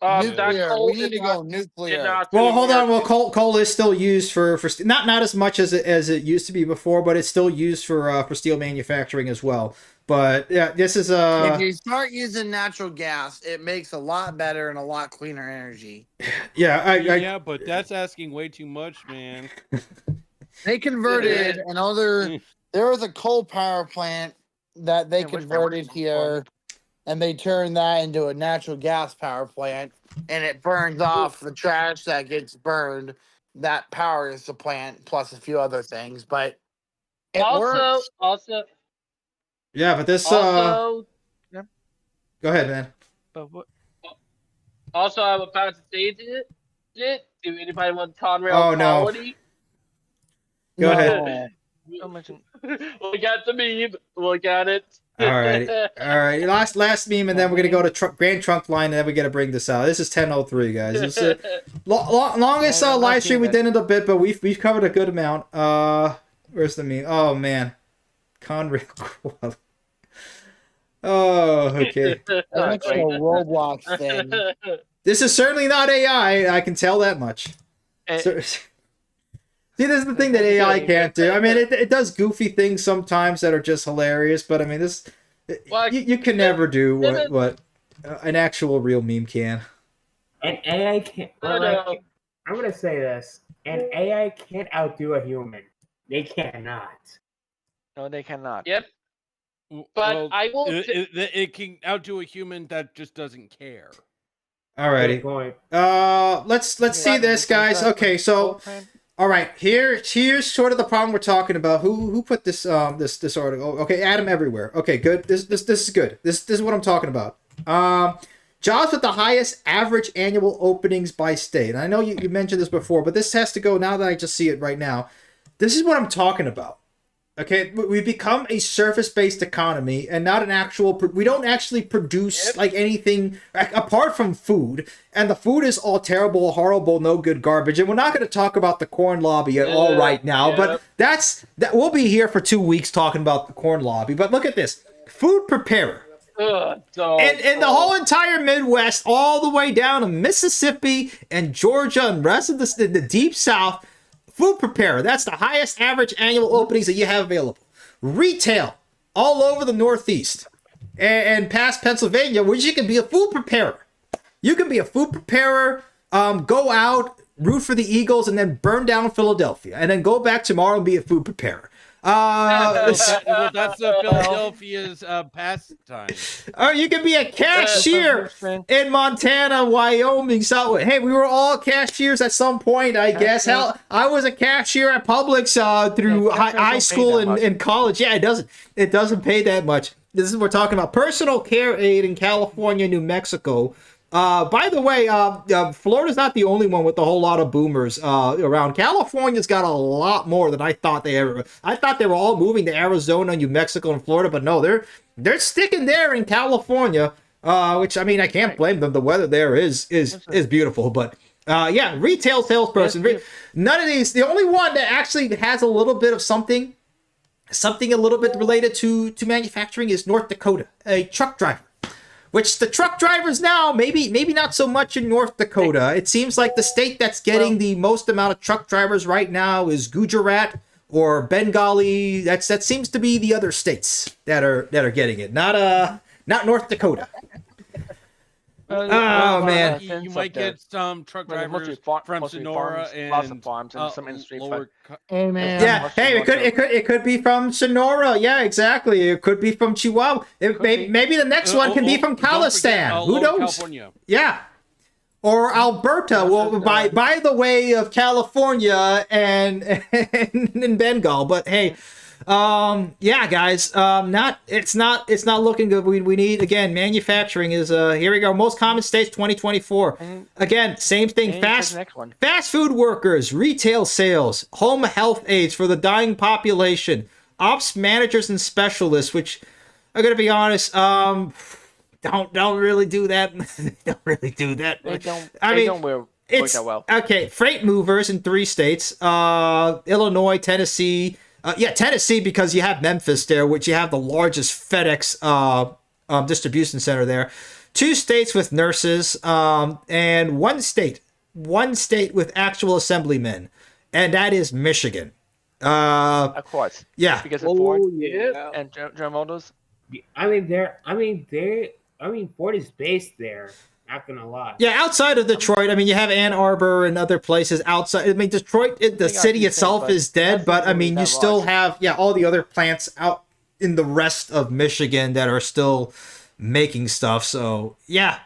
Nuclear. We need to go nuclear. Well, hold on. Well, coal is still used for not as much as it used to be before, but it's still used for steel manufacturing as well. But yeah, this is If you start using natural gas, it makes a lot better and a lot cleaner energy. Yeah, yeah, but that's asking way too much, man. They converted another. There was a coal power plant that they converted here. And they turn that into a natural gas power plant, and it burns off the trash that gets burned. That powers the plant, plus a few other things. But it works. Yeah, but this. Also, go ahead, man. But what? Also, I'm about to say it. Do anybody want Conrail quality? Go ahead. Look at the meme. Look at it. All right. Last meme, and then we're gonna go to Grand Trunk Line, and then we gotta bring this out. This is 10:03, guys. It's longest live stream we did in a bit, but we've covered a good amount. Where's the meme? Oh man, Conrail quality. Oh, okay. That's a Roblox thing. This is certainly not AI. I can tell that much. See, this is the thing that AI can't do. I mean, it does goofy things sometimes that are just hilarious, but I mean, you can never do what an actual real meme can. And AI can't. I'm gonna say this: an AI can't outdo a human. They cannot. No, they cannot. Yep. But well, I will. It can outdo a human that just doesn't care. Alrighty. Let's see this, guys. Okay, so. All right, here's sort of the problem we're talking about. Who put this this article? Okay, Adam everywhere. Okay, good. This is good. This is what I'm talking about. Jobs with the highest average annual openings by state. And I know you mentioned this before, but this has to go now that I just see it right now. This is what I'm talking about. Okay, we've become a surface-based economy and not an actual. We don't actually produce like anything apart from food, and the food is all terrible, horrible, no good garbage. And we're not going to talk about the corn lobby at all right now, but that we'll be here for 2 weeks talking about the corn lobby. But look at this: food preparer. And the whole entire Midwest, all the way down to Mississippi and Georgia and the rest of the deep South. Food preparer, that's the highest average annual openings that you have available. Retail, all over the Northeast and past Pennsylvania, where you can be a food preparer. You can be a food preparer, go out, root for the Eagles, and then burn down Philadelphia, and then go back tomorrow and be a food preparer. Well, that's Philadelphia's pastime. Or you can be a cashier in Montana, Wyoming. So hey, we were all cashiers at some point, I guess. Hell, I was a cashier at Publix through high school and college. Yeah, it doesn't pay that much. This is what we're talking about. Personal care aid in California, New Mexico. By the way, Florida's not the only one with a whole lot of boomers around. California's got a lot more than I thought they ever. I thought they were all moving to Arizona, New Mexico, and Florida, but no, they're sticking there in California. Which I mean, I can't blame them. The weather there is beautiful, but yeah, retail salesperson. None of these. The only one that actually has a little bit of something a little bit related to manufacturing is North Dakota, a truck driver. Which the truck drivers now, maybe not so much in North Dakota. It seems like the state that's getting the most amount of truck drivers right now is Gujarat or Bengali. That seems to be the other states that are getting it. Not North Dakota. Man, you might get some truck drivers from Sonora and lots of farms and some industry. Hey man. Yeah, hey, it could be from Sonora. Yeah, exactly. It could be from Chihuahua. Maybe the next one can be from Khalistan. Who knows? California. Yeah, or Alberta. Well, by the way of California and Bengal. But hey. Yeah, guys, it's not looking good. We need, again, manufacturing is, here we go. Most common states 2024. Again, same thing. Fast food workers, retail sales, home health aides for the dying population, ops managers and specialists, which I'm going to be honest, don't really do that. Don't really do that. They don't work that well. Okay. Freight movers in 3 states, Illinois, Tennessee, Tennessee, because you have Memphis there, which you have the largest FedEx distribution center there. 2 states with nurses, and one state with actual assemblymen, and that is Michigan. Of course. Yeah. Because of Ford and General Motors. Ford is based there. Not gonna lie. Yeah, outside of Detroit, I mean, you have Ann Arbor and other places outside. I mean, Detroit, the city itself is dead, but I mean, you still have all the other plants out in the rest of Michigan that are still making stuff. So yeah,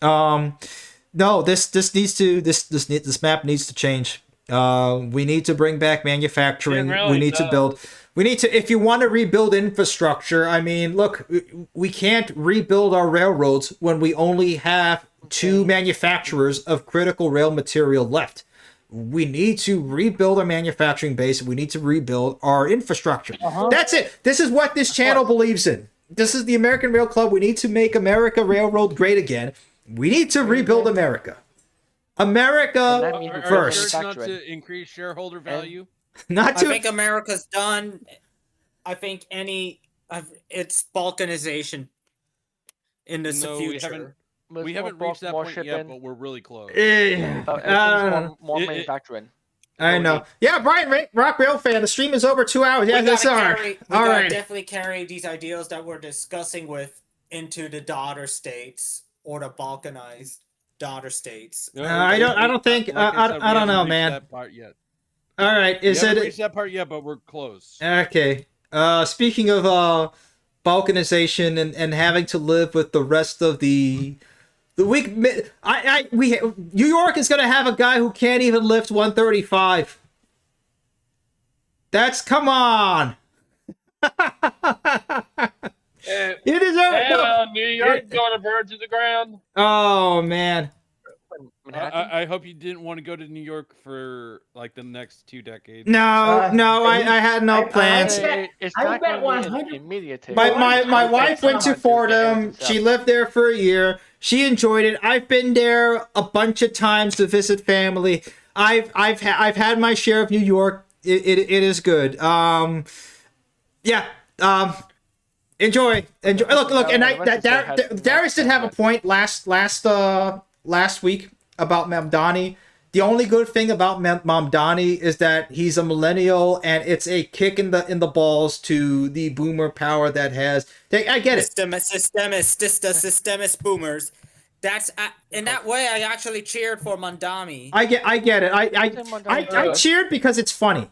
no, this map needs to change. We need to bring back manufacturing. We need to build. We need to, if you want to rebuild infrastructure, I mean, look, we can't rebuild our railroads when we only have 2 manufacturers of critical rail material left. We need to rebuild our manufacturing base. We need to rebuild our infrastructure. That's it. This is what this channel believes in. This is the American Rail Club. We need to make America Railroad great again. We need to rebuild America. America first. Not to increase shareholder value. I think America's done. I think it's balkanization in the future. We haven't reached that point yet, but we're really close. More manufacturing. I know. Yeah, Brian, Rock Rail fan. The stream is over 2 hours. Yeah, that's all right. We gotta definitely carry these ideas that we're discussing into the daughter states or the balkanized daughter states. I don't think. I don't know, man. All right, we haven't reached that part yet, but we're close. Okay. Speaking of balkanization and having to live with the rest of the week, New York is gonna have a guy who can't even lift 135. Come on. You deserve it. New York going to burn to the ground. Oh man. I hope you didn't want to go to New York for like the next 2 decades. No, I had no plans. I bet 100 immediate. My wife went to Fordham. She lived there for a year. She enjoyed it. I've been there a bunch of times to visit family. I've had my share of New York. It is good. Enjoy. Look, and Darius did have a point last week about Mamdani. The only good thing about Mamdani is that he's a millennial, and it's a kick in the balls to the boomer power that has. I get it. Systemist boomers. That's in that way. I actually cheered for Mandami. I get it. I cheered because it's funny.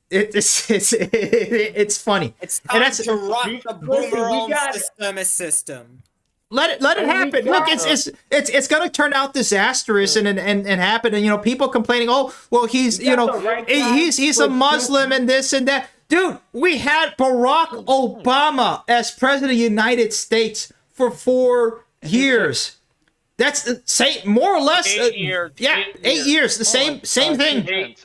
It's funny. It's time to rock the boomerang system. Let it happen. Look, it's gonna turn out disastrous and happen. And people complaining, oh well, he's he's a Muslim and this and that. Dude, we had Barack Obama as president of the United States for 4 years. That's more or less. 8 years. Yeah, 8 years. The same thing.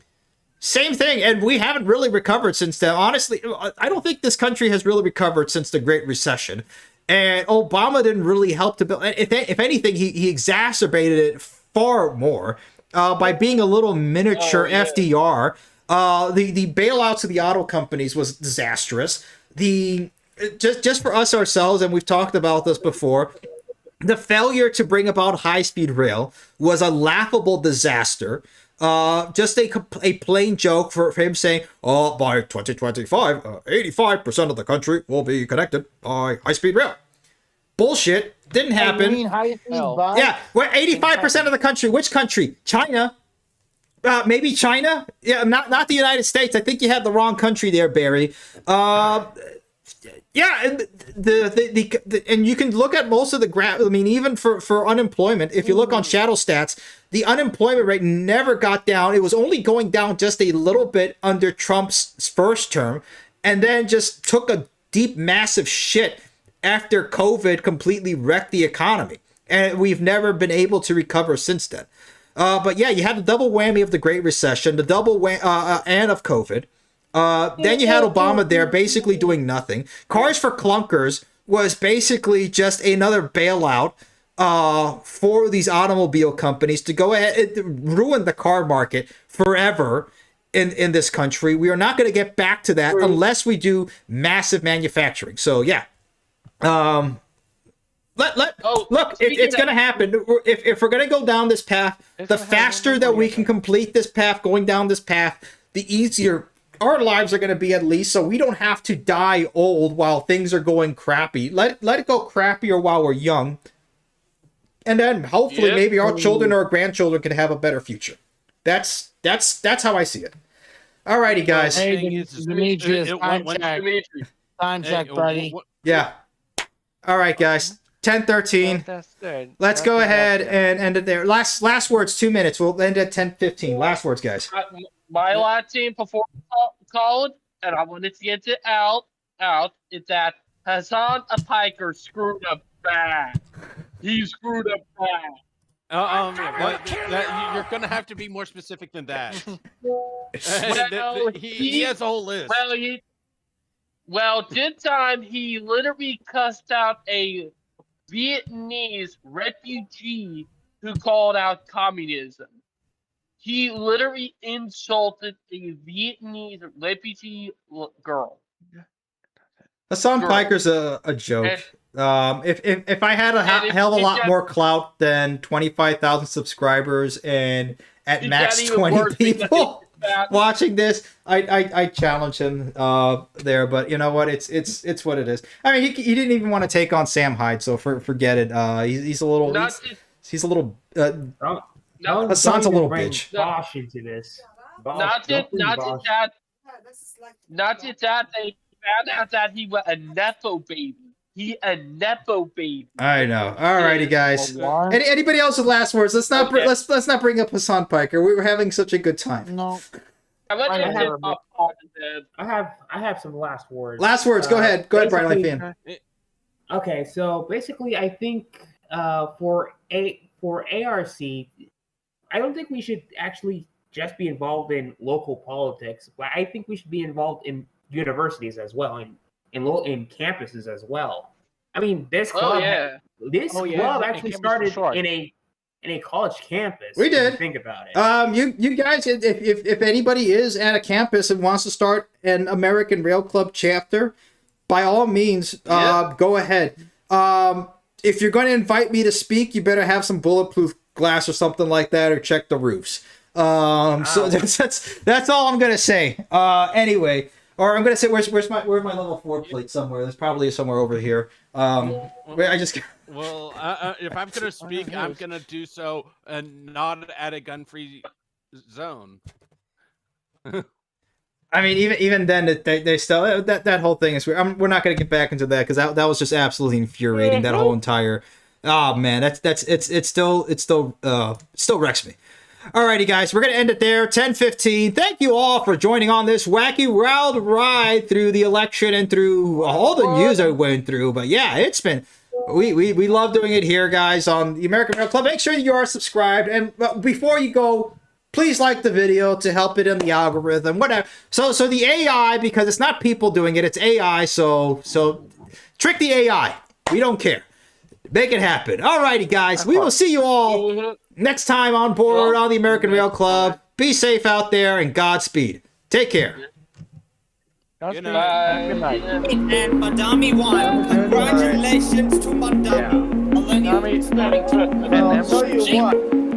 Same thing, and we haven't really recovered since then. Honestly, I don't think this country has really recovered since the Great Recession. And Obama didn't really help to build. If anything, he exacerbated it far more by being a little miniature FDR. The bailouts of the auto companies was disastrous. Just for us ourselves, and we've talked about this before, the failure to bring about high-speed rail was a laughable disaster. Just a plain joke for him saying, oh, by 2025, 85% of the country will be connected by high-speed rail. Bullshit. Didn't happen. Yeah, we're 85% of the country. Which country? China. Maybe China? Yeah, not the United States. I think you have the wrong country there, Barry. Yeah, and and you can look at most of the graph. I mean, even for unemployment, if you look on Shadow Stats, the unemployment rate never got down. It was only going down just a little bit under Trump's first term, and then just took a deep, massive shit after COVID completely wrecked the economy. And we've never been able to recover since then. But yeah, you had the double whammy of the Great Recession, the double and of COVID. Then you had Obama there basically doing nothing. Cars for Clunkers was basically just another bailout for these automobile companies to go ahead and ruin the car market forever in this country. We are not going to get back to that unless we do massive manufacturing. So yeah. Look, it's going to happen. If we're going to go down this path, the faster that we can complete this path, going down this path, the easier our lives are going to be, at least, so we don't have to die old while things are going crappy. Let it go crappier while we're young, and then hopefully maybe our children or our grandchildren can have a better future. That's how I see it. Alrighty, guys. Hey, Demetrius, time check, buddy. Yeah. All right, guys. 10:13. That's good. Let's go ahead and end it there. Last words, 2 minutes. We'll end at 10:15. Last words, guys. My last team before college, and I wanted to get it out, is that Hassan Piker screwed up bad. He screwed up bad. You're going to have to be more specific than that. Well, he has a whole list. This time he literally cussed out a Vietnamese refugee who called out communism. He literally insulted a Vietnamese refugee girl. Hassan Piker's a joke. If I had a hell of a lot more clout than 25,000 subscribers and at max 20 people watching this, I challenge him there. But you know what? It's what it is. I mean, he didn't even want to take on Sam Hyde, so forget it. He's a little. He's a little. Hassan's a little bitch. Bosch into this. Not just that they found out that he was a nepo baby. I know. Alrighty, guys. Anybody else with last words? Let's not bring up Hassan Piker. We were having such a good time. No. I have some last words. Last words. Go ahead. Go ahead, Brian Fan. Okay, so basically, I think for ARC, I don't think we should actually just be involved in local politics, but I think we should be involved in universities as well, in campuses as well. I mean, this club, club actually started in a college campus. We did. Think about it. You guys, if anybody is at a campus and wants to start an American Rail Club chapter, by all means, go ahead. If you're going to invite me to speak, you better have some bulletproof glass or something like that, or check the roofs. So that's all I'm gonna say. Anyway, Or I'm gonna say, where's my level 4 plate somewhere? There's probably somewhere over here. Where I just. Well, if I'm gonna speak, I'm gonna do so and not at a gun-free zone. I mean, even then, they still that whole thing is weird. We're not going to get back into that because that was just absolutely infuriating. That whole entire, oh man, it still wrecks me. Alrighty, guys, we're going to end it there. 10:15. Thank you all for joining on this wacky wild ride through the election and through all the news I went through. But yeah, it's been. We love doing it here, guys, on the American Rail Club. Make sure you are subscribed, and before you go, please like the video to help it in the algorithm, whatever. So the AI, because it's not people doing it, it's AI. So trick the AI. We don't care. Make it happen. Alrighty, guys. We will see you all next time on board on the American Rail Club. Be safe out there and Godspeed. Take care. Good night. Good night. And Madami won. Congratulations to Madami. Madami, I'll tell you what.